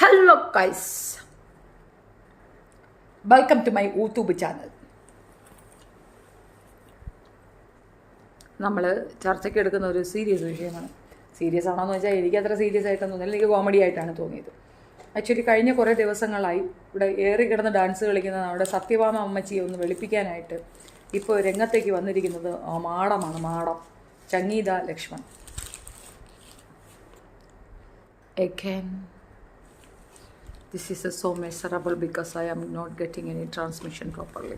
Hello guys, welcome to my YouTube channel. നമ്മൾ ചർച്ചയ്ക്ക് എടുക്കുന്ന ഒരു സീരിയസ് വിഷയമാണ്. സീരിയസ് ആണോ എന്ന് വെച്ചാൽ എനിക്ക് അത്ര സീരിയസ് ആയിട്ടൊന്നും തോന്നില്ല, എനിക്ക് കോമഡി ആയിട്ടാണ് തോന്നിയത്. ആക്ച്വലി കഴിഞ്ഞ കുറേ ദിവസങ്ങളായി ഇവിടെ ഏറി കിടന്ന് ഡാൻസ് കളിക്കുന്ന നമ്മുടെ സത്യഭാമ അമ്മച്ചിയെ ഒന്ന് വെളുപ്പിക്കാനായിട്ട് ഇപ്പോൾ രംഗത്തേക്ക് വന്നിരിക്കുന്നത് മാടമാണ്. Madam Sangeetha Lakshman. Again, this is so miserable because I am not getting any transmission properly.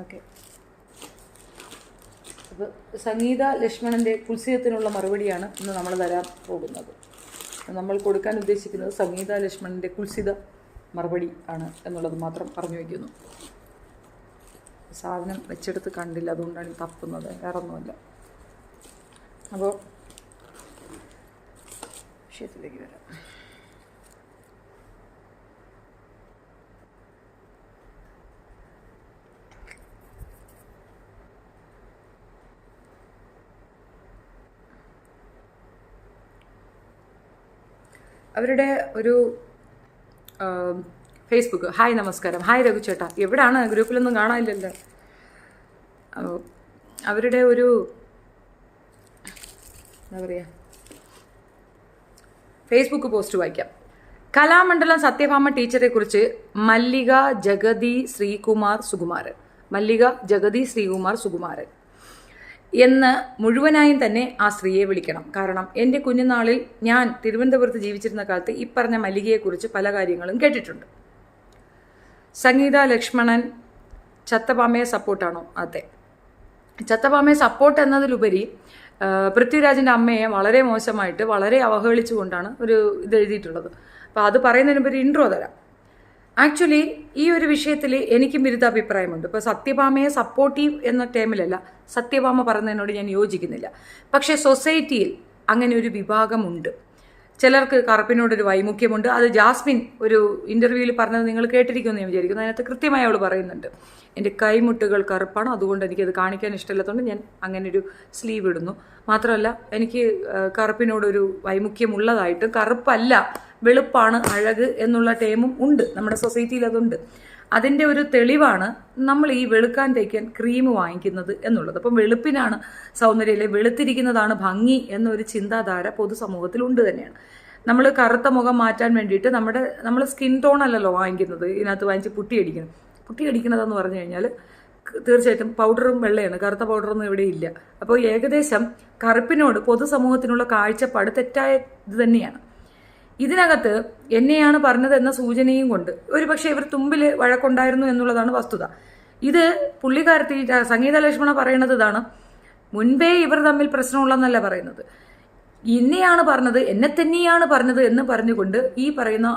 Okay. അപ്പോൾ സംഗീത ലക്ഷ്മണൻ്റെ കുൽസിതത്തിനുള്ള മറുപടിയാണ് ഇന്ന് നമ്മൾ തരാൻ പോകുന്നത്. നമ്മൾ കൊടുക്കാൻ ഉദ്ദേശിക്കുന്നത് സംഗീത ലക്ഷ്മണൻ്റെ കുൽസിത മറുപടി ആണ് എന്നുള്ളത് മാത്രം പറഞ്ഞു വയ്ക്കുന്നു. സാധനം വെച്ചെടുത്ത് കണ്ടില്ല, അതുകൊണ്ടാണ് തപ്പുന്നത്, വേറെ ഒന്നുമല്ല. അപ്പോൾ വിഷയത്തിലേക്ക് വരാം. അവരുടെ ഒരു ഫേസ്ബുക്ക്. ഹായ്, നമസ്കാരം. ഹായ് രഘു ചേട്ടാ, എവിടെയാണ്? ഗ്രൂപ്പിലൊന്നും കാണാനില്ലല്ലോ. അവരുടെ ഒരു എന്താ പറയുക, ഫേസ്ബുക്ക് പോസ്റ്റ് വായിക്കാം. കലാമണ്ഡലം സത്യഭാമ ടീച്ചറെ കുറിച്ച് മല്ലിക ജഗതി ശ്രീകുമാർ സുകുമാരൻ എന്ന് മുഴുവനായും തന്നെ ആ സ്ത്രീയെ വിളിക്കണം. കാരണം എൻ്റെ കുഞ്ഞുനാളിൽ ഞാൻ തിരുവനന്തപുരത്ത് ജീവിച്ചിരുന്ന കാലത്ത് ഈ പറഞ്ഞ മല്ലികയെക്കുറിച്ച് പല കാര്യങ്ങളും കേട്ടിട്ടുണ്ട്. സംഗീത ലക്ഷ്മണൻ ചത്തഭാമയെ സപ്പോർട്ടാണോ? അതെ, ചത്തഭാമയെ സപ്പോർട്ട് എന്നതിലുപരി പൃഥ്വിരാജിൻ്റെ അമ്മയെ വളരെ മോശമായിട്ട് വളരെ അവഹേളിച്ചുകൊണ്ടാണ് ഒരു ഇത് എഴുതിയിട്ടുള്ളത്. അപ്പോൾ അത് പറയുന്നതിനുപരി ഒരു ഇൻട്രോ തരാം. ആക്ച്വലി ഈ ഒരു വിഷയത്തിൽ എനിക്കും വിരുദ്ധാഭിപ്രായമുണ്ട്. ഇപ്പോൾ സത്യഭാമയെ സപ്പോർട്ടീവ് എന്ന ടേമിലല്ല, സത്യഭാമ പറയുന്നതിനോട് ഞാൻ യോജിക്കുന്നില്ല. പക്ഷേ സൊസൈറ്റിയിൽ അങ്ങനെ ഒരു വിഭാഗമുണ്ട്. ചിലർക്ക് കറുപ്പിനോടൊരു വൈമുഖ്യമുണ്ട്. അത് ജാസ്മിൻ ഒരു ഇൻ്റർവ്യൂവിൽ പറഞ്ഞത് നിങ്ങൾ കേട്ടിരിക്കുമെന്ന് ഞാൻ വിചാരിക്കുന്നു. അതിനകത്ത് കൃത്യമായി അവൾ പറയുന്നുണ്ട്, എൻ്റെ കൈമുട്ടുകൾ കറുപ്പാണ്, അതുകൊണ്ട് എനിക്കത് കാണിക്കാൻ ഇഷ്ടമില്ലാത്തതുകൊണ്ട് ഞാൻ അങ്ങനെ ഒരു സ്ലീവ് ഇടുന്നു. മാത്രമല്ല, എനിക്ക് കറുപ്പിനോടൊരു വൈമുഖ്യമുള്ളതായിട്ടും കറുപ്പല്ല വെളുപ്പാണ് അഴക് എന്നുള്ള ടേമും ഉണ്ട് നമ്മുടെ സൊസൈറ്റിയിൽ. അതുണ്ട്. അതിൻ്റെ ഒരു തെളിവാണ് നമ്മൾ ഈ വെളുക്കാൻ തേക്കാൻ ക്രീം വാങ്ങിക്കുന്നത് എന്നുള്ളത്. അപ്പം വെളുപ്പിനാണ് സൗന്ദര്യം, വെളുത്തിരിക്കുന്നതാണ് ഭംഗി എന്നൊരു ചിന്താധാര പൊതുസമൂഹത്തിൽ ഉണ്ട് തന്നെയാണ്. നമ്മൾ കറുത്ത മുഖം മാറ്റാൻ വേണ്ടിയിട്ട് നമ്മൾ സ്കിൻ ടോൺ അല്ലല്ലോ വാങ്ങിക്കുന്നത്, ഇതിനകത്ത് വാങ്ങിച്ച് പുട്ടിയടിക്കുന്നതെന്ന് പറഞ്ഞു കഴിഞ്ഞാൽ തീർച്ചയായിട്ടും പൗഡറും വെള്ളയാണ്, കറുത്ത പൗഡറൊന്നും ഇവിടെ ഇല്ല. അപ്പോൾ ഏകദേശം കറുപ്പിനോട് പൊതുസമൂഹത്തിനുള്ള കാഴ്ചപ്പാട് തെറ്റായ ഇത് തന്നെയാണ്. ഇതിനകത്ത് എന്നെയാണ് പറഞ്ഞത് എന്ന സൂചനയും കൊണ്ട് ഒരുപക്ഷെ ഇവർ തുമ്പിൽ വഴക്കുണ്ടായിരുന്നു എന്നുള്ളതാണ് വസ്തുത. ഇത് പുള്ളിക്കാരത്തി സംഗീത ലക്ഷ്മണ പറയുന്നത് ഇതാണ്, മുൻപേ ഇവർ തമ്മിൽ പ്രശ്നമുള്ളതെന്നല്ല പറയുന്നത്, എന്നെയാണ് പറഞ്ഞത്, എന്നെ തന്നെയാണ് പറഞ്ഞത് എന്ന് പറഞ്ഞുകൊണ്ട് ഈ പറയുന്ന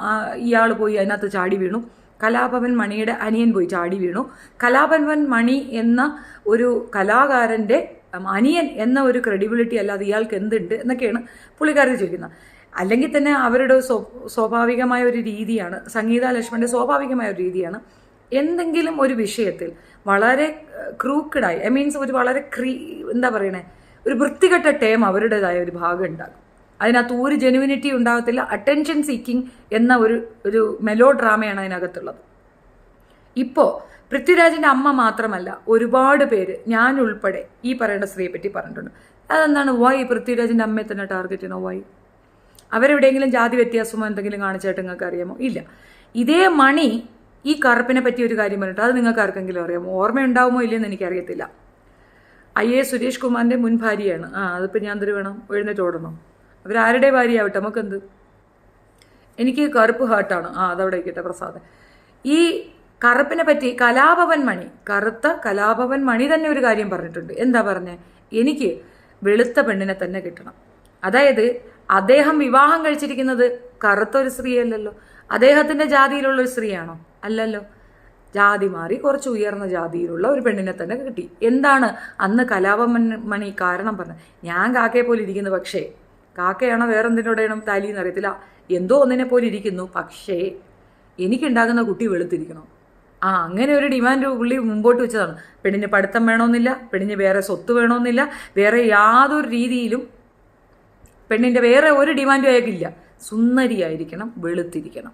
ഇയാൾ പോയി അതിനകത്ത് ചാടി വീണു. കലാഭവൻ മണിയുടെ അനിയൻ പോയി ചാടി വീണു. കലാഭവൻ മണി എന്ന ഒരു കലാകാരൻ്റെ അനിയൻ എന്ന ഒരു ക്രെഡിബിലിറ്റി അല്ലാതെ ഇയാൾക്ക് എന്തുണ്ട് എന്നൊക്കെയാണ് പുള്ളിക്കാരത്തി ചോദിക്കുന്നത്. അല്ലെങ്കിൽ തന്നെ അവരുടെ സ്വാഭാവികമായ ഒരു രീതിയാണ്, സംഗീത ലക്ഷ്മണൻ്റെ സ്വാഭാവികമായ ഒരു രീതിയാണ് എന്തെങ്കിലും ഒരു വിഷയത്തിൽ വളരെ ക്രൂക്കഡായി, ഒരു വളരെ എന്താ പറയണേ, ഒരു വൃത്തികെട്ട ടേം അവരുടേതായ ഒരു ഭാഗം ഉണ്ടാകും. അതിനകത്ത് ഒരു ജെനുവിനിറ്റി ഉണ്ടാകത്തില്ല. അറ്റൻഷൻ സീക്കിംഗ് എന്ന ഒരു മെലോ ഡ്രാമയാണ് അതിനകത്തുള്ളത്. ഇപ്പോൾ പൃഥ്വിരാജിൻ്റെ അമ്മ മാത്രമല്ല, ഒരുപാട് പേര്, ഞാൻ ഉൾപ്പെടെ ഈ പറയേണ്ട സ്ത്രീയെ പറ്റി പറഞ്ഞിട്ടുണ്ട്. അതെന്താണ്? വൈ പൃഥ്വിരാജിൻ്റെ അമ്മയെ തന്നെ ടാർഗറ്റ് ചെയ്യണോ? വൈ? അവരെവിടെയെങ്കിലും ജാതി വ്യത്യാസമോ എന്തെങ്കിലും കാണിച്ചായിട്ട് നിങ്ങൾക്ക് അറിയാമോ? ഇല്ല. ഇതേ മണി ഈ കറുപ്പിനെ പറ്റി ഒരു കാര്യം പറഞ്ഞിട്ട് അത് നിങ്ങൾക്ക് ആർക്കെങ്കിലും അറിയാമോ? ഓർമ്മയുണ്ടാവുമോ ഇല്ലയെന്ന് എനിക്കറിയത്തില്ല. IAS സുരേഷ് കുമാറിൻ്റെ മുൻ ഭാര്യയാണ്. അതിപ്പോൾ ഞാൻ എന്തൊരു വേണം, എഴുന്നേറ്റ് ഓടണം? അവരാരുടെ ഭാര്യയാവട്ടെ, നമുക്കെന്ത്? എനിക്ക് കറുപ്പ് ഹേർട്ടാണ്. അതവിടെ ഇരിക്കട്ടെ പ്രസാദ്. ഈ കറുപ്പിനെ പറ്റി കറുത്ത കലാഭവൻ മണി തന്നെ ഒരു കാര്യം പറഞ്ഞിട്ടുണ്ട്. എന്താ പറഞ്ഞേ? എനിക്ക് വെളുത്ത പെണ്ണിനെ തന്നെ കിട്ടണം. അതായത് അദ്ദേഹം വിവാഹം കഴിച്ചിരിക്കുന്നത് കറുത്ത ഒരു സ്ത്രീയല്ലല്ലോ, അദ്ദേഹത്തിൻ്റെ ജാതിയിലുള്ള ഒരു സ്ത്രീയാണോ? അല്ലല്ലോ. ജാതി മാറി കുറച്ച് ഉയർന്ന ജാതിയിലുള്ള ഒരു പെണ്ണിനെ തന്നെ കിട്ടി. എന്താണ് അന്ന് കലാഭവൻ മണി കാരണം പറഞ്ഞത്? ഞാൻ കാക്കയെ പോലെ ഇരിക്കുന്നു, പക്ഷേ കാക്കയാണോ വേറെന്തിനോടെയാണോ താലിയെന്ന് അറിയത്തില്ല, എന്തോ ഒന്നിനെ പോലെ ഇരിക്കുന്നു, പക്ഷേ എനിക്കുണ്ടാകുന്ന കുട്ടി വെളുത്തിരിക്കണം. അങ്ങനെ ഒരു ഡിമാൻഡ് പുള്ളി മുമ്പോട്ട് വെച്ചതാണ്. പെണ്ണിന് പഠിത്തം വേണമെന്നില്ല, പെണ്ണിന് വേറെ സ്വത്ത് വേണമെന്നില്ല, വേറെ യാതൊരു രീതിയിലും പെണ്ണിൻ്റെ വേറെ ഒരു ഡിമാൻഡും അയാൾക്കില്ല. സുന്ദരിയായിരിക്കണം, വെളുത്തിരിക്കണം.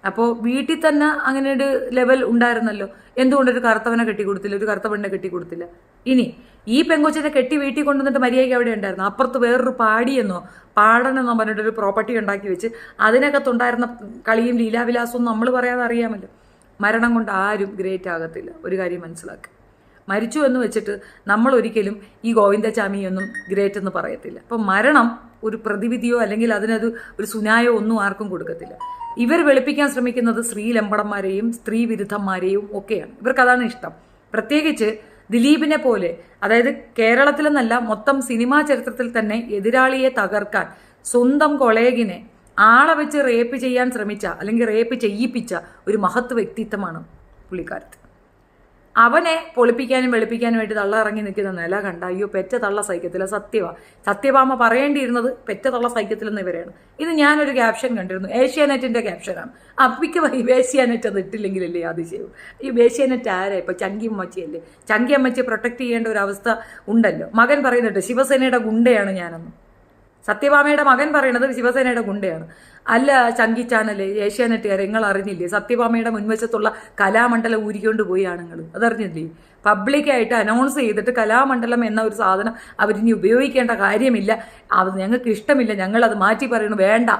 അപ്പോൾ വീട്ടിൽ തന്നെ അങ്ങനെ ഒരു ലെവൽ ഉണ്ടായിരുന്നല്ലോ. എന്തുകൊണ്ടൊരു കറുത്തവനെ കെട്ടിക്കൊടുത്തില്ല, ഒരു കറുത്ത പെണ്ണിനെ കെട്ടിക്കൊടുത്തില്ല? ഇനി ഈ പെങ്കൊച്ചിനെ കെട്ടി വീട്ടിൽ കൊണ്ടുവന്നിട്ട് മര്യാദയ്ക്ക് അവിടെ ഉണ്ടായിരുന്നു. അപ്പുറത്ത് വേറൊരു പാടിയെന്നോ പാടനെന്നോ പറഞ്ഞിട്ടൊരു പ്രോപ്പർട്ടി ഉണ്ടാക്കി വെച്ച് അതിനകത്തുണ്ടായിരുന്ന കളിയും ലീലാവിലാസവും നമ്മൾ പറയാതെ അറിയാമല്ലോ. മരണം കൊണ്ട് ആരും ഗ്രേറ്റ് ആകത്തില്ല, ഒരു കാര്യം മനസ്സിലാക്കുക. മരിച്ചു എന്ന് വെച്ചിട്ട് നമ്മൾ ഒരിക്കലും ഈ ഗോവിന്ദചാമിയൊന്നും ഗ്രേറ്റ് എന്ന് പറയത്തില്ല. അപ്പം മരണം ഒരു പ്രതിവിധിയോ അല്ലെങ്കിൽ അതിനത് ഒരു സുനായോ ഒന്നും ആർക്കും കൊടുക്കത്തില്ല. ഇവർ വെളുപ്പിക്കാൻ ശ്രമിക്കുന്നത് സ്ത്രീലമ്പടന്മാരെയും സ്ത്രീ വിരുദ്ധന്മാരെയും ഒക്കെയാണ്. ഇവർക്കതാണ് ഇഷ്ടം. പ്രത്യേകിച്ച് ദിലീപിനെ പോലെ, അതായത് കേരളത്തിലെന്നല്ല മൊത്തം സിനിമാ ചരിത്രത്തിൽ തന്നെ എതിരാളിയെ തകർക്കാൻ സ്വന്തം കൊളേഗിനെ ആളെ വെച്ച് റേപ്പ് ചെയ്യാൻ ശ്രമിച്ച അല്ലെങ്കിൽ റേപ്പ് ചെയ്യിപ്പിച്ച ഒരു മഹത്ത് വ്യക്തിത്വമാണ് പുള്ളിക്കാരത്ത്. അവനെ പൊളിപ്പിക്കാനും വെളുപ്പിക്കാനും വേണ്ടി തള്ള ഇറങ്ങി നിൽക്കുന്ന നില കണ്ട അയ്യോ പെറ്റ തള്ള സൈക്യത്തില്ല. സത്യഭാമ പറയേണ്ടിയിരുന്നത് പെറ്റ തള്ള സൈക്യത്തിലെന്ന് ഇവരെയാണ്. ഇത് ഞാനൊരു ക്യാപ്ഷൻ കണ്ടിരുന്നു, ഏഷ്യാനെറ്റിന്റെ ക്യാപ്ഷനാണ്. അപ്പിക്ക് ഏഷ്യാനെറ്റ് അത് ഇട്ടില്ലെങ്കിലല്ലേ അതിശയവും. ഈ ഏഷ്യാനെറ്റ് ആരാ ഇപ്പൊ? ചങ്കിയമ്മച്ചിയല്ലേ? ചങ്കിയമ്മച്ചിയെ പ്രൊട്ടക്ട് ചെയ്യേണ്ട ഒരു അവസ്ഥ ഉണ്ടല്ലോ. മകൻ പറയുന്നുണ്ട് ശിവസേനയുടെ ഗുണ്ടയാണ് ഞാനെന്ന്. സത്യഭാമയുടെ മകൻ പറയണത് ശിവസേനയുടെ ഗുണ്ടയാണ്. അല്ല ചങ്കി ചാനല് ഏഷ്യാനെറ്റുകാർ, നിങ്ങൾ അറിഞ്ഞില്ലേ? സത്യഭാമയുടെ മുൻവശത്തുള്ള കലാമണ്ഡലം ഊരിക്കൊണ്ട് പോയി ആണുങ്ങൾ, അതറിഞ്ഞില്ലേ? പബ്ലിക്കായിട്ട് അനൗൺസ് ചെയ്തിട്ട് കലാമണ്ഡലം എന്ന ഒരു സാധനം അവരിനി ഉപയോഗിക്കേണ്ട കാര്യമില്ല, അത് ഞങ്ങൾക്ക് ഇഷ്ടമില്ല, ഞങ്ങളത് മാറ്റി പറയണു, വേണ്ട.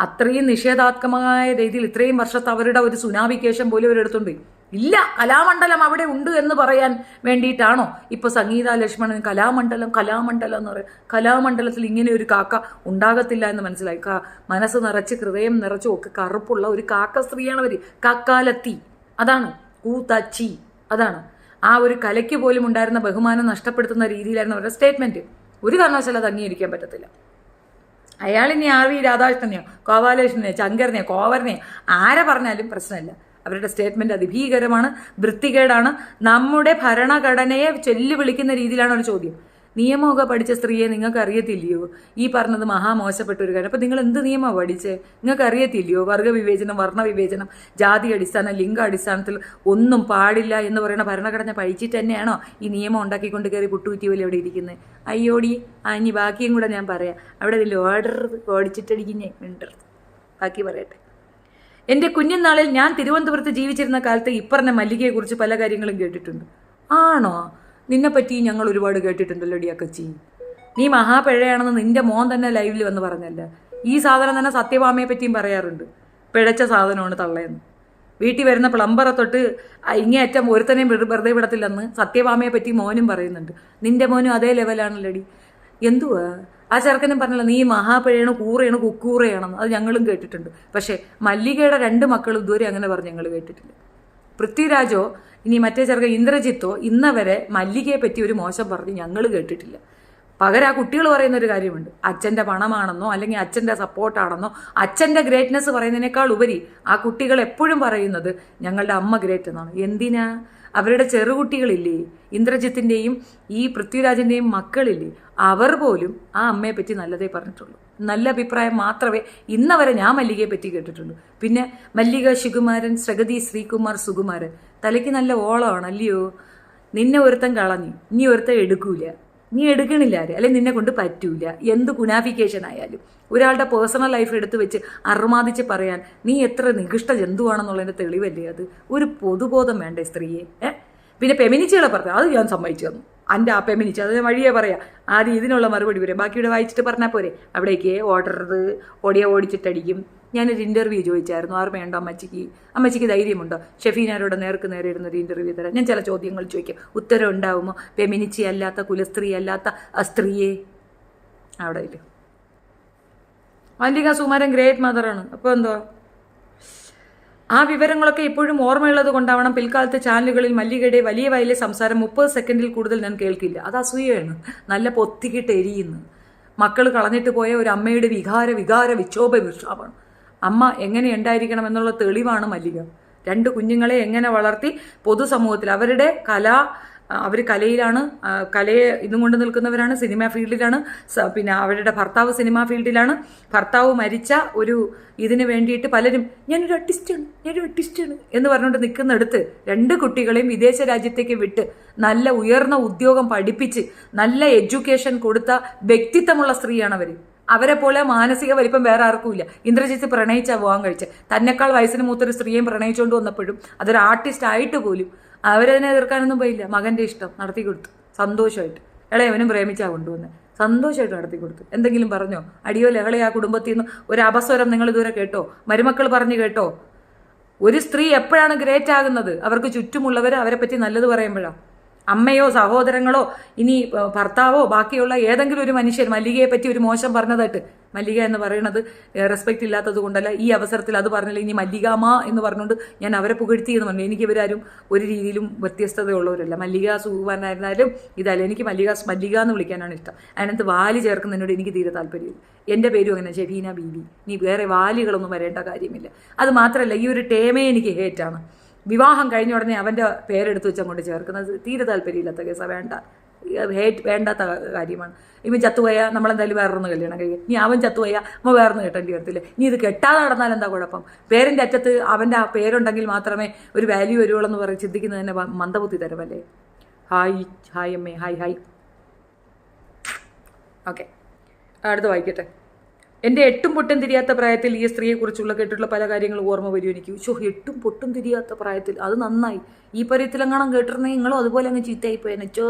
അത്രയും നിഷേധാത്മകമായ രീതിയിൽ ഇത്രയും വർഷത്തെ അവരുടെ ഒരു സുനാവിക്കേഷൻ പോലും അവരെടുത്തുണ്ട്. ഇല്ല, കലാമണ്ഡലം അവിടെ ഉണ്ട് എന്ന് പറയാൻ വേണ്ടിയിട്ടാണോ ഇപ്പൊ സംഗീത ലക്ഷ്മണൻ കലാമണ്ഡലം എന്ന് പറയും? കലാമണ്ഡലത്തിൽ ഇങ്ങനെ ഒരു കാക്ക ഉണ്ടാകത്തില്ല എന്ന് മനസ്സിലായി. മനസ്സ് നിറച്ച് ഹൃദയം നിറച്ചും ഒക്കെ കറുപ്പുള്ള ഒരു കാക്ക സ്ത്രീയാണ് അവര്. കാക്കാലത്തി, അതാണ് കൂത്തച്ചി, അതാണ്. ആ ഒരു കലയ്ക്ക് പോലും ഉണ്ടായിരുന്ന ബഹുമാനം നഷ്ടപ്പെടുത്തുന്ന രീതിയിലായിരുന്നു അവരുടെ സ്റ്റേറ്റ്മെന്റ്. ഒരു കാരണവശാലും അത് അംഗീകരിക്കാൻ പറ്റത്തില്ല. അയാളിനി ആർ വി രാധാകൃഷ്ണനെയോ ഗോപാലകൃഷ്ണനെയോ ശങ്കരനെയോ കോവരനെയോ ആരെ പറഞ്ഞാലും പ്രശ്നമില്ല. അവരുടെ സ്റ്റേറ്റ്മെന്റ് അതിഭീകരമാണ്, വൃത്തികേടാണ്. നമ്മുടെ ഭരണഘടനയെ വിളിക്കുന്ന രീതിയിലാണ് ഒരു ചോദ്യം. നിയമമൊക്കെ പഠിച്ച സ്ത്രീയെ നിങ്ങൾക്ക് അറിയത്തില്ലയോ? ഈ പറഞ്ഞത് മഹാമോശപ്പെട്ട ഒരു കാര്യം. അപ്പം നിങ്ങൾ എന്ത് നിയമമാണ് പഠിച്ചേ? നിങ്ങൾക്ക് അറിയത്തില്ലയോ? വർഗ്ഗവിവേചനം, വർണ്ണവിവേചനം, ജാതി അടിസ്ഥാനം, ലിംഗ അടിസ്ഥാനത്തിൽ ഒന്നും പാടില്ല എന്ന് പറയുന്ന ഭരണഘടന പഠിച്ചിട്ട് തന്നെയാണോ ഈ നിയമം ഉണ്ടാക്കിക്കൊണ്ട് കയറി പുട്ടുകുറ്റി പോലെ അവിടെ ഇരിക്കുന്നത്? അയ്യോടി, ഇനി ബാക്കിയും കൂടെ ഞാൻ പറയാം. അവിടെ ഇതിൽ ഓടിച്ചിട്ടടിക്കുന്നേ മിണ്ടരുത്, ബാക്കി പറയട്ടെ. എൻ്റെ കുഞ്ഞുനാളിൽ ഞാൻ തിരുവനന്തപുരത്ത് ജീവിച്ചിരുന്ന കാലത്ത് ഇപ്പറഞ്ഞ മല്ലികയെക്കുറിച്ച് പല കാര്യങ്ങളും കേട്ടിട്ടുണ്ട്. ആണോ? നിന്നെപ്പറ്റി ഞങ്ങൾ ഒരുപാട് കേട്ടിട്ടുണ്ടല്ലോ ഡിയക്കച്ചി. നീ മഹാപിഴയാണെന്ന് നിന്റെ മോൻ തന്നെ ലൈവിൽ വന്ന് പറഞ്ഞല്ല. ഈ സാധനം തന്നെ സത്യഭാമയെ പറ്റിയും പറയാറുണ്ട്, പിഴച്ച സാധനമാണ് തള്ളയെന്ന്. വീട്ടിൽ വരുന്ന പ്ലംബറെ തൊട്ട് ഇങ്ങേയറ്റം ഒരുത്തനെയും വെറുതെ വിടത്തില്ലെന്ന് സത്യഭാമയെ പറ്റി മോനും പറയുന്നുണ്ട്. നിന്റെ മോനും അതേ ലെവലാണല്ലോടി. എന്തുവാ ആ ചെറുക്കനും പറഞ്ഞല്ലോ നീ മഹാപിഴയാണ്, കൂറയാണ്, കുക്കൂറയാണെന്ന്. അത് ഞങ്ങളും കേട്ടിട്ടുണ്ട്. പക്ഷേ മല്ലികയുടെ 2 മക്കളും ഇതുവരെ അങ്ങനെ പറഞ്ഞ് ഞങ്ങൾ കേട്ടിട്ടില്ല. പൃഥ്വിരാജോ ഇനി മറ്റേ ചെറുക്കൻ ഇന്ദ്രജിത്തോ ഇന്നവരെ മല്ലികയെ പറ്റി ഒരു മോശം പറഞ്ഞ് ഞങ്ങൾ കേട്ടിട്ടില്ല. പകരം ആ കുട്ടികൾ പറയുന്ന ഒരു കാര്യമുണ്ട്, അച്ഛൻ്റെ പണമാണെന്നോ അല്ലെങ്കിൽ അച്ഛൻ്റെ സപ്പോർട്ടാണെന്നോ അച്ഛൻ്റെ ഗ്രേറ്റ്നെസ് പറയുന്നതിനേക്കാൾ ഉപരി ആ കുട്ടികൾ എപ്പോഴും പറയുന്നത് ഞങ്ങളുടെ അമ്മ ഗ്രേറ്റ് എന്നാണ്. എന്തിനാ? അവരുടെ ചെറുകുട്ടികളില്ലേ, ഇന്ദ്രജിത്തിൻ്റെയും ഈ പൃഥ്വിരാജിൻ്റെയും മക്കളില്ലേ, അവർ പോലും ആ അമ്മയെ പറ്റി നല്ലതേ പറഞ്ഞിട്ടുള്ളൂ. നല്ല അഭിപ്രായം മാത്രമേ ഇന്നവരെ ഞാൻ മല്ലികയെ പറ്റി കേട്ടിട്ടുള്ളൂ. പിന്നെ മല്ലിക സുകുമാരൻ, പ്രഗതി ശ്രീകുമാർ സുകുമാരൻ, തലയ്ക്ക് നല്ല ഓളമാണ് അല്ലയോ? നിന്നെ ഒരുത്തൻ കളഞ്ഞു, നീ ഒരുത്തൻ എടുക്കൂല, നീ എടുക്കണില്ല ആര്, അല്ലെങ്കിൽ നിന്നെ കൊണ്ട് പറ്റൂല. എന്ത് കുനാഫിക്കേഷൻ ആയാലും ഒരാളുടെ പേഴ്സണൽ ലൈഫ് എടുത്ത് വെച്ച് അർമാദിച്ച് പറയാൻ നീ എത്ര നികൃഷ്ട ജന്തുവാണെന്നുള്ളതിൻ്റെ തെളിവല്ലേ അത്? ഒരു പൊതുബോധം വേണ്ടേ സ്ത്രീയെ? പിന്നെ ഫെമിനിസ്റ്റുകളെ പറഞ്ഞു അത് ഞാൻ സമ്മതിച്ചു തന്നു. എൻ്റെ ആ ഫെമിനിസ്റ്റ് അത് വഴിയേ പറയാം. ആദ്യം ഇതിനുള്ള മറുപടി പറയാം, ബാക്കിയുടെ വായിച്ചിട്ട് പറഞ്ഞാൽ പോരെ. അവിടേക്ക് ഓടിച്ചിട്ടടിക്കും. ഞാനൊരു ഇൻ്റർവ്യൂ ചോദിച്ചായിരുന്നു, ഓർമ്മയുണ്ടോ അമ്മച്ചിക്ക് ധൈര്യമുണ്ടോ ഷെഫീനാരോട് നേർക്ക് നേരെ ഇരുന്നൊരു ഇൻ്റർവ്യൂ തരാം? ഞാൻ ചില ചോദ്യങ്ങൾ ചോദിക്കാം, ഉത്തരം ഉണ്ടാവുമോ? ഫെമിനിച്ചി അല്ലാത്ത, കുലസ്ത്രീ അല്ലാത്ത സ്ത്രീയെ അവിടെ ഇല്ല. മല്ലിക സുകുമാരൻ ഗ്രേറ്റ് മദറാണ്. അപ്പോൾ എന്തോ ആ വിവരങ്ങളൊക്കെ ഇപ്പോഴും ഓർമ്മയുള്ളത് കൊണ്ടാവണം പിൽക്കാലത്ത് ചാനലുകളിൽ മല്ലികയുടെ വലിയ സംസാരം 30 സെക്കൻഡിൽ കൂടുതൽ ഞാൻ കേൾക്കില്ല. അത് അസൂയയാണ്, നല്ല പൊത്തിക്കിട്ട് എരിയുന്നു. മക്കൾ കളഞ്ഞിട്ട് പോയ ഒരു അമ്മയുടെ വികാര വിക്ഷോഭമാണ്. അമ്മ എങ്ങനെ ഉണ്ടായിരിക്കണം എന്നുള്ള തെളിവാണ് മല്ലിക. 2 കുഞ്ഞുങ്ങളെ എങ്ങനെ വളർത്തി പൊതുസമൂഹത്തിൽ അവരുടെ അവർ കലയിലാണ്, കലയെ ഇതും കൊണ്ട് നിൽക്കുന്നവരാണ്, സിനിമ ഫീൽഡിലാണ്. പിന്നെ അവരുടെ ഭർത്താവ് സിനിമാ ഫീൽഡിലാണ്. ഭർത്താവ് മരിച്ച ഒരു ഇതിന് വേണ്ടിയിട്ട് പലരും ഞാനൊരു ആർട്ടിസ്റ്റാണ് എന്ന് പറഞ്ഞുകൊണ്ട് നിൽക്കുന്നിടത്ത് 2 കുട്ടികളെയും വിദേശ രാജ്യത്തേക്ക് വിട്ട് നല്ല ഉയർന്ന ഉദ്യോഗം പഠിപ്പിച്ച് നല്ല എഡ്യൂക്കേഷൻ കൊടുത്ത വ്യക്തിത്വമുള്ള സ്ത്രീയാണ് അവർ. അവരെ പോലെ മാനസിക വലിപ്പം വേറെ ആർക്കും ഇല്ല. ഇന്ദ്രജിത്ത് പ്രണയിച്ചാ വിവാഹം കഴിച്ച്, തന്നെക്കാൾ വയസ്സിന് മൂത്തൊരു സ്ത്രീയും പ്രണയിച്ചുകൊണ്ട് വന്നപ്പോഴും അതൊരു ആർട്ടിസ്റ്റ് ആയിട്ട് പോലും അവരതിനെ എതിർക്കാനൊന്നും പോയില്ല. മകന്റെ ഇഷ്ടം നടത്തി കൊടുത്തു സന്തോഷമായിട്ട്. ഇളയവനും പ്രേമിച്ചാ കൊണ്ടുവന്ന് സന്തോഷമായിട്ട് നടത്തി കൊടുത്തു. എന്തെങ്കിലും പറഞ്ഞോ? അടിയോ ലഹളയോ ആ കുടുംബത്തിൽ നിന്ന് ഒരു അപസ്വരം നിങ്ങൾ ഇതുവരെ കേട്ടോ? മരുമക്കൾ പറഞ്ഞു കേട്ടോ? ഒരു സ്ത്രീ എപ്പോഴാണ് ഗ്രേറ്റ് ആകുന്നത്? അവർക്ക് ചുറ്റുമുള്ളവർ അവരെ പറ്റി നല്ലത് പറയുമ്പോഴാണ്. അമ്മയോ സഹോദരങ്ങളോ ഇനി ഭർത്താവോ ബാക്കിയുള്ള ഏതെങ്കിലും ഒരു മനുഷ്യൻ മല്ലികയെ പറ്റി ഒരു മോശം പറഞ്ഞതായിട്ട്, മല്ലിക എന്ന് പറയുന്നത് റെസ്പെക്റ്റ് ഇല്ലാത്തത് കൊണ്ടല്ല, ഈ അവസരത്തിൽ അത് പറഞ്ഞില്ല. ഇനി മല്ലികാമ എന്ന് പറഞ്ഞുകൊണ്ട് ഞാൻ അവരെ പുകഴ്ത്തി എന്ന് പറഞ്ഞു. എനിക്ക് ഇവരാരും ഒരു രീതിയിലും വ്യത്യസ്തതയുള്ളവരല്ല. മല്ലിക സുഖവാനായിരുന്നാലും ഇതല്ല. എനിക്ക് മല്ലിക എന്ന് വിളിക്കാനാണ് ഇഷ്ടം. അതിനകത്ത് വാല് ചേർക്കുന്നതിനോട് എനിക്ക് തീരെ താല്പര്യമില്ല. എൻ്റെ പേരും അങ്ങനെ ഷെഫീന ബീവി. നീ വേറെ വാലുകളൊന്നും വരേണ്ട കാര്യമില്ല. അത് മാത്രമല്ല, ഈ ഒരു ടേമേ എനിക്ക് ഹേറ്റാണ്. വിവാഹം കഴിഞ്ഞ ഉടനെ അവൻ്റെ പേരെടുത്ത് വെച്ച് അങ്ങോട്ട് ചേർക്കുന്നത് തീരെ താല്പര്യമില്ലാത്ത കേസാണ്. വേണ്ടാത്ത കാര്യമാണ്. ഇവൻ ചത്തുപോയാൽ നമ്മളെന്തായാലും വേറൊന്ന് കല്യാണം കഴിയും. നീ അവൻ ചത്തുപോയാൽ നമ്മൾ വേറൊന്ന് കെട്ടേണ്ടി വരത്തില്ലേ? നീ ഇത് കെട്ടാതെ നടന്നാൽ എന്താ കുഴപ്പം? പേരിൻ്റെ അറ്റത്ത് അവൻ്റെ ആ പേരുണ്ടെങ്കിൽ മാത്രമേ ഒരു വാല്യൂ വരുവുള്ളൂ എന്ന് പറഞ്ഞ് ചിന്തിക്കുന്നത് തന്നെ മന്ദബുദ്ധി തരമല്ലേ? ഹായ് അമ്മേ, ഹായ്. ഓക്കെ, അടുത്ത് വായിക്കട്ടെ. എൻ്റെ എട്ടും പൊട്ടും തിരിയാത്ത പ്രായത്തിൽ ഈ സ്ത്രീയെക്കുറിച്ചുള്ള കേട്ടിട്ടുള്ള പല കാര്യങ്ങളും ഓർമ്മ വരും എനിക്ക്. എട്ടും പൊട്ടും തിരിയാത്ത പ്രായത്തിൽ, അത് നന്നായി. ഈ പര്യത്തിലെങ്ങാണം കേട്ടിരുന്നെങ്കിൽ നിങ്ങളും അതുപോലെ അങ്ങ് ചീത്തയായിപ്പോയെന്നോ.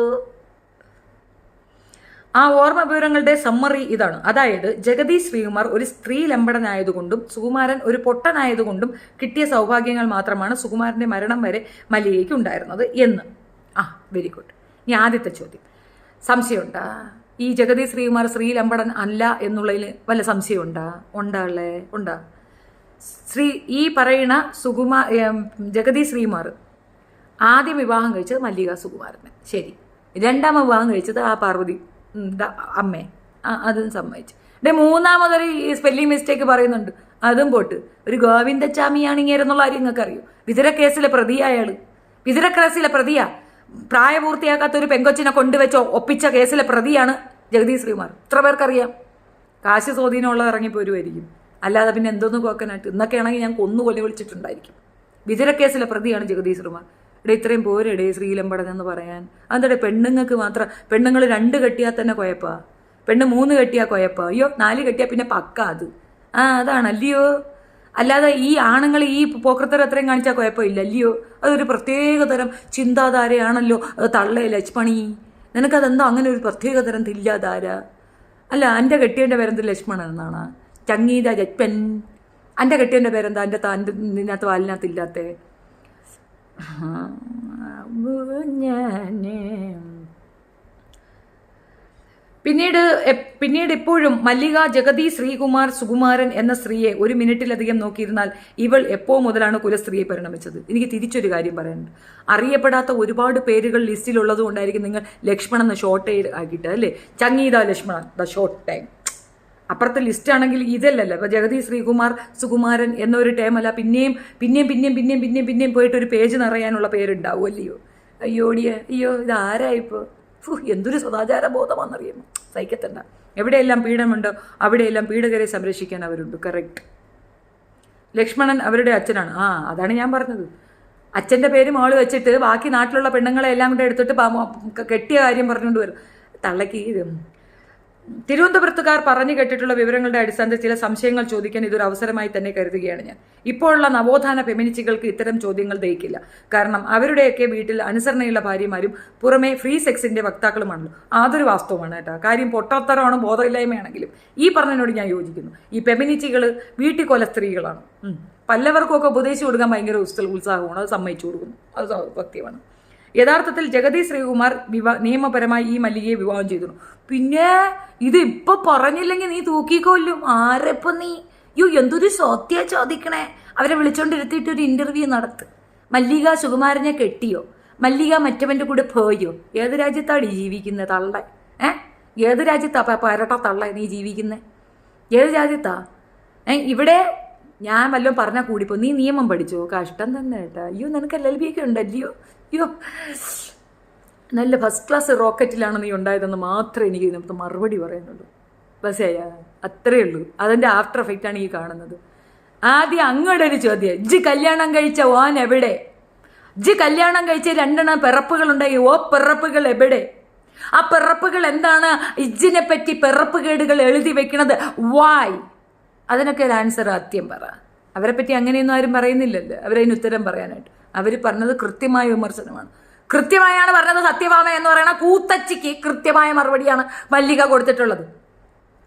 ആ ഓർമ്മ വിവരങ്ങളുടെ സമ്മറി ഇതാണ്. അതായത് ജഗതി ശ്രീകുമാർ ഒരു സ്ത്രീ ലംബടനായതുകൊണ്ടും സുകുമാരൻ ഒരു പൊട്ടനായതുകൊണ്ടും കിട്ടിയ സൗഭാഗ്യങ്ങൾ മാത്രമാണ് സുകുമാരൻ്റെ മരണം വരെ മല്ലികയ്ക്ക് ഉണ്ടായിരുന്നത് എന്ന്. Very good. ഇനി ആദ്യത്തെ ചോദ്യം, സംശയമുണ്ടാ ഈ ജഗതി ശ്രീകുമാർ ശ്രീലമ്പടൻ അല്ല എന്നുള്ളതിൽ വല്ല സംശയമുണ്ടാ? ഉണ്ടാ. ഈ പറയുന്ന ജഗതി ശ്രീകുമാർ ആദ്യം വിവാഹം കഴിച്ചത് മല്ലിക സുകുമാരന്, ശരി. രണ്ടാമത് വിവാഹം കഴിച്ചത് ആ പാർവതി അമ്മേ, അതും സമ്മതിച്ചു. മൂന്നാമതൊരു സ്പെല്ലിംഗ് മിസ്റ്റേക്ക് പറയുന്നുണ്ട്, അതും പോട്ട്. ഒരു ഗോവിന്ദച്ചാമിയാണ് ഇങ്ങേരെന്നുള്ള കാര്യം നിങ്ങൾക്ക് അറിയൂ. വിതുര കേസിലെ പ്രതിയാ. പ്രായപൂർത്തിയാക്കാത്ത ഒരു പെങ്കൊച്ചിനെ കൊണ്ടുവച്ച് ഒപ്പിച്ച കേസിലെ പ്രതിയാണ് ജഗതി ശ്രീകുമാർ. ഇത്ര പേർക്കറിയാം. കാശ് സ്വാധീനമുള്ള ഇറങ്ങിപ്പോരുമായിരിക്കും, അല്ലാതെ പിന്നെ എന്തോന്ന് കോക്കനായിട്ട്. ഇന്നൊക്കെ ആണെങ്കിൽ ഞാൻ കൊന്നുകൊല്ലി വിളിച്ചിട്ടുണ്ടായിരിക്കും. വിതുര കേസിലെ പ്രതിയാണ് ജഗതി ശ്രീകുമാർ. ഇത്രയും പോരെടേ ശ്രീലമ്പടൻ എന്ന് പറയാൻ. അതെന്താ പെണ്ണുങ്ങൾക്ക് മാത്രം? പെണ്ണുങ്ങൾ 2 കെട്ടിയാൽ തന്നെ കുഴപ്പാ, പെണ്ണ് 3 കെട്ടിയാൽ കുഴപ്പാ, 4 കെട്ടിയാൽ പിന്നെ പക്ക അത്. അതാണല്ലയോ. അല്ലാതെ ഈ ആണുങ്ങൾ ഈ പോക്കൃത്തരം അത്രയും കാണിച്ചാൽ കുഴപ്പമില്ല അല്ലയോ. അതൊരു പ്രത്യേകതരം ചിന്താധാരയാണല്ലോ തള്ളേ ലക്ഷ്മണി. നിനക്കതെന്തോ അങ്ങനെ ഒരു പ്രത്യേകതരം തില്ലാധാര? അല്ല, എൻ്റെ കെട്ടിയൻ്റെ പേരെന്ത് ലക്ഷ്മണൻ എന്നാണ്? ചങ്ങീത ജപ്പൻ. എൻ്റെ കെട്ടിയൻ്റെ പേരെന്താ? ഇതിനകത്ത് വാലിനകത്തില്ലാത്ത പിന്നീട് ഇപ്പോഴും മല്ലിക ജഗതി ശ്രീകുമാർ സുകുമാരൻ എന്ന സ്ത്രീയെ ഒരു മിനിറ്റിലധികം നോക്കിയിരുന്നാൽ ഇവൾ എപ്പോ മുതലാണ് കുലസ്ത്രീയെ പരിണമിച്ചത്? എനിക്ക് തിരിച്ചൊരു കാര്യം പറയാനുണ്ട്. അറിയപ്പെടാത്ത ഒരുപാട് പേരുകൾ ലിസ്റ്റിലുള്ളത് കൊണ്ടായിരിക്കും നിങ്ങൾ ലക്ഷ്മണൻ എന്ന ഷോർട്ട് ആക്കിയിട്ട് അല്ലേ, ചങ്ങീത ലക്ഷ്മണൻ ദ ഷോർട്ട് ടൈം. അപ്പുറത്തെ ലിസ്റ്റ് ആണെങ്കിൽ ഇതല്ലല്ലോ. ഇപ്പൊ ജഗതി ശ്രീകുമാർ സുകുമാരൻ എന്നൊരു ടൈമല്ല, പിന്നെയും പോയിട്ട് ഒരു പേജ് നിറയാനുള്ള പേരുണ്ടാവും അല്ലയോ. അയ്യോ ഇതാരായിപ്പോ? എന്തൊരു സദാചാര ബോധമാണെന്നറിയാമോ? സഹിക്കത്തണ്ട. എവിടെയെല്ലാം പീഡനമുണ്ടോ അവിടെയെല്ലാം പീഡകരെ സംരക്ഷിക്കാൻ അവരുണ്ട്. കറക്റ്റ്. ലക്ഷ്മണൻ അവരുടെ അച്ഛനാണ്. അതാണ് ഞാൻ പറഞ്ഞത്. അച്ഛൻ്റെ പേര് മോള് വെച്ചിട്ട് ബാക്കി നാട്ടിലുള്ള പെണ്ണുങ്ങളെ എല്ലാം കൂടെ എടുത്തിട്ട് കെട്ടിയ കാര്യം പറഞ്ഞുകൊണ്ട് വരും. തള്ളക്ക് തിരുവനന്തപുരത്തുകാർ പറഞ്ഞു കേട്ടിട്ടുള്ള വിവരങ്ങളുടെ അടിസ്ഥാനത്തിൽ ചില സംശയങ്ങൾ ചോദിക്കാൻ ഇതൊരു അവസരമായി തന്നെ കരുതുകയാണ് ഞാൻ. ഇപ്പോഴുള്ള നവോത്ഥാന ഫെമിനിസ്റ്റുകൾക്ക് ഇത്തരം ചോദ്യങ്ങൾ ദഹിക്കില്ല. കാരണം അവരുടെയൊക്കെ വീട്ടിൽ അനുസരണയുള്ള ഭാര്യമാരും പുറമെ ഫ്രീ സെക്സിന്റെ വക്താക്കളുമാണല്ലോ. അതൊരു വാസ്തവമാണ് കേട്ടോ. കാര്യം പൊട്ടത്തരമാണ്, ബോധമില്ലായ്മയാണെങ്കിലും ഈ പറഞ്ഞതിനോട് ഞാൻ യോജിക്കുന്നു. ഈ ഫെമിനിസ്റ്റുകൾ വീട്ടിൽ കൊല സ്ത്രീകളാണ്. പല്ലവർക്കൊക്കെ ഉപദേശിച്ചു കൊടുക്കാൻ ഭയങ്കര ഉത്സാഹമാണ്. അത് സമ്മതിച്ചു കൊടുക്കുന്നു. അത് സത്യമാണ്. യഥാർത്ഥത്തിൽ ജഗതി ശ്രീകുമാർ നിയമപരമായി ഈ മല്ലികയെ വിവാഹം ചെയ്തു. പിന്നെ ഇത് ഇപ്പൊ പറഞ്ഞില്ലെങ്കിൽ നീ തൂക്കിക്കൊല്ലും. ആരെപ്പം നീ? എന്തൊരു സത്യ ചോദിക്കണേ. അവരെ വിളിച്ചോണ്ടിരുത്തിയിട്ട് ഒരു ഇന്റർവ്യൂ നടത്ത്. മല്ലിക സുകുമാരനെ കെട്ടിയോ? മല്ലിക മറ്റവന്റെ കൂടെ പോയോ? ഏത് രാജ്യത്താണ് ജീവിക്കുന്നത് തള്ള? ഏത് രാജ്യത്താ പരട്ട തള്ള നീ ജീവിക്കുന്നത്? ഏത് രാജ്യത്താ? ഇവിടെ ഞാൻ വല്ലതും പറഞ്ഞാൽ കൂടിപ്പോ. നീ നിയമം പഠിച്ചോ? കഷ്ടം തന്നെ കേട്ടാ. നിനക്ക് LLB ഒക്കെ ഉണ്ടല്ലയോ? നല്ല ഫസ്റ്റ് ക്ലാസ് റോക്കറ്റിലാണ് നീ ഉണ്ടായതെന്ന് മാത്രമേ എനിക്ക് ഇതിനകത്ത് മറുപടി പറയുന്നുള്ളൂ. ബസ് അത്രയേ ഉള്ളൂ. അതിൻ്റെ ആഫ്റ്റർ എഫക്റ്റാണ് ഈ കാണുന്നത്. ആദ്യം അങ്ങോട്ട് ഒരു ചോദ്യം, ഇജ്ജ് കല്യാണം കഴിച്ച ഓൻ എവിടെ? ഇജ്ജ് കല്യാണം കഴിച്ച 2 പിറപ്പുകളുണ്ടായി. പിറപ്പുകൾ എവിടെ? ആ പിറപ്പുകൾ എന്താണ്? ഇജ്ജിനെ പറ്റി പിറപ്പുകേടുകൾ എഴുതി വെക്കണത് വായ്? അതിനൊക്കെ ഒരു ആൻസർ ആദ്യം പറ. അവരെ പറ്റി അങ്ങനെയൊന്നും ആരും പറയുന്നില്ലല്ലോ അവരതിന് ഉത്തരം പറയാനായിട്ട്. അവർ പറഞ്ഞത് കൃത്യമായ വിമർശനമാണ്. കൃത്യമായാണ് പറഞ്ഞത്. സത്യഭാമ എന്ന് പറയുന്ന കൂത്തച്ചിക്ക് കൃത്യമായ മറുപടിയാണ് മല്ലിക കൊടുത്തിട്ടുള്ളത്.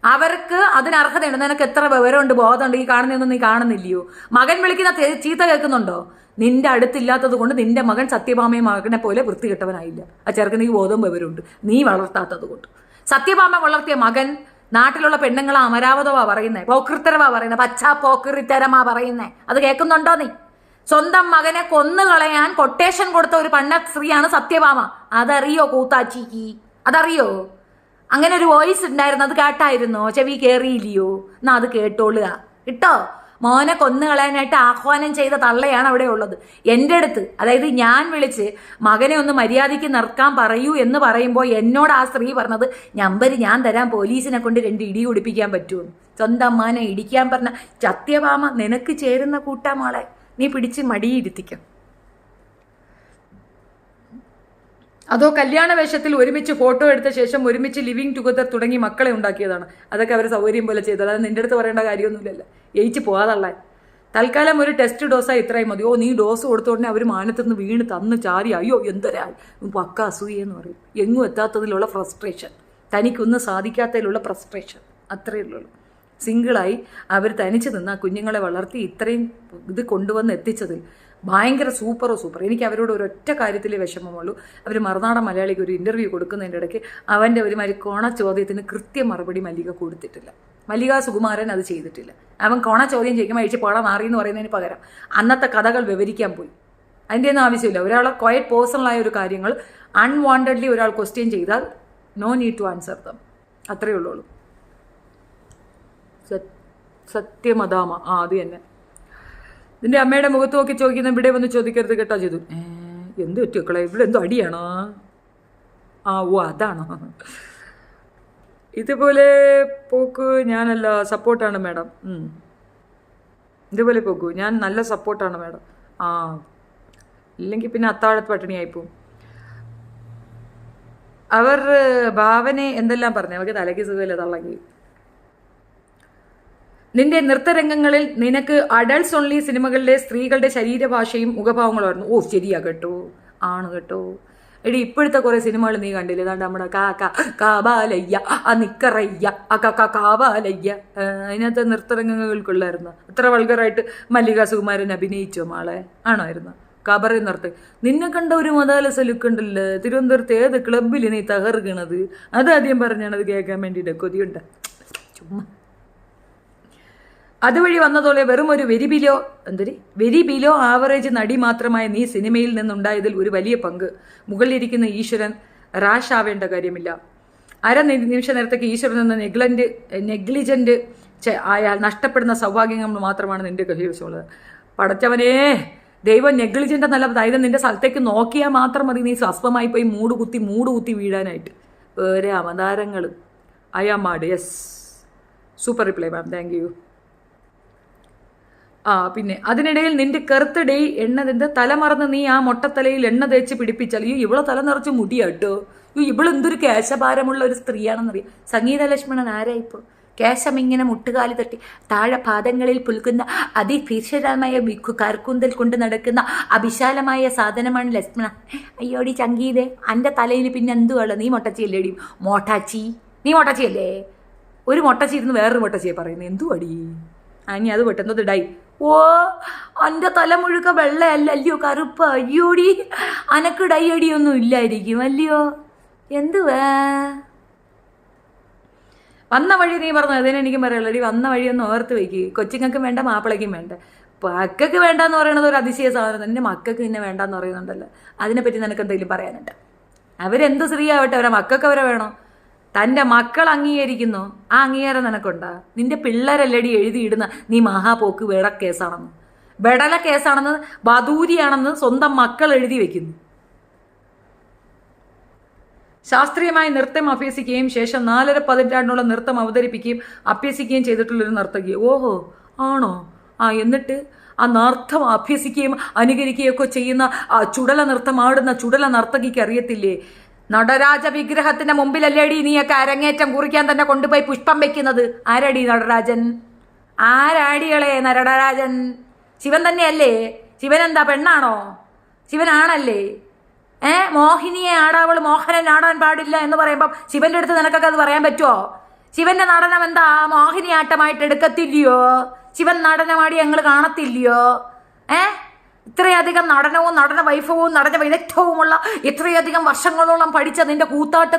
അവർക്ക് അതിന് അർഹതയുണ്ട്. നിനക്ക് എത്ര വിവരമുണ്ട്, ബോധമുണ്ട്? ഈ കാണുന്നതൊന്നും നീ കാണുന്നില്ലയോ? മകൻ വിളിക്കുന്ന ചീത്ത കേൾക്കുന്നുണ്ടോ? നിന്റെ അടുത്തില്ലാത്തത് കൊണ്ട് നിന്റെ മകൻ സത്യഭാമയെ മകനെ പോലെ വൃത്തികെട്ടവനായില്ല. ആ ചെറുക്കന് നീ ബോധവും വിവരമുണ്ട്, നീ വളർത്താത്തത് കൊണ്ട്. സത്യഭാമ വളർത്തിയ മകൻ നാട്ടിലുള്ള പെണ്ണുങ്ങളെ അമരാവതവാ പറയുന്നേ, പോക്കൃത്തരവാ പറയുന്നേ, പച്ചാ പോക്കൃത്തരമാ പറയുന്നേ. അത് കേൾക്കുന്നുണ്ടോ നീ? സ്വന്തം മകനെ കൊന്നുകളയാൻ കൊട്ടേഷൻ കൊടുത്ത ഒരു പണ്ണ സ്ത്രീയാണ് സത്യഭാമ. അതറിയോ കൂത്താച്ചിക്ക്? അതറിയോ? അങ്ങനെ ഒരു വോയിസ് ഉണ്ടായിരുന്നു, അത് കേട്ടായിരുന്നോ? ചെവി കയറിയില്ലയോ? എന്നാ അത് കേട്ടോളുക കേട്ടോ. മോനെ കൊന്നുകളയാനായിട്ട് ആഹ്വാനം ചെയ്ത തള്ളയാണ് അവിടെ ഉള്ളത്. എൻ്റെ അടുത്ത്, അതായത് ഞാൻ വിളിച്ച് മകനെ ഒന്ന് മര്യാദയ്ക്ക് നിർക്കാൻ പറയൂ എന്ന് പറയുമ്പോൾ എന്നോട് ആ സ്ത്രീ പറഞ്ഞത്, നമ്പർ ഞാൻ തരാം, പോലീസിനെ കൊണ്ട് 2 ഇടി കുടിപ്പിക്കാൻ പറ്റുമെന്ന്. സ്വന്തം അമ്മാനെ ഇടിക്കാൻ പറഞ്ഞ സത്യഭാമ നിനക്ക് ചേരുന്ന കൂട്ടാമോളെ നീ പിടിച്ച് മടിയിരുത്തിക്കും. അതോ കല്യാണ വേഷത്തിൽ ഒരുമിച്ച് ഫോട്ടോ എടുത്ത ശേഷം ഒരുമിച്ച് ലിവിങ് ടുഗദർ തുടങ്ങി മക്കളെ ഉണ്ടാക്കിയതാണ്. അതൊക്കെ അവർ സൗകര്യം പോലെ ചെയ്തത്. അത് നിന്റെ അടുത്ത് പറയേണ്ട കാര്യമൊന്നുമില്ലല്ലോ. ജയിച്ച് പോകാതുള്ള തൽക്കാലം ഒരു ടെസ്റ്റ് ഡോസായി ഇത്രയും മതി. നീ ഡോസ് കൊടുത്തോടനെ അവർ മാനത്തുനിന്ന് വീണ് തന്ന് ചാരി, അയ്യോ എന്തൊരാ പക്ക അസൂയെന്ന് പറയും. എങ്ങും എത്താത്തതിലുള്ള ഫ്രസ്ട്രേഷൻ, തനിക്കൊന്നും സാധിക്കാത്തതിലുള്ള ഫ്രസ്ട്രേഷൻ, അത്രയേ ഉള്ളൂ. സിംഗിളായി അവർ തനിച്ച് നിന്ന് ആ കുഞ്ഞുങ്ങളെ വളർത്തി ഇത്രയും ഇത് കൊണ്ടുവന്ന് എത്തിച്ചതിൽ ഭയങ്കര സൂപ്പർ. എനിക്ക് അവരോട് ഒരൊറ്റ കാര്യത്തിലേ വിഷമമുള്ളൂ. അവർ മറുനാടൻ മലയാളിക്ക് ഒരു ഇൻ്റർവ്യൂ കൊടുക്കുന്നതിൻ്റെ ഇടയ്ക്ക് അവൻ്റെ ഒരുമാതിരി കോണ ചോദ്യത്തിന് കൃത്യ മറുപടി മല്ലിക കൊടുത്തിട്ടില്ല. മല്ലിക സുകുമാരൻ അത് ചെയ്തിട്ടില്ല. അവൻ കോണ ചോദ്യം ചെയ്യുമ്പോൾ അഴിച്ച് പോണ മാറി എന്ന് പറയുന്നതിന് പകരം അന്നത്തെ കഥകൾ വിവരിക്കാൻ പോയി. അതിൻ്റെ ഒന്നും ആവശ്യമില്ല. ഒരാളെ ക്വയറ്റ് പേഴ്സണലായ ഒരു കാര്യങ്ങൾ അൺവാണ്ടഡ്ലി ഒരാൾ ക്വസ്റ്റ്യൻ ചെയ്താൽ no need to answer them. അത്രയേ ഉള്ളൂ. സത്യമതാമ അത് തന്നെ. നിന്റെ അമ്മയുടെ മുഖത്ത് നോക്കി ചോദിക്കുന്ന ഇവിടെ വന്ന് ചോദിക്കരുത് കേട്ടോ ചെയ്തു. എന്ത് പറ്റുക്കളെ, ഇവിടെ എന്തോ അടിയാണോ? അതാണോ? ഇതുപോലെ പോക്ക് ഞാനല്ല, സപ്പോർട്ടാണ് മാഡം. ഇതുപോലെ പോക്കൂ, ഞാൻ നല്ല സപ്പോർട്ടാണ് മാഡം. ഇല്ലെങ്കിൽ പിന്നെ അത്താഴത്ത് പട്ടിണിയായിപ്പോവും. അവർ ഭാവനെ എന്തെല്ലാം പറഞ്ഞു, അവർക്ക് തലയ്ക്ക് സുഖമില്ല തള്ളക്കി. നിന്റെ നൃത്തരംഗങ്ങളിൽ നിനക്ക് അഡൾട്ട്സ് ഓൺലി സിനിമകളിലെ സ്ത്രീകളുടെ ശരീരഭാഷയും മുഖഭാവങ്ങളുമായിരുന്നു. ശരിയാ കേട്ടോ, ആണ് കേട്ടോ. എടി ഇപ്പോഴത്തെ കുറെ സിനിമകൾ നീ കണ്ടില്ലേ? ഏതാണ്ട് നമ്മുടെ കാബാലയ്യ, നിക്കറയ്യ, കാബാലയ്യ, അതിനകത്ത് നൃത്തരംഗങ്ങൾക്കുള്ളായിരുന്നു. അത്ര വൾഗറായിട്ട് മല്ലിക സുകുമാരൻ അഭിനയിച്ചോ മാളെ? ആണായിരുന്നു കബറി നിർത്ത്. നിന്നെ കണ്ട ഒരു മതാലസ ലുക്കുണ്ടല്ലോ. തിരുവനന്തപുരത്ത് ഏത് ക്ലബിൽ നീ തകർക്കണത്? അതാദ്യം പറഞ്ഞാണത് കേൾക്കാൻ വേണ്ടിയിട്ട് കൊതിയുണ്ട്. ചുമ്മാ അതുവഴി വന്നതോടെ വെറും ഒരു വെരി ബിലോ ആവറേജ് നടി മാത്രമായ നീ സിനിമയിൽ നിന്നുണ്ടായതിൽ ഒരു വലിയ പങ്ക്. മുകളിലിരിക്കുന്ന ഈശ്വരൻ റാഷ് ആവേണ്ട കാര്യമില്ല. നിമിഷ നേരത്തേക്ക് ഈശ്വരൻ എന്ന നെഗ്ലിജന്റ് ആയാൽ നഷ്ടപ്പെടുന്ന സൗഭാഗ്യങ്ങൾ മാത്രമാണ് നിന്റെ കൈവശമുള്ളത്. പടച്ചവനേ, ദൈവം നെഗ്ലിജന്റ് എന്നല്ല, അതായത് നിന്റെ സ്ഥലത്തേക്ക് നോക്കിയാൽ മാത്രം മതി നീ സ്വസ്ഥമായി പോയി മൂട് കുത്തി വീഴാനായിട്ട്. വേറെ അവതാരങ്ങൾ. അയാമാട്. Yes, super reply ma'am, thank you. പിന്നെ അതിനിടയിൽ നിന്റെ കറുത്ത ഡേ എണ്ണതിന്റെ തലമറന്ന് നീ ആ മൊട്ടത്തലയിൽ എണ്ണ തേച്ച് പിടിപ്പിച്ചാൽ ഇവളെ തല നിറച്ച് മുടിയാട്ടോ. ഇവളെന്തൊരു കേശഭാരമുള്ള ഒരു സ്ത്രീയാണെന്നറിയാം. സംഗീത ലക്ഷ്മണൻ ആരായിപ്പോ? കേശം ഇങ്ങനെ മുട്ടുകാലി തട്ടി താഴെ പാദങ്ങളിൽ പുൽക്കുന്ന അതിഭീഷണമായ കർക്കൂന്തൽ കൊണ്ട് നടക്കുന്ന അവിശാലമായ സാധനമാണ് ലക്ഷ്മണ. അയ്യോടി സംഗീതേ, എൻ്റെ തലയിൽ പിന്നെ എന്തുവാള്? നീ മൊട്ടച്ചിയല്ലേടി? നീ മൊട്ടച്ചിയല്ലേ? ഒരു മൊട്ടച്ചി ഇരുന്ന് വേറൊരു മൊട്ടച്ചിയെ പറയുന്നത് എന്തുവാടി? ഇനി അത് പെട്ടെന്നത് ഡൈ. എൻ്റെ തല മുഴുക്ക വെള്ളയല്ലല്ലോ, കറുപ്പ. അയ്യോടി, അനക്ക് ഡൈ അടിയൊന്നും ഇല്ലായിരിക്കും അല്ലയോ? എന്തുവാ വന്ന വഴി നീ പറഞ്ഞു? അതിനെനിക്കും പറയാനുള്ളടി, വന്ന വഴിയൊന്നും ഓർത്ത് വയ്ക്കുക. കൊച്ചുങ്ങൾക്കും വേണ്ട, മാപ്പിളയ്ക്കും വേണ്ട. മക്കൾക്ക് വേണ്ടാന്ന് പറയുന്നത് ഒരു അതിശയ സാധനം. എൻ്റെ മക്കൾക്ക് നിന്നെ വേണ്ടാന്ന് പറയുന്നുണ്ടല്ലോ, അതിനെപ്പറ്റി നിനക്ക് എന്തെങ്കിലും പറയാനുണ്ട്? അവരെന്ത് സ്ത്രീ ആവട്ടെ, അവരെ മക്കൾക്ക് അവരെ വേണോ? തൻ്റെ മക്കൾ അംഗീകരിക്കുന്നു, ആ അംഗീകാരം നിനക്കുണ്ടാ? നിന്റെ പിള്ളേരല്ലടി എഴുതിയിടുന്ന നീ മഹാപോക്ക് വെടല കേസാണെന്ന് ബദൂരിയാണെന്ന് സ്വന്തം മക്കൾ എഴുതി വെക്കുന്നു. ശാസ്ത്രീയമായി നൃത്തം അഭ്യസിക്കുകയും ശേഷം 4.5 പതിറ്റാണ്ടോളം നൃത്തം അവതരിപ്പിക്കുകയും അഭ്യസിക്കുകയും ചെയ്തിട്ടുള്ളൊരു നർത്തകി. ഓഹോ, ആണോ? എന്നിട്ട് ആ നൃത്തം അഭ്യസിക്കുകയും അനുകരിക്കുകയും ഒക്കെ ചെയ്യുന്ന ആ ചുടല നൃത്തം ആടുന്ന ചുടല നർത്തകിക്ക് അറിയത്തില്ലേ നടരാജ വിഗ്രഹത്തിന്റെ മുമ്പിലല്ലേടി നീയൊക്കെ അരങ്ങേറ്റം കുറിക്കാൻ തന്നെ കൊണ്ടുപോയി പുഷ്പം വെക്കുന്നത്? ആരടി നടരാജൻ? ആരാടികളെ നടരാജൻ? ശിവൻ തന്നെയല്ലേ? ശിവൻ എന്താ പെണ്ണാണോ? ശിവനാണല്ലേ? മോഹിനിയെ ആടാവള് മോഹനൻ ആടാൻ പാടില്ല എന്ന് പറയുമ്പം ശിവന്റെ അടുത്ത് നിനക്കൊക്കെ അത് പറയാൻ പറ്റുമോ? ശിവന്റെ നടനം എന്താ മോഹിനിയാട്ടമായിട്ട് എടുക്കത്തില്ലയോ? ശിവൻ നടനമാടി ഞങ്ങൾ കാണത്തില്ലയോ? ഇത്രയധികം നടനവും നടന വൈഭവവും നടന വൈദഗ്ധ്യവുമുള്ള ഇത്രയധികം വർഷങ്ങളോളം പഠിച്ച നിന്റെ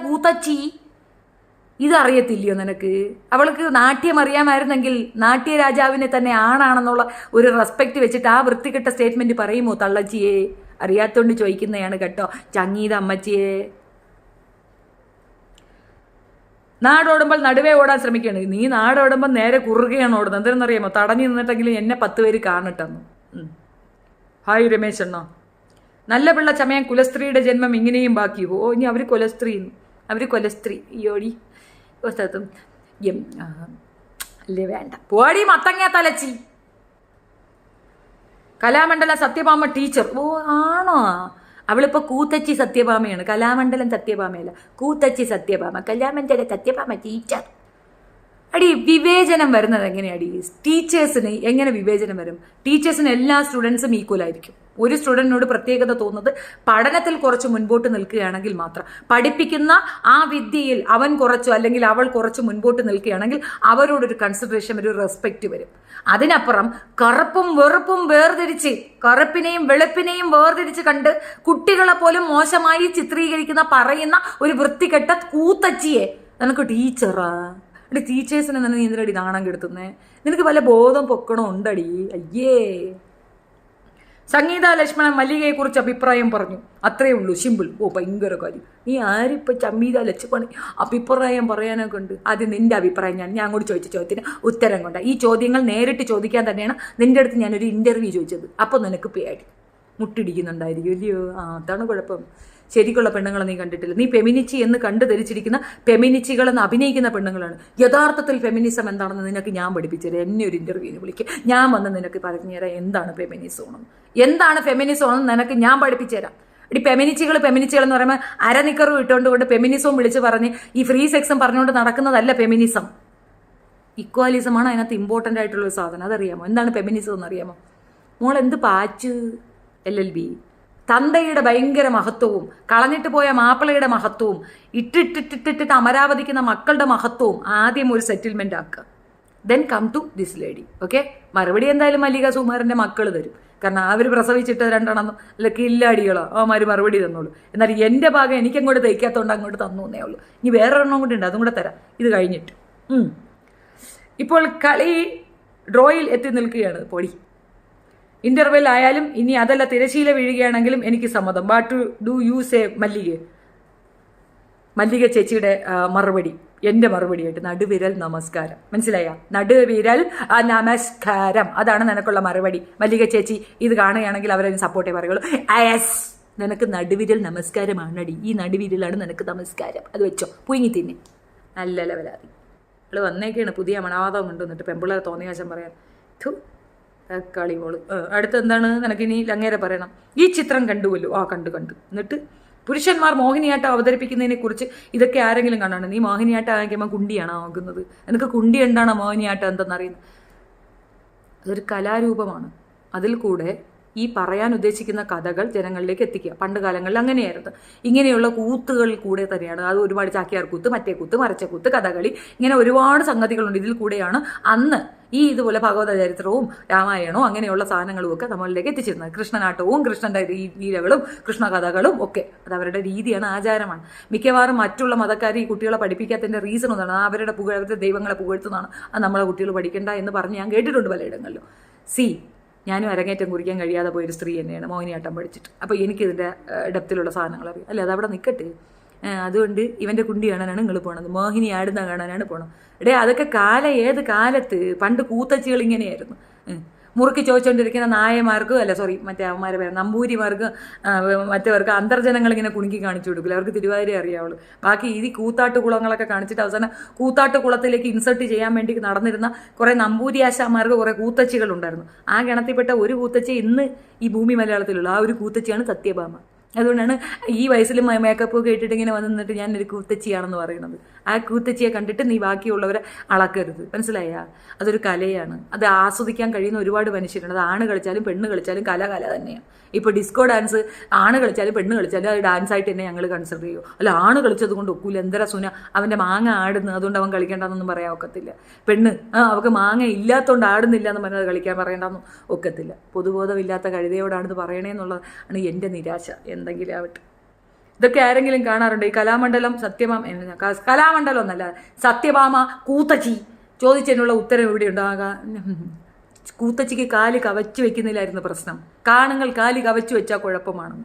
കൂത്തച്ചി ഇതറിയത്തില്ലയോ നിനക്ക്? അവൾക്ക് നാട്യം അറിയാമായിരുന്നെങ്കിൽ നാട്യരാജാവിനെ തന്നെ ആണാണെന്നുള്ള ഒരു റെസ്പെക്റ്റ് വെച്ചിട്ട് ആ വൃത്തികെട്ട സ്റ്റേറ്റ്മെന്റ് പറയുമോ തള്ളച്ചിയെ? അറിയാത്തോണ്ട് ചോദിക്കുന്നതാണ് കേട്ടോ ചങ്ങീത അമ്മച്ചിയെ. നാടോടുമ്പോൾ നടുവേ ഓടാൻ ശ്രമിക്കുകയാണ്. നീ നാടോടുമ്പോൾ നേരെ കുറുകയാണ് ഓടുന്നത്. എന്തെന്നറിയാമോ? തടഞ്ഞു നിന്നിട്ടെങ്കിലും എന്നെ 10 പേര് കാണട്ടെന്ന്. ഹായ് രമേശ് അണ്ണ. നല്ല പിള്ള ചമയം കുലസ്ത്രീയുടെ ജന്മം ഇങ്ങനെയും ബാക്കി. ഇനി അവർ കൊലസ്ത്രീ അയ്യോടി സ്ഥലത്തും അല്ലേ വേണ്ട പോടി മത്തങ്ങ തലച്ചി. കലാമണ്ഡലം സത്യഭാമ ടീച്ചർ. ആണോ? അവളിപ്പോൾ കൂത്തച്ചി സത്യഭാമയാണ്. കലാമണ്ഡലം സത്യഭാമയല്ല, കൂത്തച്ചി സത്യഭാമ. കലാമണ്ഡലം സത്യഭാമ ടീച്ചർ. അടി വിവേചനം വരുന്നത് എങ്ങനെയാടി? ടീച്ചേഴ്സിന് എങ്ങനെ വിവേചനം വരും? ടീച്ചേഴ്സിന് എല്ലാ സ്റ്റുഡൻസും ഈക്വൽ ആയിരിക്കും. ഒരു സ്റ്റുഡൻറ്റിനോട് പ്രത്യേകത തോന്നുന്നത് പഠനത്തിൽ കുറച്ച് മുൻപോട്ട് നിൽക്കുകയാണെങ്കിൽ മാത്രം. പഠിപ്പിക്കുന്ന ആ വിദ്യയിൽ അവൻ കുറച്ചോ അല്ലെങ്കിൽ അവൾ കുറച്ച് മുൻപോട്ട് നിൽക്കുകയാണെങ്കിൽ അവരോടൊരു കൺസിഡറേഷൻ, ഒരു റെസ്പെക്റ്റ് വരും. അതിനപ്പുറം കറുപ്പും വെറുപ്പും വേർതിരിച്ച്, കറുപ്പിനെയും വെളുപ്പിനെയും വേർതിരിച്ച് കണ്ട് കുട്ടികളെ പോലും മോശമായി ചിത്രീകരിക്കുന്ന പറയുന്ന ഒരു വൃത്തികെട്ട കൂത്തച്ചിയെ നിനക്ക് ടീച്ചറാ? അടി ടീച്ചേഴ്സിനെ തന്നെ നീ എന്തിനടി നാണം കെടുത്തുന്നേ? നിനക്ക് വല്ല ബോധം പൊക്കണോ ഉണ്ടടി? അയ്യേ. സംഗീത ലക്ഷ്മണൻ മല്ലികയെ കുറിച്ച് അഭിപ്രായം പറഞ്ഞു. അത്രയേ ഉള്ളൂ, സിമ്പിൾ. ഭയങ്കര കാര്യം. നീ ആരിപ്പോൾ സംഗീത ലക്ഷ്മണൻ അഭിപ്രായം പറയാനൊക്കെ ഉണ്ട്? ആദ്യം നിന്റെ അഭിപ്രായം ഞാൻ അങ്ങോട്ട് ചോദിച്ച ചോദ്യത്തിന് ഉത്തരം കൊണ്ട. ഈ ചോദ്യങ്ങൾ നേരിട്ട് ചോദിക്കാൻ തന്നെയാണ് നിന്റെ അടുത്ത് ഞാനൊരു ഇന്റർവ്യൂ ചോദിച്ചത്. അപ്പോൾ നിനക്ക് പേടി മുട്ടിടിക്കുന്നുണ്ടായിരിക്കും ഇല്ലയോ? അതാണ് കുഴപ്പം. ശരിക്കുള്ള പെണ്ണുങ്ങളെ നീ കണ്ടിട്ടില്ല. നീ ഫെമിനിച്ചി എന്ന് കണ്ടു ധരിച്ചിരിക്കുന്ന ഫെമിനിച്ചികളെന്ന് അഭിനയിക്കുന്ന പെണ്ണുങ്ങളാണ്. യഥാർത്ഥത്തിൽ ഫെമിനിസം എന്താണെന്ന് നിനക്ക് ഞാൻ പഠിപ്പിച്ചുതരാം. എന്നെ ഒരു ഇന്റർവ്യൂവിന് വിളിക്കുക, ഞാൻ വന്ന് നിനക്ക് പറഞ്ഞുതരാം എന്താണ് ഫെമിനിസം എന്ന് നിനക്ക് ഞാൻ പഠിപ്പിച്ചുതരാം. ഈ ഫെമിനിച്ചികൾ എന്ന് പറയുമ്പോൾ അരനിക്കറും ഇട്ടുകൊണ്ട് ഫെമിനിസവും വിളിച്ച് പറഞ്ഞ് ഈ ഫ്രീ സെക്സും പറഞ്ഞുകൊണ്ട് നടക്കുന്നതല്ല ഫെമിനിസം. ഇക്വാലിസമാണ് അതിനകത്ത് ഇമ്പോർട്ടൻ്റ് ആയിട്ടുള്ളൊരു സാധനം. അതറിയാമോ? എന്താണ് ഫെമിനിസം എന്നറിയാമോ? മോൾ എന്ത് പാച്ച് LLB. തന്തയുടെ ഭയങ്കര മഹത്വവും കളഞ്ഞിട്ട് പോയ മാപ്പിളയുടെ മഹത്വവും ഇട്ടിട്ടിട്ടിട്ടിട്ട് അമരാവതിക്കുന്ന മക്കളുടെ മഹത്വവും ആദ്യം ഒരു സെറ്റിൽമെന്റ് ആക്കുക. Then come to this lady. Okay? മറുപടി എന്തായാലും മല്ലിക സുകുമാരൻ്റെ മക്കൾ തരും. കാരണം അവർ പ്രസവിച്ചിട്ട് 2 അല്ല കില്ലാടികളോ അവന്മാർ മറുപടി തന്നോളൂ. എന്നാൽ എൻ്റെ ഭാഗം എനിക്കങ്ങോട്ട് തയ്ക്കാത്തതുകൊണ്ട് അങ്ങോട്ട് തന്നു എന്നേ ഉള്ളൂ. ഇനി വേറെ ഒരെണ്ണം കൂടി ഉണ്ട്, അതും കൂടെ തരാം ഇത് കഴിഞ്ഞിട്ട്. ഇപ്പോൾ കളി ഡ്രോയിൽ എത്തി നിൽക്കുകയാണ്. പൊടി ഇന്റർവെൽ ആയാലും ഇനി അതല്ല തിരശീല വീഴുകയാണെങ്കിലും എനിക്ക് സമ്മതം. വാട്ട് ഡു യു സേ മല്ലിക ചേച്ചിയുടെ മറുപടി എൻ്റെ മറുപടിയായിട്ട് നടുവിരൽ നമസ്കാരം. മനസ്സിലായ? നടുവിരൽ നമസ്കാരം, അതാണ് നിനക്കുള്ള മറുപടി. മല്ലിക ചേച്ചി ഇത് കാണുകയാണെങ്കിൽ അവരെ സപ്പോർട്ടേ പറയുള്ളൂ. യെസ്, നിനക്ക് നടുവിരൽ നമസ്കാരമാണടി. ഈ നടുവിരലാണ് നിനക്ക് നമസ്കാരം. അത് വെച്ചോ, പുഴുങ്ങി തിന്നെ. നല്ല ലെവലാതി. അവള് വന്നേക്കാണ് പുതിയ മണവാദം കൊണ്ടുവന്നിട്ട് പെമ്പിള്ളേരെ തോന്നിയ വശം പറയാൻ. കളിമോള്. അടുത്ത് എന്താണ് നിനക്കിനി അങ്ങേരെ പറയണം? ഈ ചിത്രം കണ്ടുവല്ലോ? കണ്ടു. എന്നിട്ട് പുരുഷന്മാർ മോഹിനിയാട്ടം അവതരിപ്പിക്കുന്നതിനെ കുറിച്ച് ഇതൊക്കെ ആരെങ്കിലും കാണാണ്? നീ മോഹിനിയാട്ടം ആകുമ്പോൾ കുണ്ടിയാണോ ആകുന്നത്? നിനക്ക് കുണ്ടി എന്താണോ മോഹിനിയാട്ടം എന്തെന്നറിയുന്നത്? അതൊരു കലാരൂപമാണ്. അതിൽ കൂടെ ഈ പറയാൻ ഉദ്ദേശിക്കുന്ന കഥകൾ ജനങ്ങളിലേക്ക് എത്തിക്കുക. പണ്ട് കാലങ്ങളിൽ അങ്ങനെയായിരുന്നു. ഇങ്ങനെയുള്ള കൂത്തുകളിൽ കൂടെ തന്നെയാണ്. അത് ഒരുപാട് ചാക്യാർ കൂത്ത്, മറ്റേ കൂത്ത്, മറച്ച കൂത്ത്, കഥകളി, ഇങ്ങനെ ഒരുപാട് സംഗതികളുണ്ട്. ഇതിൽ കൂടെയാണ് അന്ന് ഈ ഇതുപോലെ ഭഗവത ചരിത്രവും രാമായണവും അങ്ങനെയുള്ള സാധനങ്ങളും ഒക്കെ നമ്മളിലേക്ക് എത്തിച്ചിരുന്നത്. കൃഷ്ണനാട്ടവും കൃഷ്ണന്റെ ലീലകളും കൃഷ്ണകഥകളും ഒക്കെ അത് അവരുടെ രീതിയാണ്, ആചാരമാണ്. മിക്കവാറും മറ്റുള്ള മതക്കാർ ഈ കുട്ടികളെ പഠിപ്പിക്കാത്തതിൻ്റെ റീസൺ ഒന്നാണ് അവരുടെ ദൈവങ്ങളെ പുകഴ്ത്തുന്നതാണ്. അത് നമ്മളെ കുട്ടികൾ പഠിക്കണ്ട എന്ന് പറഞ്ഞ് ഞാൻ കേട്ടിട്ടുണ്ട് പലയിടങ്ങളിലും. ഞാനും അരങ്ങേറ്റം കുറിക്കാൻ കഴിയാതെ പോയൊരു സ്ത്രീ തന്നെയാണ് മോഹിനിയാട്ടം പഠിച്ചിട്ട്. അപ്പോൾ എനിക്കിതിൻ്റെ ഡെപ്തിലുള്ള സാധനങ്ങൾ അറിയാം. അല്ലേ, അതവിടെ നിൽക്കട്ടെ. അതുകൊണ്ട് ഇവൻ്റെ കുണ്ടി കാണാനാണ് നിങ്ങൾ പോണത്, മോഹിനി ആടുന്ന കാണാനാണ് പോണം. അതൊക്കെ ഏത് കാലത്ത് പണ്ട് കൂത്തച്ചികൾ ഇങ്ങനെയായിരുന്നു. മുറുക്കി ചോദിച്ചുകൊണ്ടിരിക്കുന്ന നായമാർക്ക് മറ്റേ അവന്മാരെ പേര് നമ്പൂരിമാർക്ക് മറ്റവർക്ക് അന്തർജനങ്ങൾ ഇങ്ങനെ കുണുക്കി കാണിച്ചു കൊടുക്കില്ല. അവർക്ക് തിരുവാതിര അറിയാവുള്ളൂ. ബാക്കി ഈ കൂത്താട്ടുകുളങ്ങളൊക്കെ കാണിച്ചിട്ട് അവസാനം കൂത്താട്ടുകുളത്തിലേക്ക് ഇൻസർട്ട് ചെയ്യാൻ വേണ്ടി നടന്നിരുന്ന കുറേ നമ്പൂരി ആശാന്മാർക്ക് കുറേ കൂത്തച്ചികളുണ്ടായിരുന്നു. ആ ഗണത്തിൽപ്പെട്ട ഒരു കൂത്തച്ചി ഇന്ന് ഈ ഭൂമി മലയാളത്തിലുള്ള ആ ഒരു കൂത്തച്ചിയാണ് സത്യഭാമ. അതുകൊണ്ടാണ് ഈ വയസ്സിൽ മേക്കപ്പ് ഒക്കെ ഇട്ടിട്ട് ഇങ്ങനെ വന്ന് നിന്നിട്ട് ഞാനൊരു കൂത്തച്ചിയാണെന്ന് പറയുന്നത്. ആ കൂത്തച്ചിയെ കണ്ടിട്ട് നീ ബാക്കിയുള്ളവരെ അളക്കരുത്, മനസ്സിലായ? അതൊരു കലയാണ്, അത് ആസ്വദിക്കാൻ കഴിയുന്ന ഒരുപാട് മനുഷ്യരുണ്ട്. അത് ആണ് കളിച്ചാലും പെണ്ണ് കളിച്ചാലും കല തന്നെയാണ്. ഇപ്പോൾ ഡിസ്കോ ഡാൻസ് ആണ് കളിച്ചാലും പെണ്ണ് കളിച്ചാലും അത് ഡാൻസായിട്ട് തന്നെ ഞങ്ങൾ കൺസിഡർ ചെയ്യും. അല്ല, ആണ് കളിച്ചത് കൊണ്ട് ഒക്കൂല, എന്തര സുന അവൻ്റെ മാങ്ങ ആടുന്നു അതുകൊണ്ട് അവൻ കളിക്കേണ്ടെന്നൊന്നും പറയാൻ ഒക്കത്തില്ല. പെണ്ണ് അവൾക്ക് മാങ്ങ ഇല്ലാത്തതുകൊണ്ട് ആടുന്നില്ല എന്ന് പറഞ്ഞാൽ കളിക്കാൻ പറയേണ്ടെന്നും ഒക്കത്തില്ല. പൊതുബോധമില്ലാത്ത കഴുതയോടാണെന്ന് പറയണേന്നുള്ളതാണ് എൻ്റെ നിരാശ. എന്തെങ്കിലും ആവട്ടെ. ഇതൊക്കെ ആരെങ്കിലും കാണാറുണ്ട്? ഈ കലാമണ്ഡലം സത്യഭാമ, കലാമണ്ഡലം എന്നല്ല, സത്യഭാമ കൂത്തച്ചി ചോദിച്ചതിനുള്ള ഉത്തരം ഇവിടെ ഉണ്ടാകാം. കൂത്തച്ചിക്ക് കാല് കവച്ചു വെക്കുന്നില്ലായിരുന്നു പ്രശ്നം. കാണുങ്ങൾ കാല് കവച്ചു വെച്ചാൽ കുഴപ്പമാണ്.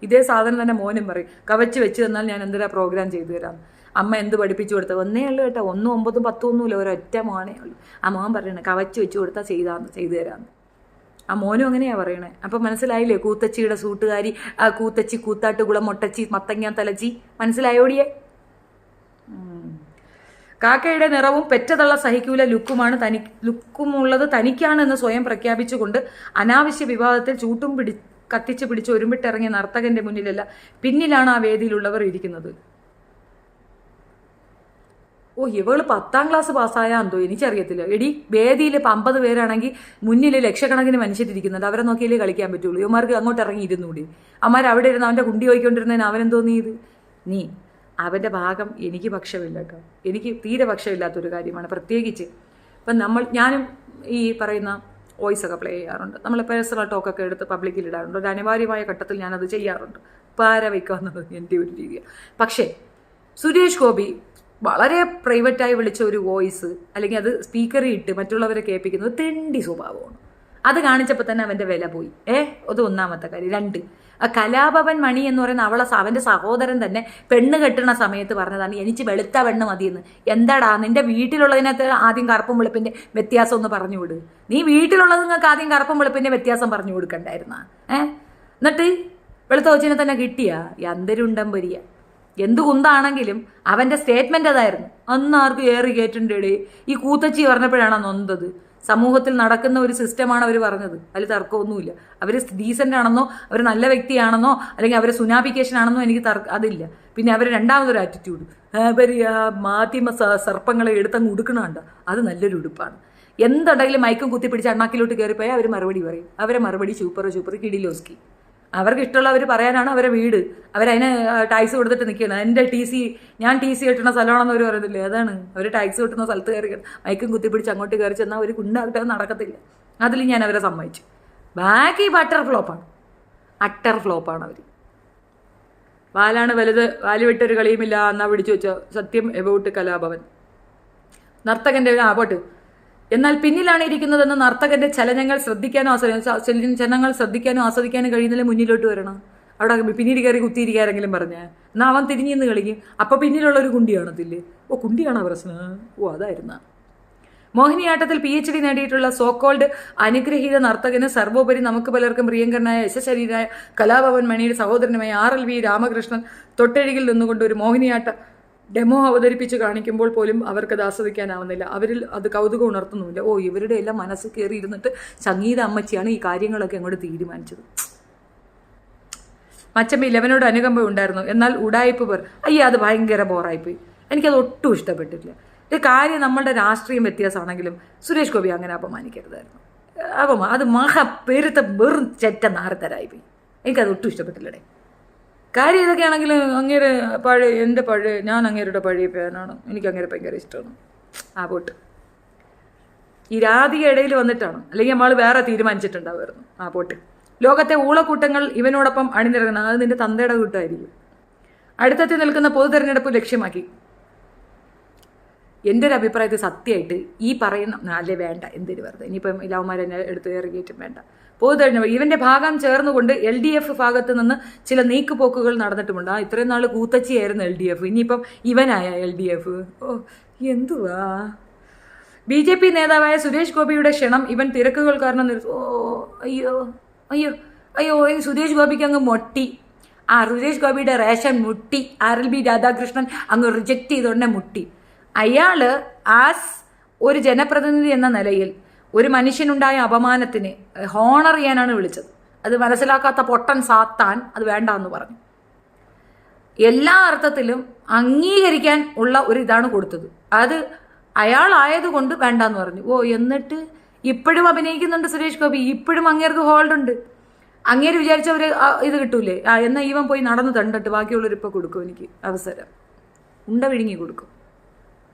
ഇതേ സാധനം തന്നെ മോനും പറയും, കവച്ചു വെച്ച് തന്നാൽ ഞാൻ എന്തിനാ പ്രോഗ്രാം ചെയ്തു തരാം. അമ്മ എന്ത് പഠിപ്പിച്ചു കൊടുത്തത്? ഒന്നേ ഉള്ളൂ കേട്ടോ, 1, 9, 10 ഒന്നുമില്ല, ഒരൊറ്റ മോനേ ഉള്ളൂ. ആ മോൻ പറയണേ കവച്ചു വെച്ച് കൊടുത്താൽ ചെയ്തു തരാമെന്ന്. ആ മോനും അങ്ങനെയാണ് പറയണേ. അപ്പം മനസ്സിലായില്ലേ കൂത്തച്ചിയുടെ സൂട്ടുകാരി, ആ കൂത്തച്ചി, കൂത്താട്ടുകുളം, മൊട്ടച്ചി, മത്തങ്ങ തലച്ചി, മനസ്സിലായോടിയേ? കാക്കയുടെ നിറവും പെറ്റതള്ള സഹിക്കൂല ലുക്കുമുള്ളത് തനിക്കാണെന്ന് സ്വയം പ്രഖ്യാപിച്ചുകൊണ്ട് അനാവശ്യ വിവാദത്തിൽ ചൂട്ടും കത്തിച്ച് പിടിച്ച് ഒരുമ്പിട്ടിറങ്ങിയ നർത്തകന്റെ മുന്നിലല്ല, പിന്നിലാണ് ആ വേദിയിലുള്ളവർ ഇരിക്കുന്നത്. ഇവള് 10ാം ക്ലാസ് പാസ്സായാന്തോ എനിക്കറിയത്തില്ല. എടി, വേദിയിൽ 50 പേരാണെങ്കിൽ മുന്നിൽ ലക്ഷക്കണക്കിന് മനുഷ്യരിയ്ക്കുന്നുണ്ട്. അവരെ നോക്കിയാലേ കളിക്കാൻ പറ്റുള്ളൂ. ഇവന്മാർക്ക് അങ്ങോട്ട് ഇറങ്ങി ഇരുന്നൂടി. അമ്മാർ അവിടെ ഇരുന്ന് അവൻ്റെ കുണ്ടി പോയിക്കൊണ്ടിരുന്നതിന് അവനെന്തോ നീ അവൻ്റെ ഭാഗം എനിക്ക് പക്ഷമില്ല കേട്ടോ. എനിക്ക് തീരെ പക്ഷമില്ലാത്തൊരു കാര്യമാണ്. പ്രത്യേകിച്ച് ഇപ്പം ഞാനും ഈ പറയുന്ന വോയിസൊക്കെ പ്ലേ ചെയ്യാറുണ്ട്. നമ്മൾ പേഴ്സണൽ ടോക്കൊക്കെ എടുത്ത് പബ്ലിക്കിൽ ഇടാറുണ്ട്. ഒരു അനിവാര്യമായ ഘട്ടത്തിൽ ഞാനത് ചെയ്യാറുണ്ട്. പാര വയ്ക്കുക എന്നുള്ളത് എൻ്റെ ഒരു രീതിയാണ്. പക്ഷേ സുരേഷ് ഗോപി വളരെ പ്രൈവറ്റായി വിളിച്ച ഒരു വോയിസ്, അല്ലെങ്കിൽ അത് സ്പീക്കറിൽ ഇട്ട് മറ്റുള്ളവരെ കേൾപ്പിക്കുന്നത് തെണ്ടി സ്വഭാവമാണ്. അത് കാണിച്ചപ്പോൾ തന്നെ അവൻ്റെ വില പോയി. അത് ഒന്നാമത്തെ കാര്യം. 2, ആ കലാഭവൻ മണി എന്ന് പറയുന്ന അവൻ്റെ സഹോദരൻ തന്നെ പെണ്ണ് കെട്ടുന്ന സമയത്ത് പറഞ്ഞതാണ് എനിക്ക് വെളുത്ത പെണ്ണ് മതിയെന്ന്. എന്താടാ, നിന്റെ വീട്ടിലുള്ളതിനകത്ത് ആദ്യം കറുപ്പും വെളുപ്പിൻ്റെ വ്യത്യാസം ഒന്ന് പറഞ്ഞു വിട്. നീ വീട്ടിലുള്ളത് നിങ്ങൾക്ക് ആദ്യം കറുപ്പും വെളുപ്പിൻ്റെ വ്യത്യാസം പറഞ്ഞു കൊടുക്കണ്ടായിരുന്ന? എന്നിട്ട് വെളുത്ത കൊച്ചിനെ തന്നെ കിട്ടിയ എന്തരുണ്ടമ്പരിയ. എന്ത് കുന്താണെങ്കിലും അവൻ്റെ സ്റ്റേറ്റ്മെൻ്റ് അതായിരുന്നു. അന്ന് ആർക്കും ഏറി കയറ്റുണ്ടേ. ഈ കൂത്തച്ചി പറഞ്ഞപ്പോഴാണ് നൊന്തത്. സമൂഹത്തിൽ നടക്കുന്ന ഒരു സിസ്റ്റമാണ് അവർ പറഞ്ഞത്, അതിൽ തർക്കമൊന്നുമില്ല. അവർ ഡീസൻ്റ് ആണെന്നോ അവർ നല്ല വ്യക്തിയാണെന്നോ അല്ലെങ്കിൽ അവർ സുനാഫിക്കേഷൻ ആണെന്നോ എനിക്ക് അതില്ല. പിന്നെ അവർ രണ്ടാമതൊരു ആറ്റിറ്റ്യൂഡ്, അവർ മാധ്യമ സർപ്പങ്ങളെ എടുത്തങ്ങ് ഉടുക്കണുണ്ട്, അത് നല്ലൊരു ഉടുപ്പാണ്. എന്തുണ്ടെങ്കിലും മയക്കും കുത്തിപ്പിടിച്ച് അണ്ണാക്കിലോട്ട് കയറിപ്പോയാൽ അവർ മറുപടി പറയും. അവരെ മറുപടി സൂപ്പർ കിടിലോസ്കി. അവർക്ക് ഇഷ്ടമുള്ളവർ പറയാനാണ് അവരെ വീട്. അവരതിന് ടാക്സ് കൊടുത്തിട്ട് നിൽക്കുകയാണ്. എൻ്റെ ഞാൻ ടി സി കിട്ടുന്ന സ്ഥലമാണെന്ന് അവർ പറയുന്നില്ലേ, അതാണ്. അവർ ടാക്സ് കിട്ടുന്ന സ്ഥലത്ത് കയറി മയക്കും കുത്തിപ്പിടിച്ച് അങ്ങോട്ട് കയറി ചെന്നാൽ ഒരു കുണ്ടാകട്ടെ നടക്കത്തില്ല. അതിൽ ഞാൻ അവരെ സമ്മതിച്ചു. ബാക്കി അട്ടർ ഫ്ലോപ്പാണ് അവർ. വാലാണ് വലുത്, വാല് വിട്ടൊരു കളിയുമില്ല എന്നാ പിടിച്ചു വെച്ചോ. സത്യം എബൌട്ട് കലാഭവൻ. നർത്തകൻ്റെ പോട്ട്. എന്നാൽ പിന്നിലാണ് ഇരിക്കുന്നതെന്ന് നർത്തകന്റെ ചലനങ്ങൾ ശ്രദ്ധിക്കാനോ ആസ്വദിക്കാനോ കഴിയുന്നില്ല. മുന്നിലോട്ട് വരണം. അവിടെ പിന്നീട് കയറി കുത്തിയിരിക്കാരെങ്കിലും പറഞ്ഞാൽ എന്നാൽ അവൻ തിരിഞ്ഞു നിന്ന് കളിക്കും. അപ്പം പിന്നിലുള്ളൊരു കുണ്ടി കാണത്തില്ലേ? കുണ്ടിയാണോ പ്രശ്നം? അതായിരുന്ന. മോഹിനിയാട്ടത്തിൽ PhD നേടിയിട്ടുള്ള സോക്കോൾഡ് അനുഗ്രഹീത നർത്തകന് സർവോപരി നമുക്ക് പലർക്കും പ്രിയങ്കരനായ യശശരീരായ കലാഭവൻ മണിയുടെ സഹോദരനുമായ RLV രാമകൃഷ്ണൻ തൊട്ടരികിൽ നിന്നുകൊണ്ട് ഒരു മോഹിനിയാട്ട ഡെമോ അവതരിപ്പിച്ച് കാണിക്കുമ്പോൾ പോലും അവർക്കത് ആസ്വദിക്കാനാവുന്നില്ല. അവരിൽ അത് കൗതുകം ഉണർത്തുന്നുമില്ല. ഇവരുടെ എല്ലാം മനസ്സ് കയറി ഇരുന്നിട്ട് സംഗീത അമ്മച്ചിയാണ് ഈ കാര്യങ്ങളൊക്കെ അങ്ങോട്ട് തീരുമാനിച്ചത്. മച്ചമ്പി 11 അനുകമ്പ ഉണ്ടായിരുന്നു. എന്നാൽ ഉടായ്പ അത് ഭയങ്കര ബോറായിപ്പോയി. എനിക്കത് ഒട്ടും ഇഷ്ടപ്പെട്ടില്ല. ഒരു കാര്യം നമ്മളുടെ രാഷ്ട്രീയം വ്യത്യാസമാണെങ്കിലും സുരേഷ് ഗോപി അങ്ങനെ അപമാനിക്കരുതായിരുന്നു. അത് പെരുത്ത വെറും ചെറ്റ നാരത്തരായിപ്പോയി. എനിക്കത് ഒട്ടും ഇഷ്ടപ്പെട്ടില്ലടേ. കാര്യം ഇതൊക്കെയാണെങ്കിൽ ഞാൻ അങ്ങേരുടെ പഴയ ഫാനാണ്. എനിക്ക് അങ്ങേരെ ഭയങ്കര ഇഷ്ടമാണ്. പോട്ട് ഈ രാധിക ഇടയിൽ വന്നിട്ടാണ്, അല്ലെങ്കിൽ നമ്മൾ വേറെ തീരുമാനിച്ചിട്ടുണ്ടാവുമായിരുന്നു. പോട്ട്. ലോകത്തെ ഊളക്കൂട്ടങ്ങൾ ഇവനോടൊപ്പം അണിനിരങ്ങുന്ന അത് നിന്റെ തന്തയുടെ കൂട്ടമായിരിക്കും. അടുത്തെത്തി നിൽക്കുന്ന പൊതു തെരഞ്ഞെടുപ്പ് ലക്ഷ്യമാക്കി എൻ്റെ ഒരു അഭിപ്രായത്തിൽ സത്യമായിട്ട് ഈ പറയുന്ന അല്ലേ വേണ്ട, എന്തിനു വെറുതെ ഇനിയിപ്പം ലവന്മാരെന്നെ എടുത്ത് ഇറങ്ങിയിട്ടും വേണ്ട. പൊതു തെരഞ്ഞെടുപ്പ് ഇവൻ്റെ ഭാഗം ചേർന്നുകൊണ്ട് LDF ഭാഗത്ത് നിന്ന് ചില നീക്കുപോക്കുകൾ നടന്നിട്ടുമുണ്ട്. ഇത്രയും നാൾ കൂത്തച്ചിയായിരുന്നു LDF, ഇനിയിപ്പം ഇവനായ LDF. എന്തുവാ. BJP നേതാവായ സുരേഷ് ഗോപിയുടെ ക്ഷണം ഇവൻ തിരക്കുകൾ കാരണം അയ്യോ സുരേഷ് ഗോപിക്ക് അങ്ങ് മൊട്ടി. സുരേഷ് ഗോപിയുടെ റേഷൻ മുട്ടി. RLB രാധാകൃഷ്ണൻ അങ്ങ് റിജക്റ്റ് ചെയ്തോണ്ടേ മുട്ടി. അയാൾ ഒരു ജനപ്രതിനിധി എന്ന നിലയിൽ ഒരു മനുഷ്യനുണ്ടായ അപമാനത്തിന് ഹോണർ ചെയ്യാനാണ് വിളിച്ചത്. അത് മനസ്സിലാക്കാത്ത പൊട്ടൻ സാത്താൻ അത് വേണ്ട എന്ന് പറഞ്ഞു. എല്ലാ അർത്ഥത്തിലും അംഗീകരിക്കാൻ ഉള്ള ഒരു ഇതാണ് കൊടുത്തത്. അത് അയാളായതുകൊണ്ട് വേണ്ടാന്ന് പറഞ്ഞു. എന്നിട്ട് ഇപ്പോഴും അഭിനയിക്കുന്നുണ്ട് സുരേഷ് ഗോപി. ഇപ്പോഴും അങ്ങേർക്ക് ഹോൾഡ് ഉണ്ട്. അങ്ങേര് വിചാരിച്ചവർ ഇത് കിട്ടൂലേ, എന്നാൽ ഇവൻ പോയി നടന്ന് തണ്ടിട്ട് ബാക്കിയുള്ളവരിപ്പോൾ കൊടുക്കും എനിക്ക് അവസരം, ഉണ്ട വിഴുങ്ങി കൊടുക്കും.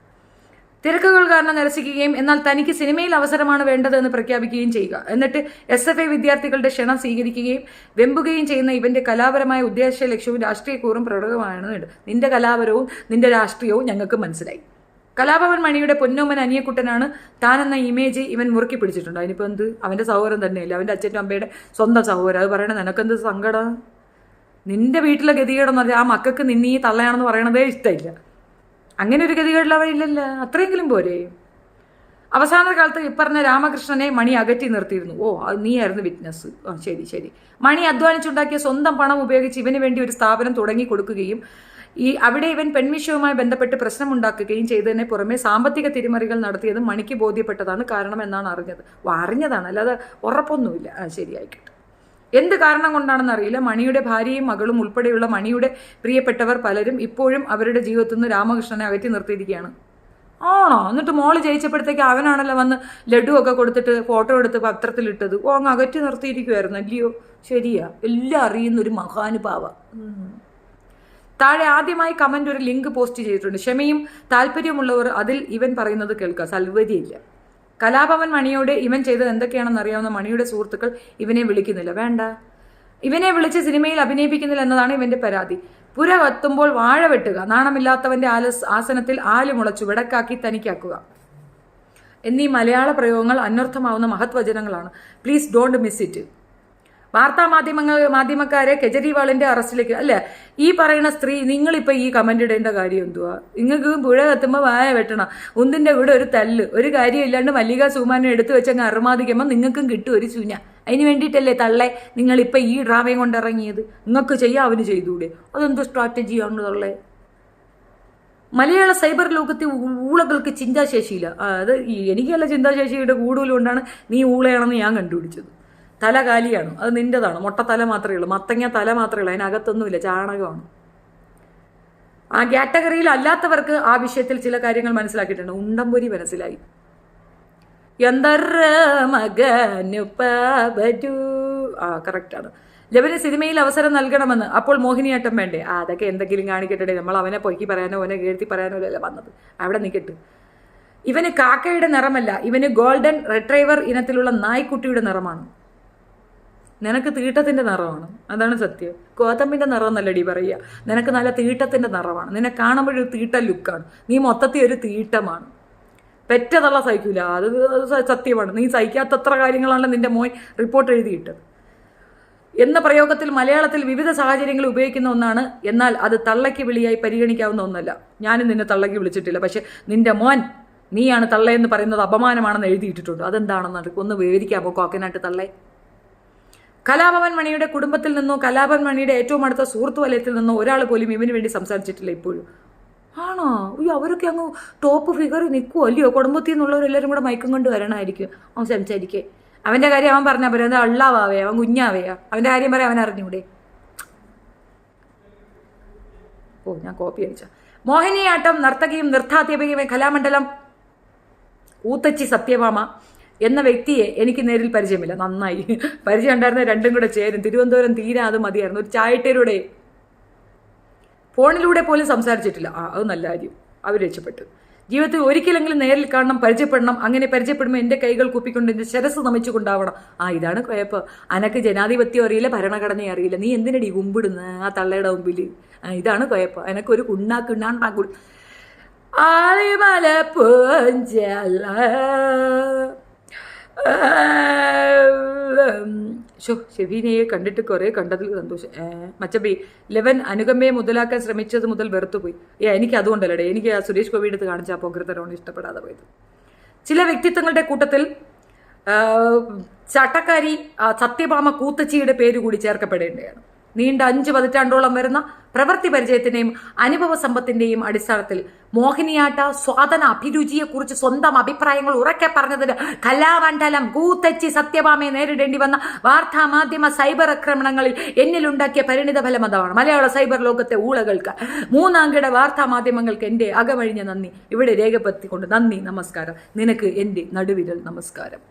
തിരക്കുകൾ കാരണം നിരസിക്കുകയും എന്നാൽ തനിക്ക് സിനിമയിൽ അവസരമാണ് വേണ്ടത് എന്ന് പ്രഖ്യാപിക്കുകയും ചെയ്യുക. എന്നിട്ട് SFI വിദ്യാർത്ഥികളുടെ ക്ഷണം സ്വീകരിക്കുകയും വെമ്പുകയും ചെയ്യുന്ന ഇവന്റെ കലാപരമായ ഉദ്ദേശ ലക്ഷ്യവും രാഷ്ട്രീയക്കൂറും പ്രകടമാണ്. നിന്റെ കലാപരവും നിന്റെ രാഷ്ട്രീയവും ഞങ്ങൾക്ക് മനസ്സിലായി. കലാഭവൻ മണിയുടെ പൊന്നോമൻ അനിയക്കുട്ടനാണ് താനെന്ന ഇമേജ് ഇവൻ മുറുക്കി പിടിച്ചിട്ടുണ്ട്. അതിനിപ്പോൾ എന്ത്, അവൻ്റെ സഹോദരൻ തന്നെയല്ല, അവൻ്റെ അച്ഛൻ്റെ അമ്മയുടെ സ്വന്തം സഹോദരൻ. അത് പറയണത് നിനക്കെന്ത് സങ്കടം? നിന്റെ വീട്ടിലെ ഗതികേടെന്ന് പറഞ്ഞാൽ ആ മക്കൾക്ക് നിന്നീ തള്ളയാണെന്ന് പറയണതേ ഇഷ്ടമില്ല. അങ്ങനെ ഒരു ഗതികേടുള്ളവരില്ലല്ലോ, അത്രയെങ്കിലും പോരെ. അവസാന കാലത്ത് ഇപ്പറഞ്ഞ രാമകൃഷ്ണനെ മണി അകറ്റി നിർത്തിയിരുന്നു. അത് നീയായിരുന്നു വിറ്റ്നസ്. ശരി. മണി അധ്വാനിച്ചുണ്ടാക്കിയ സ്വന്തം പണം ഉപയോഗിച്ച് ഇവന് വേണ്ടി ഒരു സ്ഥാപനം തുടങ്ങി കൊടുക്കുകയും അവിടെ ഇവൻ പെൺവിഷയവുമായി ബന്ധപ്പെട്ട് പ്രശ്നമുണ്ടാക്കുകയും ചെയ്തതിനെ പുറമെ സാമ്പത്തിക തിരിമറികൾ നടത്തിയതും മണിക്ക് ബോധ്യപ്പെട്ടതാണ് കാരണം എന്നാണ് അറിഞ്ഞതാണ്, അല്ലാതെ ഉറപ്പൊന്നുമില്ല. ശരിയായിക്കോട്ടെ. എന്ത് കാരണം കൊണ്ടാണെന്ന് അറിയില്ല, മണിയുടെ ഭാര്യയും മകളും ഉൾപ്പെടെയുള്ള മണിയുടെ പ്രിയപ്പെട്ടവർ പലരും ഇപ്പോഴും അവരുടെ ജീവിതത്തിൽ നിന്ന് രാമകൃഷ്ണനെ അകറ്റി നിർത്തിയിരിക്കുകയാണ്. ആണോ? എന്നിട്ട് മോള് ജയിച്ചപ്പോഴത്തേക്ക് അവനാണല്ലോ വന്ന് ലഡു ഒക്കെ കൊടുത്തിട്ട് ഫോട്ടോ എടുത്ത് പത്രത്തിലിട്ടത്. അങ്ങ് അകറ്റി നിർത്തിയിരിക്കുമായിരുന്നു അല്ലയോ? ശരിയാ, എല്ലാം അറിയുന്നൊരു മഹാനുഭാവ. താഴെ ആദ്യമായി കമന്റ് ഒരു ലിങ്ക് പോസ്റ്റ് ചെയ്തിട്ടുണ്ട്. ക്ഷമയും താല്പര്യമുള്ളവർ അതിൽ ഇവൻ പറയുന്നത് കേൾക്കുക. സൽവതിയില്ല. കലാഭവൻ മണിയോട് ഇവൻ ചെയ്തത് എന്തൊക്കെയാണെന്ന് അറിയാവുന്ന മണിയുടെ സുഹൃത്തുക്കൾ ഇവനെ വിളിക്കുന്നില്ല. വേണ്ട, ഇവനെ വിളിച്ച് സിനിമയിൽ അഭിനയിപ്പിക്കുന്നില്ല എന്നതാണ് ഇവന്റെ പരാതി. പുര കത്തുമ്പോൾ വാഴ വെട്ടുക, നാണമില്ലാത്തവന്റെ ആസനത്തിൽ ആല് മുളച്ചു വിടക്കാക്കി തനിക്കാക്കുക എന്നീ മലയാള പ്രയോഗങ്ങൾ അനർത്ഥമാവുന്ന മഹത്വചനങ്ങളാണ്. Please don't miss it. വാർത്താ മാധ്യമക്കാരെ കെജ്രിവാളിന്റെ അറസ്റ്റിലേക്ക് അല്ലേ ഈ പറയുന്ന സ്ത്രീ, നിങ്ങളിപ്പോൾ ഈ കമന്റ് ഇടേണ്ട കാര്യം എന്തുവാ? നിങ്ങൾക്ക് പുഴ കത്തുമ്പോൾ വായ വെട്ടണം, ഒന്നിൻ്റെ കൂടെ ഒരു തല്ല്, ഒരു കാര്യം ഇല്ലാണ്ട് മല്ലിക സുമാനെ എടുത്തു വെച്ചങ്ങ് അറുമാദിക്കുമ്പോൾ നിങ്ങൾക്കും കിട്ടും ഒരു ചൂഞ്ഞ. അതിന് വേണ്ടിയിട്ടല്ലേ തള്ളേ നിങ്ങളിപ്പോൾ ഈ ഡ്രാമയും കൊണ്ടിറങ്ങിയത്? നിങ്ങൾക്ക് ചെയ്യാം, അവന് ചെയ്തുകൂടെ? അതെന്തോ സ്ട്രാറ്റജിയാണ് തള്ളേ. മലയാള സൈബർ ലോകത്തെ ഊളകൾക്ക് ചിന്താശേഷിയില്ല. അത് എനിക്കല്ല ചിന്താശേഷിയുടെ കൂടുതലുകൊണ്ടാണ് നീ ഊളയാണെന്ന് ഞാൻ കണ്ടുപിടിച്ചത്. തല കാലിയാണ്, അത് നിൻ്റെതാണ്. മൊട്ട തല മാത്രമേ ഉള്ളൂ, മത്തങ്ങ തല മാത്രമേ ഉള്ളൂ, അതിനകത്തൊന്നുമില്ല, ചാണകമാണ്. ആ കാറ്റഗറിയിൽ അല്ലാത്തവർക്ക് ആ വിഷയത്തിൽ ചില കാര്യങ്ങൾ മനസ്സിലാക്കിയിട്ടുണ്ട്. ഉണ്ടംപൊരി മനസ്സിലായി. കറക്റ്റാണ്. ലവന് സിനിമയിൽ അവസരം നൽകണമെന്ന്. അപ്പോൾ മോഹിനിയാട്ടം വേണ്ടേ? അതൊക്കെ എന്തെങ്കിലും കാണിക്കട്ടെ. നമ്മൾ അവനെ പൊക്കി പറയാനോ അവനെ കേഴ്ത്തി പറയാനോ അല്ല വന്നത്. അവിടെ നിൽക്കട്ടെ. ഇവന് കാക്കയുടെ നിറമല്ല, ഇവന് ഗോൾഡൻ റിട്രൈവർ ഇനത്തിലുള്ള നായ്ക്കുട്ടിയുടെ നിറമാണ്. നിനക്ക് തീട്ടത്തിൻ്റെ നിറമാണ്, അതാണ് സത്യം. ഗോതമ്പിൻ്റെ നിറം എന്നല്ലടി പറയുക, നിനക്ക് നല്ല തീട്ടത്തിൻ്റെ നിറമാണ്. നിന്നെ കാണുമ്പോഴൊരു തീട്ട ലുക്കാണ്. നീ മൊത്തത്തിൽ ഒരു തീട്ടമാണ്. പെറ്റതള്ള സഹിക്കൂല, അത് സത്യമാണ്. നീ സഹിക്കാത്തത്ര കാര്യങ്ങളാണ് നിന്റെ മോൻ റിപ്പോർട്ട് എഴുതിയിട്ടത് എന്ന പ്രയോഗത്തിൽ മലയാളത്തിൽ വിവിധ സാഹചര്യങ്ങളിൽ ഉപയോഗിക്കുന്ന ഒന്നാണ്. എന്നാൽ അത് തള്ളയ്ക്ക് വിളിയായി പരിഗണിക്കാവുന്ന ഒന്നല്ല. ഞാനും നിന്നെ തള്ളയ്ക്ക് വിളിച്ചിട്ടില്ല, പക്ഷെ നിന്റെ മോൻ നീയാണ് തള്ളയെന്ന് പറയുന്നത് അപമാനമാണെന്ന് എഴുതിയിട്ടിട്ടുണ്ട്. അതെന്താണെന്ന് ഒന്ന് വിവരിക്കാമോ കോക്കനാട്ട് തള്ളേ? കലാഭവൻ മണിയുടെ കുടുംബത്തിൽ നിന്നോ കലാഭവൻ മണിയുടെ ഏറ്റവും അടുത്ത സുഹൃത്തു വലയത്തിൽ നിന്നോ ഒരാൾ പോലും ഇവന് വേണ്ടി സംസാരിച്ചിട്ടില്ല ഇപ്പോഴും. ആണോ? അവരൊക്കെ അങ്ങ് ടോപ്പ് ഫിഗർ നിൽക്കുമോ അല്ലയോ? കുടുംബത്തിൽ നിന്നുള്ളവരെല്ലാവരും കൂടെ മയക്കം കൊണ്ട് വരണമായിരിക്കും അവൻ സംസാരിക്കേ. അവൻ്റെ കാര്യം അവൻ പറഞ്ഞാൽ പോരെ, എന്താ അള്ളാവേ, അവൻ കുഞ്ഞാവയാ? അവൻ്റെ കാര്യം പറയാൻ അവൻ അറിഞ്ഞൂടെ? ഞാൻ കോപ്പി അടിച്ച. മോഹിനിയാട്ടം നർത്തകിയും നൃത്താധ്യാപികയും കലാമണ്ഡലം ഊത്തച്ചി സത്യഭാമ എന്ന വ്യക്തിയെ എനിക്ക് നേരിൽ പരിചയമില്ല. നന്നായി, പരിചയം ഉണ്ടായിരുന്ന രണ്ടും കൂടെ ചേരും. തിരുവനന്തപുരം തീരെ അത് മതിയായിരുന്നു. ഒരു ചായട്ടേരുടെ ഫോണിലൂടെ പോലും സംസാരിച്ചിട്ടില്ല. അത് നല്ല കാര്യം, അവർ രക്ഷപ്പെട്ടു. ജീവിതത്തിൽ ഒരിക്കലെങ്കിലും നേരിൽ കാണണം, പരിചയപ്പെടണം. അങ്ങനെ പരിചയപ്പെടുമ്പോൾ എൻ്റെ കൈകൾ കുപ്പിക്കൊണ്ട് എൻ്റെ ശിരസ് നമിച്ചുകൊണ്ടാവണം. ഇതാണ് കുഴപ്പം. അനക്ക് ജനാധിപത്യം അറിയില്ല, ഭരണഘടനയെ അറിയില്ല. നീ എന്തിനടി കുമ്പിടുന്ന ആ തള്ളയുടെ മുമ്പിൽ? ഇതാണ് കുഴപ്പം. എനക്കൊരു കുണ്ണാണ്ടാകുൾ ആളിമല പോഞ്ചല്ല ഷെബീനയെ കണ്ടിട്ട് കുറേ കണ്ടതിൽ സന്തോഷം. മച്ചബി 11 അനുകമ്പയെ മുതലാക്കാൻ ശ്രമിച്ചത് മുതൽ വെറുത്തുപോയി. എനിക്ക് അതുകൊണ്ടല്ലേ, എനിക്ക് ആ സുരേഷ് ഗോപിയുടെ അടുത്ത് കാണിച്ച ആ പൊഗ്രത്തരമാണ് ഇഷ്ടപ്പെടാതെ പോയത്. ചില വ്യക്തിത്വങ്ങളുടെ കൂട്ടത്തിൽ ചട്ടക്കാരി സത്യഭാമ കൂത്തച്ചിയുടെ പേര് കൂടി ചേർക്കപ്പെടേണ്ടതാണ്. നീണ്ട 5 പതിറ്റാണ്ടോളം വരുന്ന പ്രവൃത്തി പരിചയത്തിന്റെയും അനുഭവ സമ്പത്തിന്റെയും അടിസ്ഥാനത്തിൽ മോഹിനിയാട്ട സ്വാതന അഭിരുചിയെക്കുറിച്ച് സ്വന്തം അഭിപ്രായങ്ങൾ ഉറക്കെ പറഞ്ഞതിന് കലാമണ്ഡലം കൂത്തച്ചി സത്യഭാമയെ നേരിടേണ്ടി വന്ന വാർത്താ മാധ്യമ സൈബർ ആക്രമണങ്ങളിൽ എന്നിലുണ്ടാക്കിയ പരിണിത ഫലമതാണ്. മലയാള സൈബർ ലോകത്തെ ഊളകൾക്ക്, മൂന്നാംകിട വാർത്താ മാധ്യമങ്ങൾക്ക് എൻ്റെ അകമഴിഞ്ഞ നന്ദി ഇവിടെ രേഖപ്പെടുത്തിക്കൊണ്ട് നന്ദി, നമസ്കാരം. നിനക്ക് എൻ്റെ നടുവിരൽ നമസ്കാരം.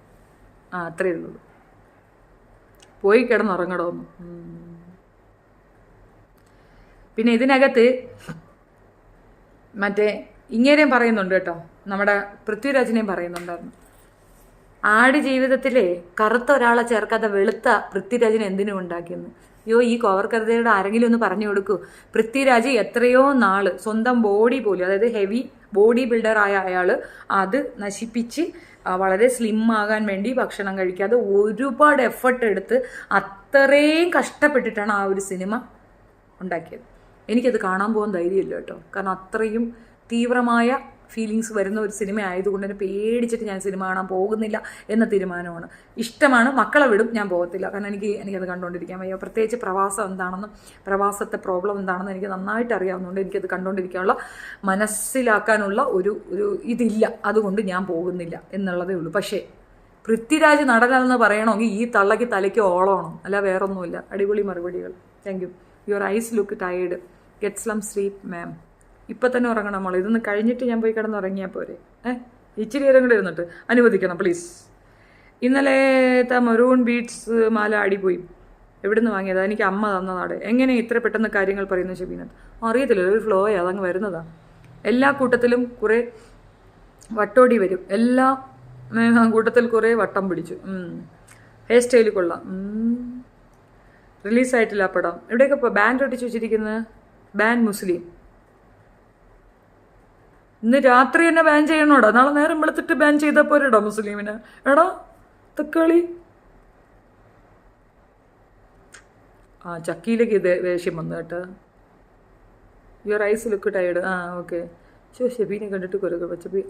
അത്രയേ ഉള്ളൂ. പോയി കിടന്നുറങ്ങടോന്ന്. പിന്നെ ഇതിനകത്ത് മറ്റേ ഇങ്ങേരെയും പറയുന്നുണ്ട് കേട്ടോ, നമ്മുടെ പൃഥ്വിരാജിനെയും പറയുന്നുണ്ടായിരുന്നു. ആട് ജീവിതത്തിലെ കറുത്ത ഒരാളെ ചേർക്കാതെ വെളുത്ത പൃഥ്വിരാജിനെ എന്തിനും ഉണ്ടാക്കിയെന്ന്. അയ്യോ, ഈ കോവർക്കറുതയുടെ ആരെങ്കിലും ഒന്ന് പറഞ്ഞു കൊടുക്കൂ. പൃഥ്വിരാജ് എത്രയോ നാള് സ്വന്തം ബോഡി പോലും, അതായത് ഹെവി ബോഡി ബിൽഡറായ അയാൾ അത് നശിപ്പിച്ച് വളരെ സ്ലിം ആകാൻ വേണ്ടി ഭക്ഷണം കഴിക്കാതെ ഒരുപാട് എഫർട്ട് എടുത്ത് അത്രയും കഷ്ടപ്പെട്ടിട്ടാണ് ആ ഒരു സിനിമ ഉണ്ടാക്കിയത്. എനിക്കത് കാണാൻ പോകാൻ ധൈര്യമില്ല കേട്ടോ, കാരണം അത്രയും തീവ്രമായ ഫീലിങ്സ് വരുന്ന ഒരു സിനിമ ആയതുകൊണ്ട് തന്നെ പേടിച്ചിട്ട് ഞാൻ സിനിമ കാണാൻ പോകുന്നില്ല എന്ന തീരുമാനമാണ്. ഇഷ്ടമാണ്, മക്കളെ വിടും, ഞാൻ പോകത്തില്ല. കാരണം എനിക്കത് കണ്ടുകൊണ്ടിരിക്കാൻ വയ്യ. പ്രത്യേകിച്ച് പ്രവാസം എന്താണെന്നും പ്രവാസത്തെ പ്രോബ്ലം എന്താണെന്നും എനിക്ക് നന്നായിട്ട് അറിയാവുന്നതുകൊണ്ട് എനിക്കത് കണ്ടുകൊണ്ടിരിക്കാനുള്ള മനസ്സിലാക്കാനുള്ള ഒരു ഇതില്ല. അതുകൊണ്ട് ഞാൻ പോകുന്നില്ല എന്നുള്ളതേ ഉള്ളൂ. പക്ഷേ പൃഥ്വിരാജ് നടനെന്ന് പറയണമെങ്കിൽ ഈ തള്ളയ്ക്ക് തലയ്ക്ക് ഓളമാണ്, അല്ല വേറൊന്നുമില്ല. അടിപൊളി മറുപടികൾ. Thank you. Your eyes look tired. Get some sleep ma'am. ഇപ്പം തന്നെ ഉറങ്ങണം മോളെ. ഇതൊന്ന് കഴിഞ്ഞിട്ട് ഞാൻ പോയി കിടന്നുറങ്ങിയാൽ പോരെ? ഇച്ചിരി നേരം കൂടെ ഇരുന്നിട്ട് അനുവദിക്കണം പ്ലീസ്. ഇന്നലത്തെ മറൂൺ ബീഡ്സ് മാല അടിപോയി. എവിടെ നിന്ന് വാങ്ങിയതാ? എനിക്ക് അമ്മ തന്നതാണ്. എങ്ങനെ ഇത്ര പെട്ടെന്ന് കാര്യങ്ങൾ പറയുന്നു ഷബീനത്ത്? അറിയത്തില്ല, ഒരു ഫ്ലോയാ, അതങ്ങ് വരുന്നതാണ്. എല്ലാ കൂട്ടത്തിലും കുറേ വട്ടോടി വരും, എല്ലാ കൂട്ടത്തിൽ കുറേ വട്ടം പിടിച്ചു. ഹെയർ സ്റ്റൈൽ കൊള്ളാം. റിലീസായിട്ടില്ല പടം. എവിടെയൊക്കെ ഇപ്പോൾ ബാൻ ഒട്ടിച്ച് വെച്ചിരിക്കുന്നത്? ബാൻ മുസ്ലിം. ഇന്ന് രാത്രി തന്നെ ബാൻ ചെയ്യണോടാ? നാളെ നേരം വെളുത്തിട്ട് ബാൻ ചെയ്താൽ പോരെടാ മുസ്ലിമിനെ? എടാ തക്കാളി. ചക്കിയിലേക്ക് ഇത് വേഷ്യം വന്നു കേട്ടോ. Your eyes look tired. Okay. ഷെബീനെ കണ്ടിട്ട് കുരക പച്ചപ്പി.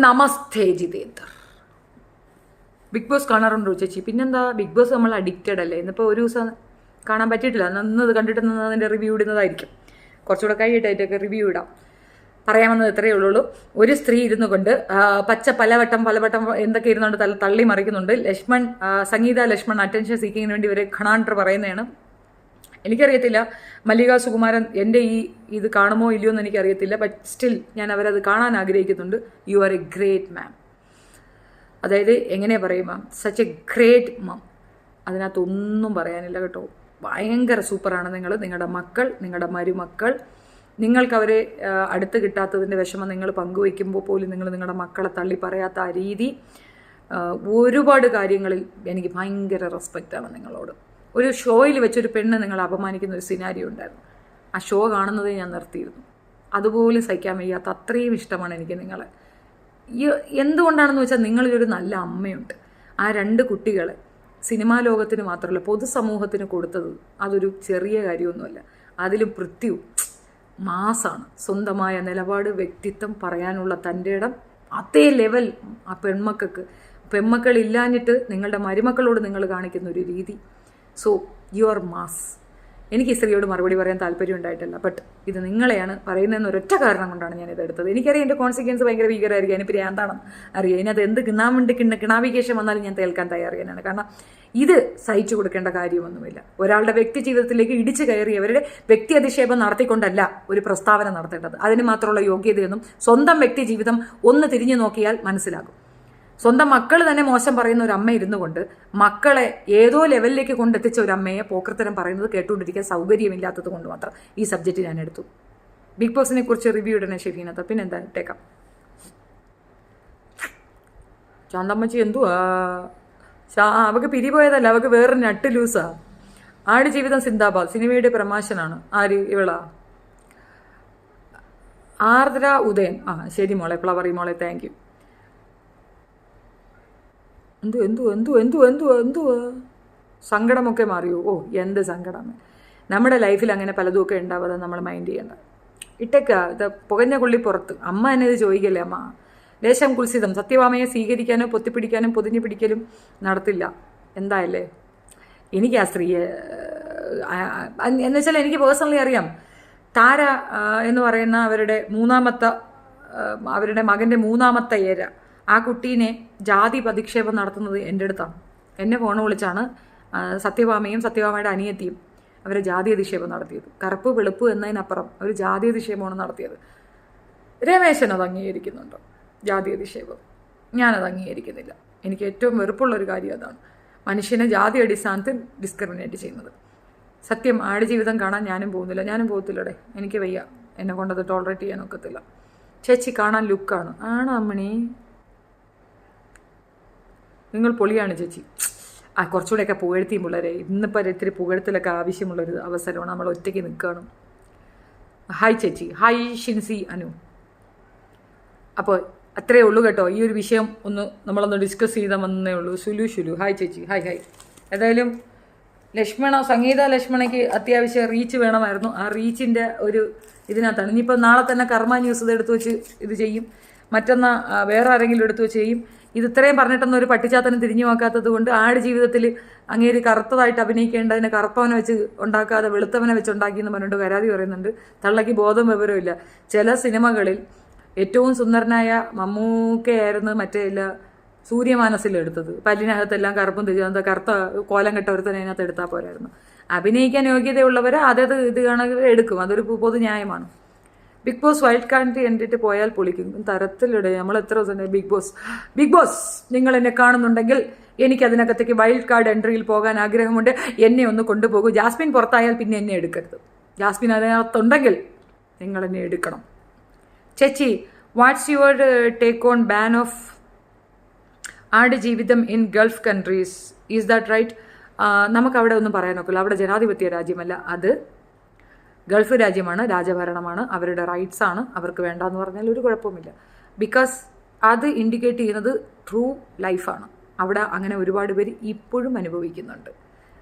നമസ്തേ ജിതേന്ദർ. ബിഗ് ബോസ് കാണാറുണ്ടോ ചേച്ചി? പിന്നെന്താ, ബിഗ് ബോസ് നമ്മൾ അഡിക്റ്റഡ് അല്ലേ? ഇന്നിപ്പോൾ ഒരു ദിവസം കാണാൻ പറ്റിയിട്ടില്ല. ഇന്നത് കണ്ടിട്ട് അതിൻ്റെ റിവ്യൂ ഇടുന്നതായിരിക്കും. കുറച്ചുകൂടെ കഴിയിട്ടായിട്ടൊക്കെ റിവ്യൂ ഇടാം. പറയാമെന്നത് ഇത്രയേ ഉള്ളൂ. ഒരു സ്ത്രീ ഇരുന്നു കൊണ്ട് പലവട്ടം എന്തൊക്കെ ഇരുന്നുകൊണ്ട് തള്ളി മറിക്കുന്നുണ്ട്. സംഗീത ലക്ഷ്മൺ അറ്റൻഷൻ സീക്കിങ്ങിന് വേണ്ടി ഇവരെ ഖണാണ്ടർ പറയുന്നതാണ്. എനിക്കറിയത്തില്ല മല്ലിക സുകുമാരൻ എൻ്റെ ഇത് കാണുമോ ഇല്ലയോ എന്ന് എനിക്കറിയത്തില്ല. ബട്ട് സ്റ്റിൽ ഞാൻ അവരത് കാണാൻ ആഗ്രഹിക്കുന്നുണ്ട്. യു ആർ എ ഗ്രേറ്റ് മാം. അതായത് എങ്ങനെയാണ് പറയുക, സച്ച് എ ഗ്രേറ്റ് മാം. അതിനകത്തൊന്നും പറയാനില്ല കേട്ടോ. ഭയങ്കര സൂപ്പറാണ് നിങ്ങൾ. നിങ്ങളുടെ മക്കൾ, നിങ്ങളുടെ മരുമക്കൾ, നിങ്ങൾക്കവരെ അടുത്ത് കിട്ടാത്തതിൻ്റെ വിഷമം നിങ്ങൾ പങ്കുവയ്ക്കുമ്പോൾ പോലും നിങ്ങൾ നിങ്ങളുടെ മക്കളെ തള്ളി പറയാത്ത ആ രീതി, ഒരുപാട് കാര്യങ്ങളിൽ എനിക്ക് ഭയങ്കര റെസ്പെക്റ്റാണ് നിങ്ങളോട്. ഒരു ഷോയിൽ വെച്ചൊരു പെണ്ണ് നിങ്ങളെ അപമാനിക്കുന്ന ഒരു സിനാരിയോ ഉണ്ടായിരുന്നു. ആ ഷോ കാണുന്നതേ ഞാൻ നിർത്തിയിരുന്നു. അതുപോലും സഹിക്കാൻ വയ്യാത്ത അത്രയും ഇഷ്ടമാണ് എനിക്ക് നിങ്ങളെ. എന്തുകൊണ്ടാണെന്ന് വെച്ചാൽ നിങ്ങളിലൊരു നല്ല അമ്മയുണ്ട്. ആ 2 കുട്ടികളെ സിനിമാ ലോകത്തിന് മാത്രമല്ല പൊതുസമൂഹത്തിന് കൊടുത്തത് അതൊരു ചെറിയ കാര്യമൊന്നുമല്ല. അതിലും പൃഥ്വി മാസാണ്. സ്വന്തമായ നിലപാട്, വ്യക്തിത്വം, പറയാനുള്ള തൻ്റെ ഇടം, അതേ ലെവൽ ആ പെൺമക്കളില്ലാഞ്ഞിട്ട് നിങ്ങളുടെ മരുമക്കളോട് നിങ്ങൾ കാണിക്കുന്ന ഒരു രീതി. So you are mass. എനിക്ക് ഈ സ്ത്രീയോട് മറുപടി പറയാൻ താല്പര്യം ഉണ്ടായിട്ടില്ല. ബട്ട് ഇത് നിങ്ങളെയാണ് പറയുന്നതെന്ന് ഒരൊറ്റ കാരണം കൊണ്ടാണ് ഞാനിത് എടുത്തത്. എനിക്കറിയാം എൻ്റെ കോൺസിക്വൻസ് ഭയങ്കര ഭീകരമായിരിക്കും. അതിന് പ്രാന്താണെന്ന് അറിയാം. ഇതിനകത്ത് എന്ത് കിണാവികേഷം വന്നാലും ഞാൻ തേൽക്കാൻ തയ്യാറിയാണ്. കാരണം ഇത് സഹിച്ചു കൊടുക്കേണ്ട കാര്യമൊന്നുമില്ല. ഒരാളുടെ വ്യക്തി ജീവിതത്തിലേക്ക് ഇടിച്ചു കയറിയവരുടെ വ്യക്തി അധിക്ഷേപം നടത്തിക്കൊണ്ടല്ല ഒരു പ്രസ്താവന നടത്തേണ്ടത്. അതിന് മാത്രമുള്ള യോഗ്യതയൊന്നും സ്വന്തം വ്യക്തി ജീവിതം ഒന്ന് തിരിഞ്ഞു നോക്കിയാൽ മനസ്സിലാകും. സ്വന്തം മക്കൾ തന്നെ മോശം പറയുന്ന ഒരു അമ്മ ഇരുന്നു കൊണ്ട് മക്കളെ ഏതോ ലെവലിലേക്ക് കൊണ്ടെത്തിച്ച ഒരു അമ്മയെ പോക്കർത്തരം പറയുന്നത് കേട്ടുകൊണ്ടിരിക്കാൻ സൗകര്യമില്ലാത്തത് കൊണ്ട് മാത്രം ഈ സബ്ജക്റ്റ് ഞാൻ എടുത്തു. ബിഗ് ബോസിനെ കുറിച്ച് റിവ്യൂ ഇടണേ ഷെഫീനത്ത്. പിന്നെന്താ ഇട്ടേക്കാം. ശാന്തമ്മച്ചി എന്തുവാ? അവൾക്ക് പിരിപോയതല്ല, അവൾക്ക് വേറെ നട്ട് ലൂസാ. ആട് ജീവിതം സിന്ദാബാദ് സിനിമയുടെ പ്രമാശനാണ്. ആര്? ഇവളാ ആർദ്ര ഉദയൻ. ശരി മോളെ, ഫ്ലവറി മോളെ, താങ്ക് യു. എന്തുവാ സങ്കടമൊക്കെ മാറിയോ? എന്ത് സങ്കടം. നമ്മുടെ ലൈഫിൽ അങ്ങനെ പലതുമൊക്കെ ഉണ്ടാവാതെ നമ്മൾ മൈൻഡ് ചെയ്യണ്ട. ഇട്ടേക്ക. ഇത് പുകഞ്ഞ കൊള്ളി പുറത്ത്. അമ്മ എന്നെ ഇത് ചോദിക്കല്ലേ അമ്മ. ലേശം കുൽസിതം. സത്യഭാമയെ സ്വീകരിക്കാനോ പൊത്തിപ്പിടിക്കാനും പൊതിഞ്ഞു പിടിക്കലും നടത്തില്ല എന്തായല്ലേ, എനിക്ക് ആ സ്ത്രീയെ എന്നുവെച്ചാൽ എനിക്ക് പേഴ്സണലി അറിയാം. താര എന്ന് പറയുന്ന അവരുടെ മകൻ്റെ മൂന്നാമത്തെ ഏര, ആ കുട്ടീനെ ജാതി അധിക്ഷേപം നടത്തുന്നത് എൻ്റെ അടുത്താണ്. എന്നെ ഫോൺ വിളിച്ചാണ് സത്യഭാമയും സത്യഭാമയുടെ അനിയത്തിയും അവരെ ജാതി അധിക്ഷേപം നടത്തിയത്. കറുപ്പ് വെളുപ്പ് എന്നതിനപ്പുറം അവർ ജാതി അധിക്ഷേപമാണ് നടത്തിയത്. രമേശൻ അത് അംഗീകരിക്കുന്നുണ്ടോ ജാതി അധിക്ഷേപം? ഞാനത് അംഗീകരിക്കുന്നില്ല. എനിക്ക് ഏറ്റവും വെറുപ്പുള്ളൊരു കാര്യം അതാണ്, മനുഷ്യനെ ജാതി അടിസ്ഥാനത്തിൽ ഡിസ്ക്രിമിനേറ്റ് ചെയ്യുന്നത്. സത്യം, ആടുജീവിതം കാണാൻ ഞാനും പോകത്തില്ലടേ, എനിക്ക് വയ്യ, എന്നെ കൊണ്ടത് ടോളറേറ്റ് ചെയ്യാൻ ഒക്കത്തില്ല. ചേച്ചി കാണാൻ ലുക്കാണ്. ആണോ അമ്മണി? നിങ്ങൾ പൊളിയാണ് ചേച്ചി. കുറച്ചുകൂടെയൊക്കെ പുകഴ്ത്തിയും പിള്ളേരെ, ഇന്നിപ്പോൾ ഇത്തിരി പുകഴ്ത്തലൊക്കെ ആവശ്യമുള്ളൊരു അവസരമാണ്, നമ്മൾ ഒറ്റയ്ക്ക് നിൽക്കുകയാണ്. ഹായ് ചേച്ചി, ഹായ് ഷിൻസി അനു. അപ്പോൾ അത്രയേ ഉള്ളൂ കേട്ടോ, ഈ ഒരു വിഷയം നമ്മളൊന്ന് ഡിസ്കസ് ചെയ്താൽ വന്നേ ഉള്ളൂ. ശുലു ഹായ് ചേച്ചി, ഹായ്. ഏതായാലും സംഗീത ലക്ഷ്മണയ്ക്ക് അത്യാവശ്യം റീച്ച് വേണമായിരുന്നു. ആ റീച്ചിൻ്റെ ഒരു ഇതിനകത്താണ്. ഇനിയിപ്പോൾ നാളെ തന്നെ കർമ്മ ന്യൂസ് ഇത് എടുത്തു വെച്ച് ഇത് ചെയ്യും, മറ്റന്നാൾ വേറെ ആരെങ്കിലും എടുത്തു വെച്ച് ചെയ്യും. ഇത് ഇത്രയും പറഞ്ഞിട്ടൊന്നും ഒരു പട്ടിച്ചാത്തനും തിരിഞ്ഞു നോക്കാത്തത് കൊണ്ട് ജീവിതത്തിൽ അങ്ങേര് കറുത്തതായിട്ട് അഭിനയിക്കേണ്ടതിനെ കറുത്തവനെ വെച്ച് ഉണ്ടാക്കാതെ വെളുത്തവനെ വെച്ച് ഉണ്ടാക്കിയെന്ന് പറഞ്ഞിട്ട് പരാതി പറയുന്നുണ്ട്. തള്ളയ്ക്ക് ബോധം വിവരമില്ല. ചില സിനിമകളിൽ ഏറ്റവും സുന്ദരനായ മമ്മൂക്കയായിരുന്നു സൂര്യമാനസിലെടുത്തത്. പല്ലിനകത്തെല്ലാം കറുപ്പും തിരിച്ചു കറുത്ത കോലം കെട്ട ഒരുത്തനെ അതിനകത്ത് എടുത്താൽ പോരായിരുന്നു. അഭിനയിക്കാൻ യോഗ്യതയുള്ളവർ അതത് ഇത് കണക്ക് എടുക്കും, അതൊരു പൊതു ന്യായമാണ്. ബിഗ് ബോസ് വൈൽഡ് കാർഡ് കണ്ടിട്ട് പോയാൽ പൊളിക്കും തരത്തിലിടെ. നമ്മൾ എത്ര ദിവസം ബിഗ് ബോസ് നിങ്ങൾ എന്നെ കാണുന്നുണ്ടെങ്കിൽ എനിക്ക് അതിനകത്തേക്ക് വൈൽഡ് കാർഡ് എൻട്രിയിൽ പോകാൻ ആഗ്രഹമുണ്ട്, എന്നെ ഒന്ന് കൊണ്ടുപോകൂ. ജാസ്മിൻ പുറത്തായാൽ പിന്നെ എന്നെ എടുക്കരുത്. ജാസ്മിൻ അതിനകത്തുണ്ടെങ്കിൽ നിങ്ങൾ എന്നെ എടുക്കണം. ചേച്ചി, what's your take on ban of Aadujeevitham in Gulf countries, is that right? നമുക്കവിടെ ഒന്നും പറയാനൊക്കില്ല, അവിടെ ജനാധിപത്യ രാജ്യമല്ല, അത് ഗൾഫ് രാജ്യമാണ്, രാജഭരണമാണ്, അവരുടെ റൈറ്റ്സ് ആണ്. അവർക്ക് വേണ്ടാന്ന് പറഞ്ഞാൽ ഒരു കുഴപ്പമില്ല. ബിക്കോസ് അത് ഇൻഡിക്കേറ്റ് ചെയ്യുന്നത് ട്രൂ ലൈഫാണ്. അവിടെ അങ്ങനെ ഒരുപാട് പേര് ഇപ്പോഴും അനുഭവിക്കുന്നുണ്ട്.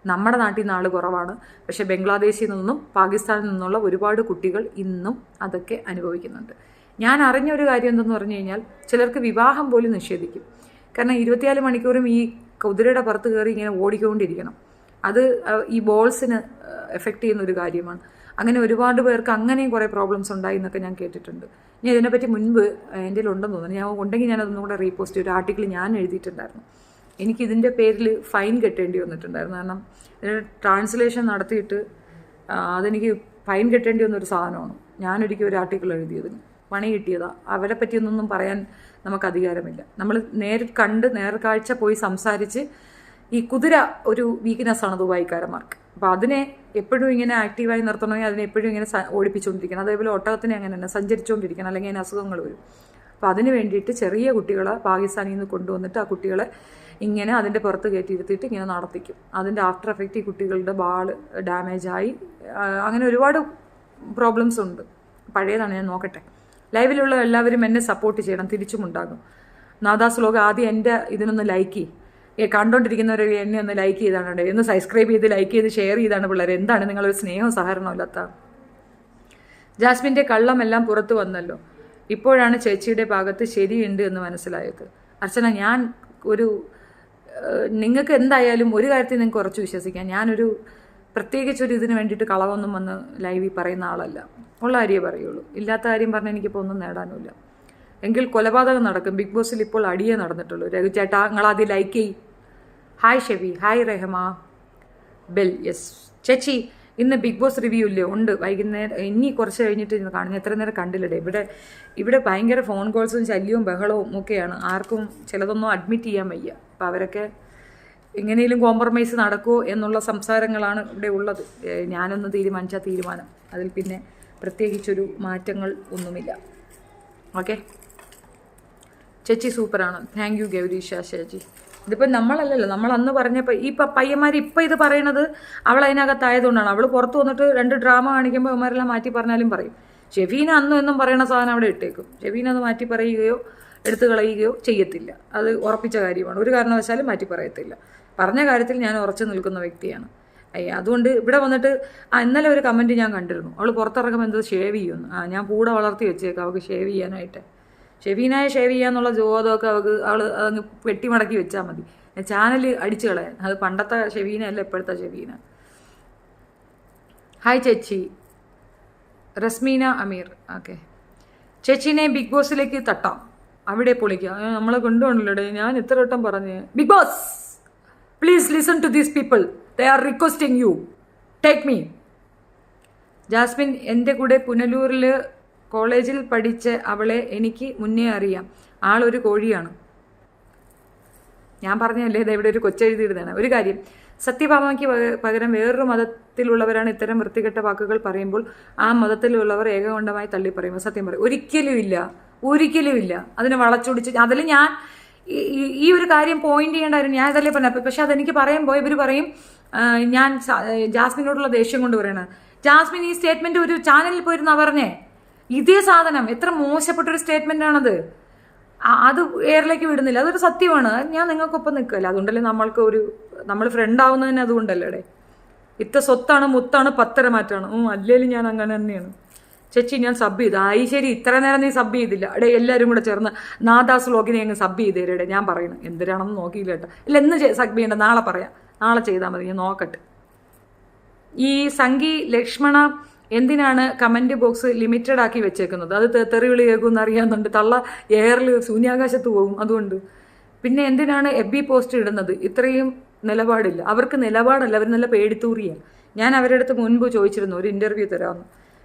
നമ്മുടെ നാട്ടിൽ നിന്ന് ആൾ കുറവാണ്, പക്ഷേ ബംഗ്ലാദേശിൽ നിന്നും പാകിസ്ഥാനിൽ നിന്നുള്ള ഒരുപാട് കുട്ടികൾ ഇന്നും അതൊക്കെ അനുഭവിക്കുന്നുണ്ട്. ഞാൻ അറിഞ്ഞൊരു കാര്യം എന്തെന്ന് പറഞ്ഞു കഴിഞ്ഞാൽ, ചിലർക്ക് വിവാഹം പോലും നിഷേധിക്കും. കാരണം 24 മണിക്കൂറും ഈ കുതിരയുടെ പുറത്ത് കയറി ഇങ്ങനെ ഓടിക്കൊണ്ടിരിക്കണം. അത് ഈ ബോൾസിന് എഫക്റ്റ് ചെയ്യുന്ന ഒരു കാര്യമാണ്. അങ്ങനെ ഒരുപാട് പേർക്ക് അങ്ങനെയും കുറേ പ്രോബ്ലംസ് ഉണ്ടായി എന്നൊക്കെ ഞാൻ കേട്ടിട്ടുണ്ട്. ഞാൻ ഇതിനെപ്പറ്റി മുൻപ് എൻ്റെ ഉണ്ടെന്ന് തോന്നുന്നു, ഞാൻ ഉണ്ടെങ്കിൽ ഞാനതൊന്നും കൂടെ റീപോസ്റ്റ് ഒരു ആർട്ടിക്കിൾ ഞാൻ എഴുതിയിട്ടുണ്ടായിരുന്നു. എനിക്കിതിൻ്റെ പേരിൽ ഫൈൻ കെട്ടേണ്ടി വന്നിട്ടുണ്ടായിരുന്നു. കാരണം ഇതിൻ്റെ ട്രാൻസ്ലേഷൻ നടത്തിയിട്ട് അതെനിക്ക് ഫൈൻ കെട്ടേണ്ടി വന്നൊരു സാധനമാണ്. ഞാനൊരിക്കലും ഒരു ആർട്ടിക്കിൾ എഴുതിയതിന് പണി കിട്ടിയതാണ്. അവരെ പറ്റിയൊന്നും പറയാൻ നമുക്ക് അധികാരമില്ല. നമ്മൾ നേർക്കാഴ്ച പോയി സംസാരിച്ച്, ഈ കുതിര ഒരു വീക്ക്നെസ്സാണ് ദുബായിക്കാരന്മാർക്ക്. അപ്പോൾ അതിനെ എപ്പോഴും ഇങ്ങനെ ആക്റ്റീവായി നിർത്തണമെങ്കിൽ അതിനെ എപ്പോഴും ഇങ്ങനെ ഓടിപ്പിച്ചുകൊണ്ടിരിക്കണം. അതേപോലെ ഒട്ടകത്തിനെ അങ്ങനെ തന്നെ സഞ്ചരിച്ചുകൊണ്ടിരിക്കണം, അല്ലെങ്കിൽ അതിന് അസുഖങ്ങൾ വരും. അപ്പോൾ അതിന് വേണ്ടിയിട്ട് ചെറിയ കുട്ടികളെ പാകിസ്ഥാനിൽ നിന്ന് കൊണ്ടുവന്നിട്ട് ആ കുട്ടികളെ ഇങ്ങനെ അതിൻ്റെ പുറത്ത് കയറ്റിയിരുത്തിയിട്ട് ഇങ്ങനെ നടത്തിക്കും. അതിൻ്റെ ആഫ്റ്റർ എഫക്റ്റ് ഈ കുട്ടികളുടെ ബാൾ ഡാമേജായി, അങ്ങനെ ഒരുപാട് പ്രോബ്ലംസ് ഉണ്ട്. പഴയതാണ്, ഞാൻ നോക്കട്ടെ. ലൈവിലുള്ള എല്ലാവരും എന്നെ സപ്പോർട്ട് ചെയ്യണം, തിരിച്ചും ഉണ്ടാകും. നാദാസ് ലോക ആദ്യം എൻ്റെ ഇതിനൊന്ന് ലൈക്ക് ചെയ്യും. കണ്ടുകൊണ്ടിരിക്കുന്നവർ എന്നെ ഒന്ന് ലൈക്ക് ചെയ്താണ്, ഒന്ന് സബ്സ്ക്രൈബ് ചെയ്ത് ലൈക്ക് ചെയ്ത് ഷെയർ ചെയ്താണ് പിള്ളേർ. എന്താണ് നിങ്ങളൊരു സ്നേഹവും സഹകരണവും ഇല്ലാത്ത? ജാസ്മിൻ്റെ കള്ളമെല്ലാം പുറത്തു വന്നല്ലോ, ഇപ്പോഴാണ് ചേച്ചിയുടെ ഭാഗത്ത് ശരിയുണ്ട് എന്ന് മനസ്സിലായത്. അർച്ചന, ഞാൻ നിങ്ങൾക്ക് എന്തായാലും ഒരു കാര്യത്തിൽ നിങ്ങൾക്ക് കുറച്ച് വിശ്വസിക്കാം. ഞാനൊരു പ്രത്യേകിച്ചൊരു ഇതിന് വേണ്ടിയിട്ട് കളവൊന്നും വന്ന് ലൈവിൽ പറയുന്ന ആളല്ല. ഉള്ള കാര്യമേ പറയുള്ളൂ. ഇല്ലാത്ത കാര്യം പറഞ്ഞാൽ എനിക്കിപ്പോൾ ഒന്നും നേടാനുമില്ല. എങ്കിൽ കൊലപാതകം നടക്കും. ബിഗ് ബോസിൽ ഇപ്പോൾ അടിയേ നടന്നിട്ടുള്ളൂ. രഘു ചേട്ടാ, നിങ്ങളാദ്യം ലൈക്ക് ചെയ്യ്. Hi Shebi, hi Rahma bell. Yes ചേച്ചി, ഇന്ന് ബിഗ് ബോസ് റിവ്യൂ ഇല്ലേ? ഉണ്ട്, വൈകുന്നേരം. ഇനി കുറച്ച് കഴിഞ്ഞിട്ട് ഇന്ന് കാണുന്നത്. എത്ര നേരം കണ്ടില്ലടേ. ഇവിടെ ഭയങ്കര ഫോൺ കോൾസും ശല്യവും ബഹളവും ഒക്കെയാണ്. ആർക്കും ചിലതൊന്നും അഡ്മിറ്റ് ചെയ്യാൻ വയ്യ. അപ്പോൾ അവരൊക്കെ എങ്ങനെയും കോംപ്രമൈസ് നടക്കുമോ എന്നുള്ള സംസാരങ്ങളാണ് ഇവിടെ ഉള്ളത്. ഞാനൊന്ന് തീരുമാനിച്ചാൽ തീരുമാനം, അതിൽ പിന്നെ പ്രത്യേകിച്ചൊരു മാറ്റങ്ങൾ ഒന്നുമില്ല. ഓക്കെ ചേച്ചി, സൂപ്പറാണ്. താങ്ക് യു ഗൗരീഷ ചേച്ചി. ഇതിപ്പോൾ നമ്മളല്ലല്ലോ, നമ്മൾ അന്ന് പറഞ്ഞപ്പോൾ ഈ പയ്യന്മാർ ഇപ്പം ഇത് പറയണത് അവൾ അതിനകത്തായതുകൊണ്ടാണ്. അവൾ പുറത്ത് വന്നിട്ട് 2 ഡ്രാമ കാണിക്കുമ്പോൾ അവന്മാരെല്ലാം മാറ്റി പറഞ്ഞാലും പറയും. ഷെഫീന അന്നും എന്നും പറയുന്ന സാധനം അവിടെ ഇട്ടേക്കും. ഷെഫീന അത് മാറ്റി പറയുകയോ എടുത്തു കളയുകയോ ചെയ്യത്തില്ല. അത് ഉറപ്പിച്ച കാര്യമാണ്. ഒരു കാരണവശാലും മാറ്റി പറയത്തില്ല. പറഞ്ഞ കാര്യത്തിൽ ഞാൻ ഉറച്ചു നിൽക്കുന്ന വ്യക്തിയാണ്. അതുകൊണ്ട് ഇവിടെ വന്നിട്ട് ഇന്നലെ ഒരു കമൻറ്റ് ഞാൻ കണ്ടിരുന്നു. അവൾ പുറത്തിറങ്ങുമ്പോൾ എന്തോ ഷേവ് ചെയ്യുമെന്ന്. ഞാൻ കൂടെ വളർത്തി വെച്ചേക്കാം അവൾക്ക് ഷേവ് ചെയ്യാനായിട്ട്. ഷെബീനയെ ഷേവ് ചെയ്യാന്നുള്ള ജോതൊക്കെ അവൾ അങ്ങ് വെട്ടിമടക്കി വെച്ചാൽ മതി. ചാനൽ അടിച്ചു കളയാൻ. അത് പണ്ടത്തെ ഷെബീന അല്ല ഇപ്പോഴത്തെ ഷെബീന. ഹായ് ചേച്ചി. റസ്മീന അമീർ. ഓക്കെ. ചേച്ചീനെ ബിഗ് ബോസിലേക്ക് തട്ടാം, അവിടെ പൊളിക്കാം. നമ്മളെ കൊണ്ടുപോകണല്ലോടെ. ഞാൻ എത്ര വട്ടം പറഞ്ഞ് Bigg Boss please listen to these people, they are requesting you, take me. Jasmine എൻ്റെ കൂടെ പുനലൂരിൽ കോളേജിൽ പഠിച്ച അവളെ എനിക്ക് മുന്നേ അറിയാം. ആളൊരു കോഴിയാണ്. ഞാൻ പറഞ്ഞല്ലേ ഇത് ഇവിടെ ഒരു കൊച്ചെഴുതിയിടുന്നതാണ്. ഒരു കാര്യം, സത്യഭാമയ്ക്ക് പകരം വേറൊരു മതത്തിലുള്ളവരാണ് ഇത്തരം വൃത്തികെട്ട വാക്കുകൾ പറയുമ്പോൾ ആ മതത്തിലുള്ളവർ ഏകകണ്ഠമായി തള്ളി പറയുമ്പോൾ സത്യം പറയും. ഒരിക്കലുമില്ല. അതിനെ വളച്ചൊടിച്ച് അതിൽ ഞാൻ ഈ ഒരു കാര്യം പോയിന്റ് ചെയ്യേണ്ടായിരുന്നു. ഞാൻ അതല്ലേ പറഞ്ഞത്. പക്ഷെ അതെനിക്ക് പറയുമ്പോൾ ഇവർ പറയും ഞാൻ ജാസ്മിനോടുള്ള ദേഷ്യം കൊണ്ട് പറയണത്. ജാസ്മിൻ ഈ സ്റ്റേറ്റ്മെന്റ് ഒരു ചാനലിൽ പോയിരുന്നാ പറഞ്ഞേ. ഇതേ സാധനം. എത്ര മോശപ്പെട്ടൊരു സ്റ്റേറ്റ്മെന്റ് ആണത്. അത് എയറിലേക്ക് വിടുന്നില്ല. അതൊരു സത്യമാണ്. ഞാൻ നിങ്ങൾക്കൊപ്പം നിൽക്കില്ല. അതുകൊണ്ടല്ലേ നമ്മൾ ഫ്രണ്ട് ആവുന്നതന്നെ അതുകൊണ്ടല്ലേ. ഇത്ത സ്വത്താണ് മുത്താണ് പത്തരമാറ്റാണ്. അല്ലേലും ഞാൻ അങ്ങനെ തന്നെയാണ്. ചേച്ചി ഞാൻ സബ് ചെയ്തു. ആയി ശരി, ഇത്ര നേരം നീ സബ് ചെയ്തില്ല. എല്ലാവരും കൂടെ ചേർന്ന് നാദാസ് വ്ലോഗിനെ അങ്ങ് സബ് ചെയ്ത് തരടെ. ഞാൻ പറയണം എന്തിനാണെന്ന് നോക്കിയില്ല കേട്ടോ. ഇല്ല, എന്ന് സബ് ചെയ്യണ്ട, നാളെ പറയാം. നാളെ ചെയ്താൽ മതി, ഞാൻ നോക്കട്ടെ. ഈ സംഗി ലക്ഷ്മണ എന്തിനാണ് കമൻറ്റ് ബോക്സ് ലിമിറ്റഡ് ആക്കി വെച്ചേക്കുന്നത്? അത് തെറിവിളി കേൾക്കുമെന്ന് അറിയാവുന്നുണ്ട്. തള്ള എയറിൽ ശൂന്യാകാശത്ത് പോകും, അതുകൊണ്ട്. പിന്നെ എന്തിനാണ് FB പോസ്റ്റ് ഇടുന്നത്? ഇത്രയും നിലപാടില്ല. അവർക്ക് നിലപാടല്ല, അവർ നല്ല പേടിത്തൂറിയാണ്. ഞാൻ അവരുടെ അടുത്ത് മുൻപ് ചോദിച്ചിരുന്നു ഒരു ഇൻ്റർവ്യൂ തരാമെന്ന്.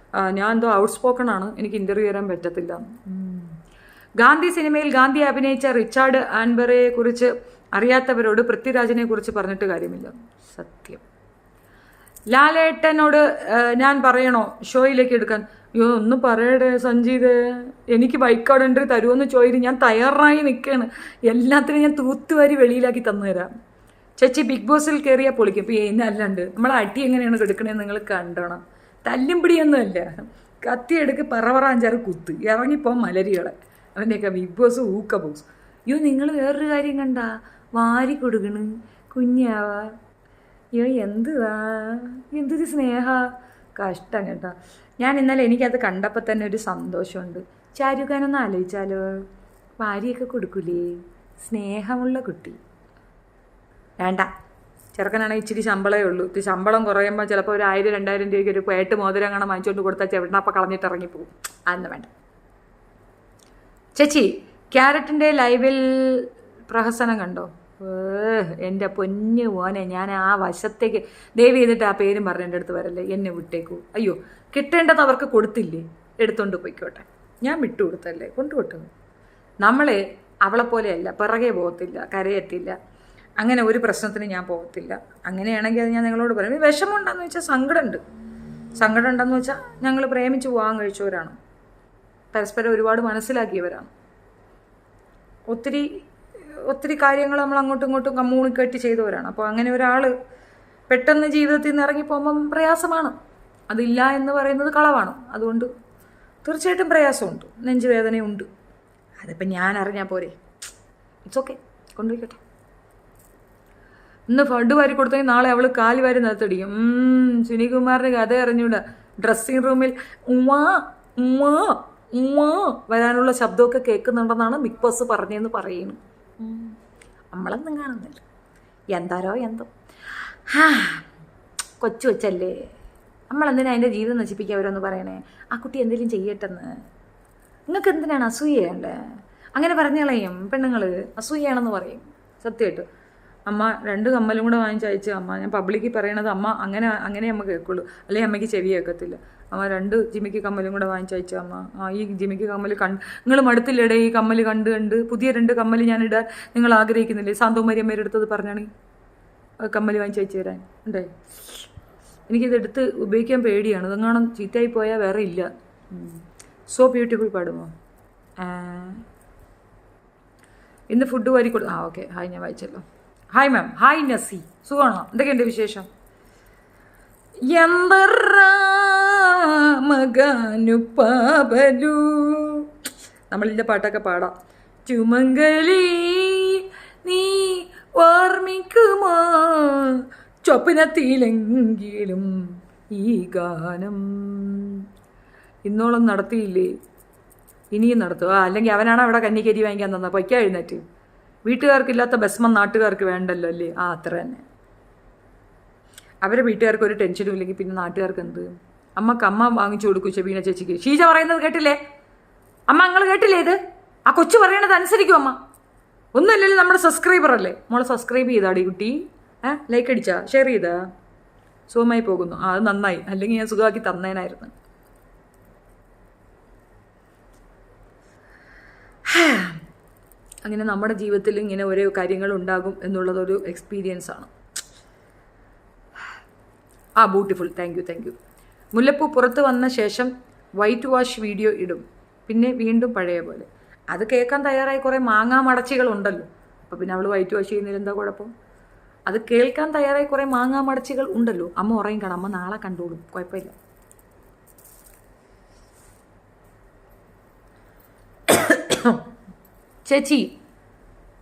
ഞാൻ എന്തോ ഔട്ട് സ്പോക്കൺ ആണ്, എനിക്ക് ഇൻ്റർവ്യൂ തരാൻ പറ്റത്തില്ല. ഗാന്ധി സിനിമയിൽ ഗാന്ധി അഭിനയിച്ച റിച്ചാർഡ് ആൻബറയെ കുറിച്ച് അറിയാത്തവരോട് പൃഥ്വിരാജിനെ കുറിച്ച് പറഞ്ഞിട്ട് കാര്യമില്ല. സത്യം. ലാലേട്ടനോട് ഞാൻ പറയണോ ഷോയിലേക്ക് എടുക്കാൻ? അയ്യോ ഒന്ന് പറയടേ സഞ്ജീതേ, എനിക്ക് ബൈക്ക് എൻട്രി തരുമെന്ന് ചോദിച്ചു. ഞാൻ തയ്യാറായി നിൽക്കുകയാണ്. എല്ലാത്തിനും ഞാൻ തൂത്തുവാരി വെളിയിലാക്കി തന്നു തരാം. ചേച്ചി ബിഗ് ബോസിൽ കയറിയാൽ പൊളിക്കും. ഇപ്പോൾ എന്നല്ലാണ്ട് നമ്മളെ അടി എങ്ങനെയാണ് എടുക്കണേന്ന് നിങ്ങൾ കണ്ടോണം. തല്ലും പിടിയൊന്നുമല്ല. കത്തിയെടുക്ക് പറവറ 5-6 കുത്ത് ഇറങ്ങിപ്പോ മലരികളെ. അവൻ്റെയൊക്കെ ബിഗ് ബോസ് ഊക്ക ബോസ്. അയ്യോ നിങ്ങൾ വേറൊരു കാര്യം കണ്ട, വാരി കൊടുക്കണ് കുഞ്ഞാവാ. അയ്യോ എന്തൊരു സ്നേഹ. കഷ്ടം കേട്ടോ. ഞാൻ ഇന്നലെ എനിക്കത് കണ്ടപ്പോൾ തന്നെ ഒരു സന്തോഷമുണ്ട്. ഷാരൂഖ് ഖാനൊന്ന് ആലോചിച്ചാലോ, വാരിയൊക്കെ കൊടുക്കൂലേ, സ്നേഹമുള്ള കുട്ടി. വേണ്ട, ചെറുക്കനാണെങ്കിൽ ഇച്ചിരി ശമ്പളമേ ഉള്ളൂ. ഇത്തിരി ശമ്പളം കുറയുമ്പോൾ ചിലപ്പോൾ ഒരു 1000-2000 രൂപയ്ക്ക് ഒരു പേട്ട് മോതിരം കാണാൻ വാങ്ങിച്ചുകൊണ്ട് കൊടുത്താൽ ചെവിടനപ്പം കളഞ്ഞിട്ട് ഇറങ്ങിപ്പോവും. അതൊന്നും വേണ്ട. ചേച്ചി ക്യാരറ്റിൻ്റെ ലൈവിൽ പ്രഹസനം കണ്ടോ? എൻ്റെ പൊന്നു മോനെ, ഞാൻ ആ വശത്തേക്ക് ദയവ് ചെയ്തിട്ട് ആ പേരും പറഞ്ഞ് എൻ്റെ അടുത്ത് വരല്ലേ, എന്നെ വിട്ടേക്കൂ. അയ്യോ, കിട്ടേണ്ടത് അവർക്ക് കൊടുത്തില്ലേ, എടുത്തോണ്ട് പോയിക്കോട്ടെ. ഞാൻ വിട്ടുകൊടുത്തല്ലേ, കൊണ്ടുവിട്ടത്. നമ്മളെ അവളെപ്പോലെയല്ല, പിറകെ പോകത്തില്ല, കരയത്തില്ല, അങ്ങനെ ഒരു പ്രശ്നത്തിന് ഞാൻ പോകത്തില്ല. അങ്ങനെയാണെങ്കിൽ അത് ഞാൻ നിങ്ങളോട് പറയും. വിഷമം ഉണ്ടെന്ന് വെച്ചാൽ സങ്കടം ഉണ്ടെന്ന് വെച്ചാൽ ഞങ്ങൾ പ്രേമിച്ച് പോകാൻ കഴിച്ചവരാണ്, പരസ്പരം ഒരുപാട് മനസ്സിലാക്കിയവരാണ്. ഒത്തിരി കാര്യങ്ങൾ നമ്മൾ അങ്ങോട്ടും ഇങ്ങോട്ടും കമ്മ്യൂണിക്കേറ്റ് ചെയ്തവരാണ്. അപ്പോൾ അങ്ങനെ ഒരാൾ പെട്ടെന്ന് ജീവിതത്തിൽ നിന്ന് ഇറങ്ങിപ്പോകുമ്പം പ്രയാസമാണ്. അതില്ല എന്ന് പറയുന്നത് കളവാണ്. അതുകൊണ്ട് തീർച്ചയായിട്ടും പ്രയാസമുണ്ട്, നെഞ്ചുവേദനയുണ്ട്. അതിപ്പോൾ ഞാൻ അറിഞ്ഞാൽ പോരെ. ഇറ്റ്സ് ഓക്കെ, കൊണ്ടുപോയിക്കട്ടെ. ഇന്ന് ഫണ്ട് വാരി കൊടുത്തെങ്കിൽ നാളെ അവൾ കാല് വാരി നിലത്തടിക്കും. സുനികുമാറിൻ്റെ കഥ അറിഞ്ഞൂട. ഡ്രസ്സിങ് റൂമിൽ വരാനുള്ള ശബ്ദമൊക്കെ കേൾക്കുന്നുണ്ടെന്നാണ് ബിഗ് ബോസ് പറഞ്ഞതെന്ന് പറയുന്നു. നമ്മളൊന്നും കാണുന്നില്ല. എന്താരോ എന്തോ കൊച്ചു വെച്ചല്ലേ, നമ്മളെന്തിനാ അതിൻ്റെ ജീവിതം നശിപ്പിക്കുക അവരൊന്ന് പറയണേ. ആ കുട്ടി എന്തെങ്കിലും ചെയ്യട്ടെന്ന്. നിങ്ങൾക്ക് എന്തിനാണ് അസൂയല്ലേ? അങ്ങനെ പറഞ്ഞു കളയും പെണ്ണുങ്ങൾ, അസൂയാണെന്ന് പറയും. സത്യമായിട്ട് അമ്മ 2 കമ്മലും കൂടെ വാങ്ങിച്ചയച്ചു. അമ്മ, ഞാൻ പബ്ലിക്കിൽ പറയണത് അമ്മ അങ്ങനെ അമ്മ കേൾക്കുള്ളൂ, അല്ലെങ്കിൽ അമ്മയ്ക്ക് ചെവി കേൾക്കത്തില്ല. അമ്മ 2 ജിമിക്ക് കമ്മലും കൂടെ വാങ്ങിച്ചയച്ചു. അമ്മ ഈ ജിമിക്ക് കമ്മൽ നിങ്ങൾ മടുത്തില്ലേടേ ഈ കമ്മൽ കണ്ട് പുതിയ 2 കമ്മൽ ഞാനിടാൻ നിങ്ങൾ ആഗ്രഹിക്കുന്നില്ലേ? സാന്തോമരിയമ്മയുടെ അടുത്തത് പറഞ്ഞാണ് കമ്മൽ വാങ്ങിച്ചയച്ചു തരാൻ ഉണ്ടേ. എനിക്കിതെടുത്ത് ഉപയോഗിക്കാൻ പേടിയാണ്. ഇതെങ്ങാനും ചീത്തയായി പോയാൽ വേറെ ഇല്ല. സോ ബ്യൂട്ടിഫുൾ പാടുമോ? ഇന്ന് ഫുഡ് വാരി ഓക്കെ. ഹായ്, ഞാൻ വായിച്ചല്ലോ. Hi ma'am. ഹായ് നസി, സുഖമാണോ? എന്തൊക്കെയുണ്ട് വിശേഷം? മകനു പാപലു, നമ്മളിൻ്റെ പാട്ടൊക്കെ പാടാം. ചുമങ്കലി നീ ഓർമ്മിക്കുമോ സ്വപ്നത്തിലെങ്കിലും ഈ ഗാനം. ഇന്നോളം നടത്തിയില്ലേ? ഇനിയും നടത്തുക. അല്ലെങ്കിൽ അവനാണ് അവിടെ കന്നിക്കരി വാങ്ങിക്കാൻ തന്നത്, പൊയ്ക്കാ എഴുന്നേറ്റ്. വീട്ടുകാർക്കില്ലാത്ത ഭസ്മം നാട്ടുകാർക്ക് വേണ്ടല്ലോ അല്ലേ? അത്ര തന്നെ. അവരെ വീട്ടുകാർക്ക് ഒരു ടെൻഷനും ഇല്ലെങ്കിൽ പിന്നെ നാട്ടുകാർക്ക് എന്ത്? അമ്മക്ക് അമ്മ വാങ്ങിച്ചു കൊടുക്കും ഷെഫീന ചേച്ചിക്ക്. ഷീജ പറയുന്നത് കേട്ടില്ലേ അമ്മ? നിങ്ങൾ കേട്ടില്ലേ ഇത്? ആ കൊച്ചു പറയണത് അനുസരിക്കും അമ്മ. ഒന്നുമില്ലല്ലോ, നമ്മുടെ സബ്സ്ക്രൈബർ അല്ലേ. മോളെ സബ്സ്ക്രൈബ് ചെയ്താടി കുട്ടി? ലൈക്ക് അടിച്ചാ, ഷെയർ ചെയ്താ? സുഖമായി പോകുന്നു. അത് നന്നായി, അല്ലെങ്കിൽ ഞാൻ സുഖമാക്കി തന്നേനായിരുന്നു. അങ്ങനെ നമ്മുടെ ജീവിതത്തിൽ ഇങ്ങനെ ഓരോ കാര്യങ്ങൾ ഉണ്ടാകും എന്നുള്ളതൊരു എക്സ്പീരിയൻസ് ആണ്. Beautiful, thank you. മുല്ലപ്പൂ പുറത്ത് വന്ന ശേഷം വൈറ്റ് വാഷ് വീഡിയോ ഇടും, പിന്നെ വീണ്ടും പഴയ പോലെ. അത് കേൾക്കാൻ തയ്യാറായി കുറേ മാങ്ങാ മടച്ചികളുണ്ടല്ലോ. അപ്പോൾ പിന്നെ അവൾ വൈറ്റ് വാഷ് ചെയ്യുന്നതിൽ എന്താ കുഴപ്പം? അത് കേൾക്കാൻ തയ്യാറായി കുറേ മാങ്ങാ മടച്ചികൾ ഉണ്ടല്ലോ. അമ്മ ഉറയും കാണാം, അമ്മ നാളെ കണ്ടോളും, കുഴപ്പമില്ല. ചേച്ചി,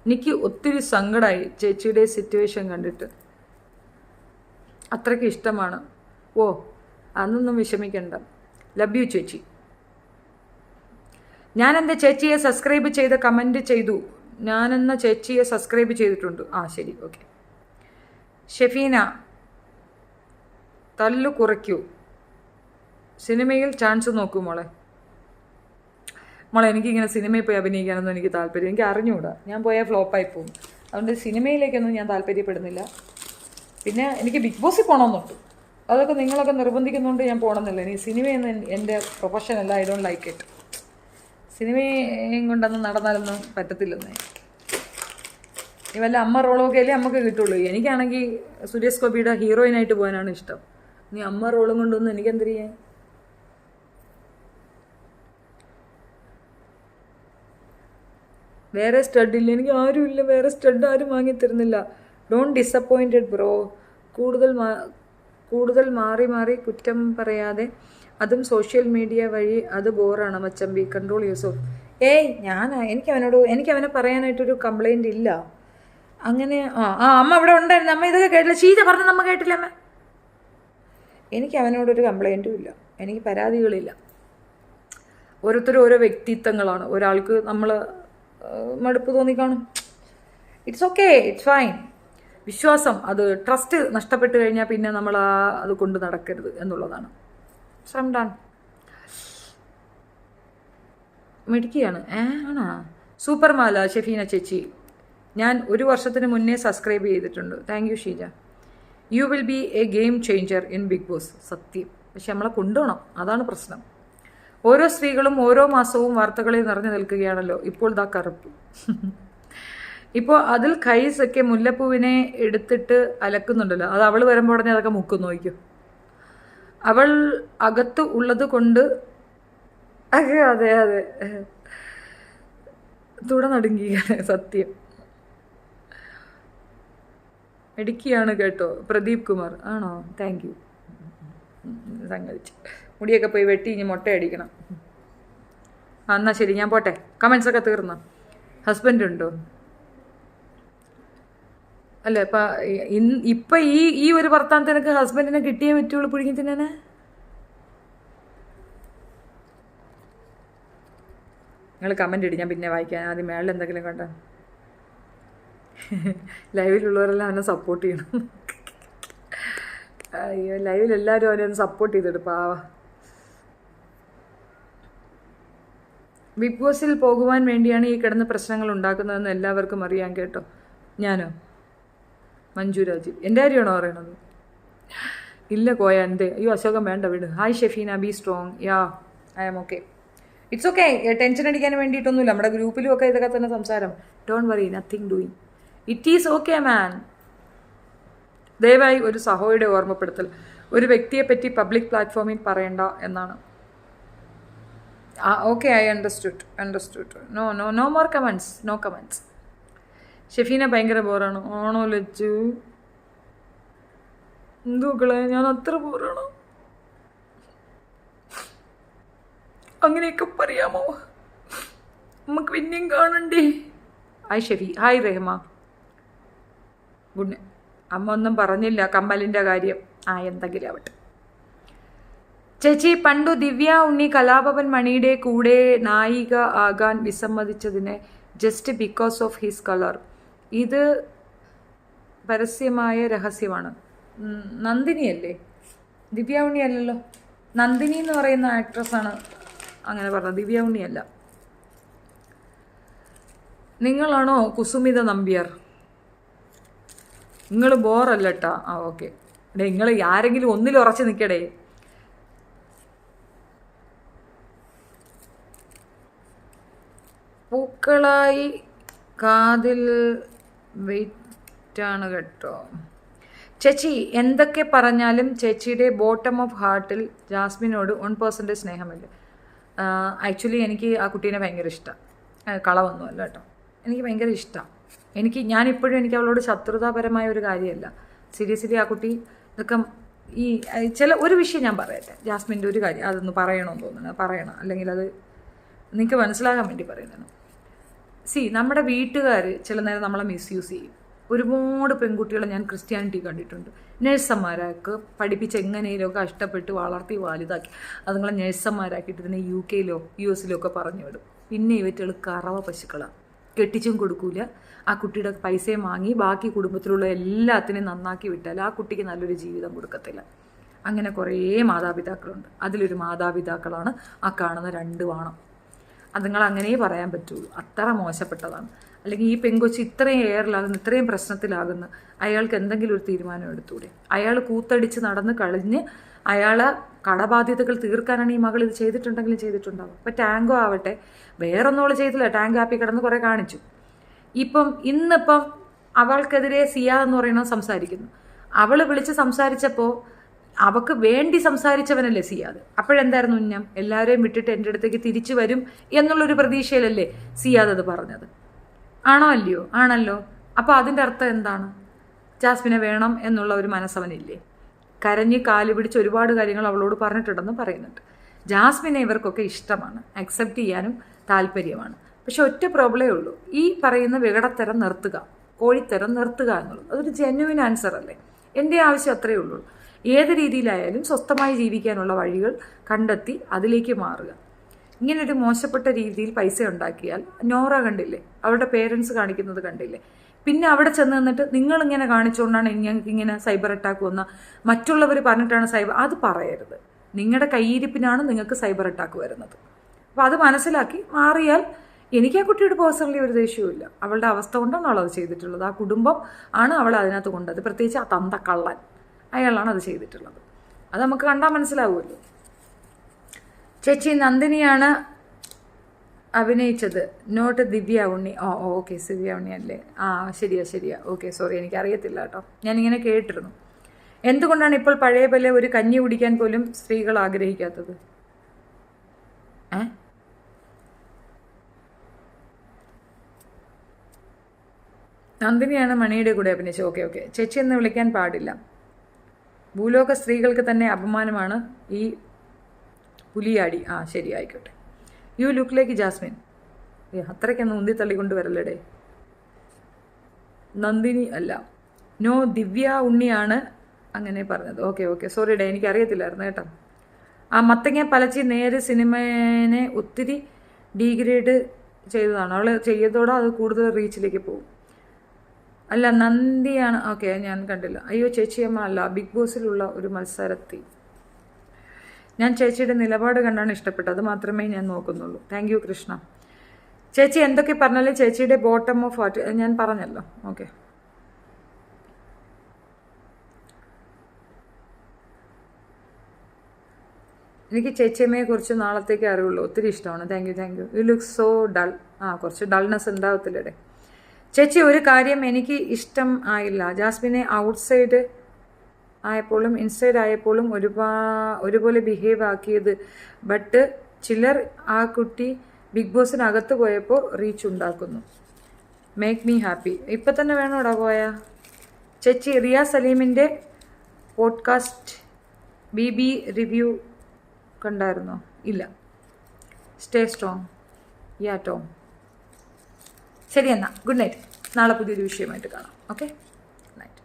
എനിക്ക് ഒത്തിരി സങ്കടമായി ചേച്ചിയുടെ സിറ്റുവേഷൻ കണ്ടിട്ട്. അത്രയ്ക്ക് ഇഷ്ടമാണ്. അതൊന്നും വിഷമിക്കണ്ട. ലവ് യു ചേച്ചി. ഞാൻ എൻ്റെ ചേച്ചിയെ സബ്സ്ക്രൈബ് ചെയ്ത് കമൻറ്റ് ചെയ്തു. ഞാനെന്ന ചേച്ചിയെ സബ്സ്ക്രൈബ് ചെയ്തിട്ടുണ്ട്. ശരി, ഓക്കെ. ഷെഫീന, തല്ലു കുറയ്ക്കൂ, സിനിമയിൽ ചാൻസ് നോക്കൂ മോളെ. എനിക്കിങ്ങനെ സിനിമയിൽ പോയി അഭിനയിക്കാനൊന്നും എനിക്ക് താല്പര്യം, എനിക്ക് അറിഞ്ഞുകൂടാ. ഞാൻ പോയാൽ ഫ്ലോപ്പായി പോകും. അതുകൊണ്ട് സിനിമയിലേക്കൊന്നും ഞാൻ താല്പര്യപ്പെടുന്നില്ല. പിന്നെ എനിക്ക് ബിഗ് ബോസിൽ പോകണമെന്നുണ്ട്. അതൊക്കെ നിങ്ങളൊക്കെ നിർബന്ധിക്കുന്നുണ്ട്, ഞാൻ പോകണമെന്നില്ല. ഇനി സിനിമയൊന്നും എൻ്റെ പ്രൊഫഷനല്ല. I don't like it. സിനിമയും കൊണ്ടൊന്നും നടന്നാലൊന്നും പറ്റത്തില്ലെന്നേ. ഈ വല്ല അമ്മ റോളൊക്കെ അല്ലേ നമുക്ക് കിട്ടുള്ളൂ. എനിക്കാണെങ്കിൽ സുരേഷ് ഗോപിയുടെ ഹീറോയിനായിട്ട് പോകാനാണ് ഇഷ്ടം. നീ അമ്മ റോളും കൊണ്ടൊന്നും എനിക്കെന്തറിയാൻ. വേറെ സ്റ്റഡില്ല, എനിക്ക് ആരുമില്ല. വേറെ സ്റ്റഡ് ആരും വാങ്ങിത്തരുന്നില്ല. Don't disappointed bro. കൂടുതൽ മാറി മാറി കുറ്റം പറയാതെ, അതും സോഷ്യൽ മീഡിയ വഴി. അത് ബോറാണ് മച്ചമ്പി. കൺട്രോൾ യൂസഫ്. എനിക്ക് അവനെ പറയാനായിട്ടൊരു കംപ്ലൈൻറ്റ് ഇല്ല. അങ്ങനെ അമ്മ അവിടെ ഉണ്ടായിരുന്നു. അമ്മ ഇതൊക്കെ കേട്ടില്ല. ഷീജ പറഞ്ഞ് നമ്മ കേട്ടില്ല അമ്മ. എനിക്ക് അവനോടൊരു കംപ്ലൈൻറ്റും ഇല്ല, എനിക്ക് പരാതികളില്ല. ഓരോരുത്തരും ഓരോ വ്യക്തിത്വങ്ങളാണ്. ഒരാൾക്ക് നമ്മൾ മടുപ്പ് തോന്നിക്കാണും. It's okay, it's fine. വിശ്വാസം, അത് ട്രസ്റ്റ് നഷ്ടപ്പെട്ട് കഴിഞ്ഞാൽ പിന്നെ നമ്മൾ അത് കൊണ്ട് നടക്കരുത് എന്നുള്ളതാണ്. സംഡാൻ മിടുക്കിയാണ്. ആണോ? സൂപ്പർ മാല ഷെഫീന ചേച്ചി. ഞാൻ 1 വർഷത്തിന് മുന്നേ സബ്സ്ക്രൈബ് ചെയ്തിട്ടുണ്ട്. Thank you Sheeja. You will be a game changer in Bigg Boss. സത്യം. പക്ഷെ നമ്മളെ കൊണ്ടുപോകണം, അതാണ് പ്രശ്നം. ഓരോ സ്ത്രീകളും ഓരോ മാസവും വാർത്തകളിൽ നിറഞ്ഞു നിൽക്കുകയാണല്ലോ. ഇപ്പോൾ ദാ കറുപ്പ്. ഇപ്പോൾ അതിൽ കൈസൊക്കെ മുല്ലപ്പൂവിനെ എടുത്തിട്ട് അലക്കുന്നുണ്ടല്ലോ. അത് അവൾ വരുമ്പോൾ ഉടനെ അതൊക്കെ മുക്കും നോക്കും. അവൾ അകത്ത് ഉള്ളത് കൊണ്ട്. അതെ തുട നടുങ്ങിയാണ്. സത്യം. ഇടുക്കിയാണ് കേട്ടോ. പ്രദീപ് കുമാർ ആണോ? Thank you. സംഗതിച്ച് മുടിയൊക്കെ പോയി വെട്ടി ഇനി മുട്ടയടിക്കണം. എന്നാൽ ശരി, ഞാൻ പോട്ടെ. കമൻസൊക്കെ തീർന്നോ? ഹസ്ബൻഡ് ഉണ്ടോ? അല്ല, ഇപ്പം ഈ ഒരു വർത്താനത്തിനൊക്കെ ഹസ്ബൻഡിനെ കിട്ടിയേ പറ്റുള്ളൂ പുഴുങ്ങി തിന്നാനെ. നിങ്ങൾ കമൻ്റ് ഇടി, ഞാൻ പിന്നെ വായിക്കാം. ആദ്യം മേളിൽ എന്തെങ്കിലും കണ്ട. ലൈവിലുള്ളവരെല്ലാം അവനെ സപ്പോർട്ട് ചെയ്യണം. അയ്യോ, ലൈവിലെല്ലാവരും അവനെ ഒന്ന് സപ്പോർട്ട് ചെയ്തിട്ട് പാവ. ബിഗ് ബോസിൽ പോകുവാൻ വേണ്ടിയാണ് ഈ കിടന്ന പ്രശ്നങ്ങൾ ഉണ്ടാക്കുന്നതെന്ന് എല്ലാവർക്കും അറിയാൻ കേട്ടോ. ഞാനോ? മഞ്ജു രാജീവ്. എൻ്റെ കാര്യമാണോ പറയണത്? ഇല്ല കോയ, എൻ്റെ. അയ്യോ അശോകം വേണ്ട വിട്. Hi Shefeena, be strong. I am okay. It's okay. Tension അടിക്കാൻ വേണ്ടിയിട്ടൊന്നുമില്ല. നമ്മുടെ ഗ്രൂപ്പിലും ഒക്കെ ഇതൊക്കെ തന്നെ സംസാരം. Don't worry, nothing doing. It is okay man. ദയവായി ഒരു സഹോയുടെ ഓർമ്മപ്പെടുത്തൽ. ഒരു വ്യക്തിയെപ്പറ്റി പബ്ലിക് പ്ലാറ്റ്ഫോമിൽ പറയണ്ട എന്നാണ്. Okay, I understood. No more comments. No comments. Shefeena ഭയങ്കര ബോറാണ്. ആണോ ലച്ചു? എന്തുക്കളെ, ഞാൻ അത്ര ബോറാണോ? അങ്ങനെയൊക്കെ പറയാമോ? നമുക്ക് പിന്നെയും കാണണ്ടേ? Hi Shefi. Hi Rahma. Good. അമ്മ ഒന്നും പറഞ്ഞില്ല കമ്മലിൻ്റെ കാര്യം. എന്തെങ്കിലും ആവട്ടെ. ചേച്ചി, പണ്ടു ദിവ്യ ഉണ്ണി കലാഭവൻ മണിയുടെ കൂടെ നായിക ആകാൻ വിസമ്മതിച്ചതിന് just because of his colour. ഇത് പരസ്യമായ രഹസ്യമാണ്. നന്ദിനിയല്ലേ? ദിവ്യ ഉണ്ണി അല്ലല്ലോ. നന്ദിനി എന്ന് പറയുന്ന ആക്ട്രസ്സാണ് അങ്ങനെ പറഞ്ഞത്, ദിവ്യ ഉണ്ണിയല്ല. നിങ്ങളാണോ കുസുമിത നമ്പ്യാർ? നിങ്ങൾ ബോറല്ല കേട്ടാ. ആ ഓക്കെ. നിങ്ങൾ ആരെങ്കിലും ഒന്നിൽ ഉറച്ചു നിൽക്കടേ. പൂക്കളായി കാതിൽ വെയിറ്റാണ് കേട്ടോ. ചേച്ചി, എന്തൊക്കെ പറഞ്ഞാലും ചേച്ചിയുടെ ബോട്ടം ഓഫ് ഹാർട്ടിൽ ജാസ്മിനോട് 1% സ്നേഹമില്ല. ആക്ച്വലി എനിക്ക് ആ കുട്ടീനെ ഭയങ്കര ഇഷ്ടമാണ്. കളവൊന്നുമല്ല കേട്ടോ, എനിക്ക് ഭയങ്കര ഇഷ്ടമാണ്. ഞാനിപ്പോഴും എനിക്ക് അവളോട് ശത്രുതാപരമായ ഒരു കാര്യമല്ല. സീരിയസ്ലി ആ കുട്ടി ഇതൊക്കെ ഈ ഒരു വിഷയം ഞാൻ പറയട്ടെ. ജാസ്മിൻ്റെ ഒരു കാര്യം അതൊന്ന് പറയണമെന്ന് തോന്നുന്നു. പറയണം, അല്ലെങ്കിൽ അത് നിങ്ങൾക്ക് മനസ്സിലാകാൻ വേണ്ടി പറയുന്നതാണ്. നമ്മുടെ വീട്ടുകാർ ചില നേരം നമ്മളെ മിസ്യൂസ് ചെയ്യും. ഒരുപാട് പെൺകുട്ടികളെ ഞാൻ ക്രിസ്ത്യാനിറ്റി കണ്ടിട്ടുണ്ട്. നഴ്സന്മാരൊക്കെ പഠിപ്പിച്ച് എങ്ങനെയൊക്കെ കഷ്ടപ്പെട്ട് വളർത്തി വലുതാക്കി അതുങ്ങളെ നഴ്സന്മാരാക്കിയിട്ട് ഇതിനെ UK US ഒക്കെ പറഞ്ഞു വിടും. പിന്നെ ഇവറ്റുകൾ കറവ പശുക്കളാണ്. കെട്ടിച്ചും കൊടുക്കൂല. ആ കുട്ടിയുടെ പൈസയും വാങ്ങി ബാക്കി കുടുംബത്തിലുള്ള എല്ലാത്തിനെയും നന്നാക്കി വിട്ടാൽ ആ കുട്ടിക്ക് നല്ലൊരു ജീവിതം കൊടുക്കത്തില്ല. അങ്ങനെ കുറേ മാതാപിതാക്കളുണ്ട്. അതിലൊരു മാതാപിതാക്കളാണ് ആ കാണുന്ന 2 വാണം. അത് നിങ്ങൾ അങ്ങനെ പറയാൻ പറ്റുള്ളൂ. അത്ര മോശപ്പെട്ടതാണ്. അല്ലെങ്കിൽ ഈ പെങ്കൊച്ച് ഇത്രയും എയറിലാകുന്നു, ഇത്രയും പ്രശ്നത്തിലാകുന്നു, അയാൾക്ക് എന്തെങ്കിലും ഒരു തീരുമാനം എടുത്തൂടെ? അയാൾ കൂത്തടിച്ച് നടന്ന് കളിഞ്ഞ് അയാളെ കടബാധ്യതകൾ തീർക്കാനാണ് ഈ മകൾ ഇത് ചെയ്തിട്ടുണ്ടെങ്കിലും ചെയ്തിട്ടുണ്ടാവും. ഇപ്പം ടാങ്കോ ആവട്ടെ, വേറൊന്നും അവൾ ചെയ്തില്ല. ടാങ്ക് ആപ്പി കിടന്ന് കുറേ കാണിച്ചു. ഇന്നിപ്പം അവൾക്കെതിരെ സിയ എന്ന് പറയുന്നത് സംസാരിക്കുന്നു. അവൾ വിളിച്ച് സംസാരിച്ചപ്പോൾ അവൾക്ക് വേണ്ടി സംസാരിച്ചവനല്ലേ സിയാദ്. അപ്പോഴെന്തായിരുന്നു ഉന്നം? എല്ലാവരെയും വിട്ടിട്ട് എൻ്റെ അടുത്തേക്ക് തിരിച്ചു വരും എന്നുള്ളൊരു പ്രതീക്ഷയിലല്ലേ സിയാദ് അത് പറഞ്ഞത്. ആണോ അല്ലയോ? ആണല്ലോ. അപ്പോൾ അതിൻ്റെ അർത്ഥം എന്താണ്? ജാസ്മിനെ വേണം എന്നുള്ള ഒരു മനസ്സവനില്ലേ? കരഞ്ഞ് കാല് പിടിച്ച് ഒരുപാട് കാര്യങ്ങൾ അവളോട് പറഞ്ഞിട്ടുണ്ടെന്ന് പറയുന്നുണ്ട്. ജാസ്മിനെ ഇവർക്കൊക്കെ ഇഷ്ടമാണ്, അക്സെപ്റ്റ് ചെയ്യാനും താല്പര്യമാണ്. പക്ഷെ ഒറ്റ പ്രോബ്ലമേ ഉള്ളൂ, ഈ പറയുന്ന വികടത്തരം നിർത്തുക, കോഴിത്തരം നിർത്തുക എന്നുള്ളത്. അതൊരു ജെന്യുവിൻ ആൻസർ അല്ലേ? എൻ്റെ ആവശ്യം അത്രയേ ഉള്ളൂ. ഏത് രീതിയിലായാലും സ്വസ്ഥമായി ജീവിക്കാനുള്ള വഴികൾ കണ്ടെത്തി അതിലേക്ക് മാറുക. ഇങ്ങനൊരു മോശപ്പെട്ട രീതിയിൽ പൈസ ഉണ്ടാക്കിയാൽ നോറ കണ്ടില്ലേ, അവരുടെ പേരൻസ് കാണിക്കുന്നത് കണ്ടില്ലേ? പിന്നെ അവിടെ ചെന്ന് നിന്നിട്ട് നിങ്ങളിങ്ങനെ കാണിച്ചുകൊണ്ടാണ് ഞങ്ങൾക്ക് ഇങ്ങനെ സൈബർ അറ്റാക്ക് വന്ന മറ്റുള്ളവർ പറഞ്ഞിട്ടാണ് അത് പറയരുത്. നിങ്ങളുടെ കയ്യിരിപ്പിനാണ് നിങ്ങൾക്ക് സൈബർ അറ്റാക്ക് വരുന്നത്. അപ്പോൾ അത് മനസ്സിലാക്കി മാറിയാൽ എനിക്ക് ആ കുട്ടിയുടെ പേഴ്സണലി ഒരു ദേഷ്യവുമില്ല. അവളുടെ അവസ്ഥ കൊണ്ടാണ് അവളത് ചെയ്തിട്ടുള്ളത്. ആ കുടുംബം ആണ് അവളെ അതിനകത്ത് കൊണ്ടത്. പ്രത്യേകിച്ച് ആ തന്തക്കള്ളൻ അയാളാണ് അത് ചെയ്തിട്ടുള്ളത്. അത് നമുക്ക് കണ്ടാൽ മനസ്സിലാവുമല്ലോ. ചേച്ചി, നന്ദിനിയാണ് അഭിനയിച്ചത്, നോട്ട് ദിവ്യ ഉണ്ണി. ഓക്കെ, ദിവ്യ ഉണ്ണി അല്ലേ? ശരിയാ. ഓക്കെ, സോറി, എനിക്കറിയത്തില്ല കേട്ടോ. ഞാനിങ്ങനെ കേട്ടിരുന്നു. എന്തുകൊണ്ടാണ് ഇപ്പോൾ പഴയ പോലെ ഒരു കഞ്ഞി കുടിക്കാൻ പോലും സ്ത്രീകൾ ആഗ്രഹിക്കാത്തത്? നന്ദിനിയാണ് മണിയുടെ കൂടെ അഭിനയിച്ചത്. ഓക്കെ. ചേച്ചി എന്ന് വിളിക്കാൻ പാടില്ല. ഭൂലോക സ്ത്രീകൾക്ക് തന്നെ അപമാനമാണ് ഈ പുലിയാടി. ശരി, ആയിക്കോട്ടെ. You look like Jasmin. അത്രയ്ക്കൊന്ന് ഉന്തി തള്ളിക്കൊണ്ട് വരല്ലേടേ. നന്ദിനി അല്ല, നോ, ദിവ്യ ഉണ്ണിയാണ് അങ്ങനെ പറഞ്ഞത്. ഓക്കെ, സോറി ഡേ, എനിക്കറിയത്തില്ലായിരുന്നു കേട്ടോ. മത്തങ്ങ പലച്ചി നേരെ സിനിമേനെ ഒത്തിരി ഡീഗ്രേഡ് ചെയ്തതാണ്. അവൾ ചെയ്തതോടെ അത് കൂടുതൽ റീച്ചിലേക്ക് പോകും. അല്ല, നന്ദിയാണ്. ഓക്കെ, ഞാൻ കണ്ടില്ല. അയ്യോ, ചേച്ചിയമ്മ അല്ല, ബിഗ് ബോസിലുള്ള ഒരു മത്സരത്തിൽ. ഞാൻ ചേച്ചിയുടെ നിലപാട് കണ്ടാണ് ഇഷ്ടപ്പെട്ടത്, അത് മാത്രമേ ഞാൻ നോക്കുന്നുള്ളൂ. Thank you Krishna. ചേച്ചി എന്തൊക്കെ പറഞ്ഞാലും ചേച്ചിയുടെ ബോട്ടം ഓഫ് ഹാർട്ട് ഞാൻ പറഞ്ഞല്ലോ. ഓക്കെ, എനിക്ക് ചേച്ചിയമ്മയെ കുറിച്ച് നാളത്തേക്ക് അറിയുള്ളൂ. ഒത്തിരി ഇഷ്ടമാണ്. Thank you. You look so dull. കുറച്ച് ഡൾനെസ് ഉണ്ടാവത്തില്ലേ ചേച്ചി? ഒരു കാര്യം എനിക്ക് ഇഷ്ടം ആയില്ല, ജാസ്മിനെ ഔട്ട്സൈഡ് ആയപ്പോഴും ഇൻസൈഡ് ആയപ്പോഴും ഒരുപോലെ ബിഹേവ് ആക്കിയത്. ബട്ട് ചിലർ ആ കുട്ടി ബിഗ് ബോസിനകത്ത് പോയപ്പോൾ റീച്ച് ഉണ്ടാക്കുന്നു. Make me happy. ഇപ്പം തന്നെ വേണോടാ പോയാ? ചേച്ചി, റിയ സലീമിൻ്റെ പോഡ്കാസ്റ്റ് BB റിവ്യൂ കണ്ടായിരുന്നോ? ഇല്ല. Stay strong. Yeah Tom. ശരി, എന്നാൽ ഗുഡ് നൈറ്റ്. നാളെ പുതിയൊരു വിഷയമായിട്ട് കാണാം. Okay, night.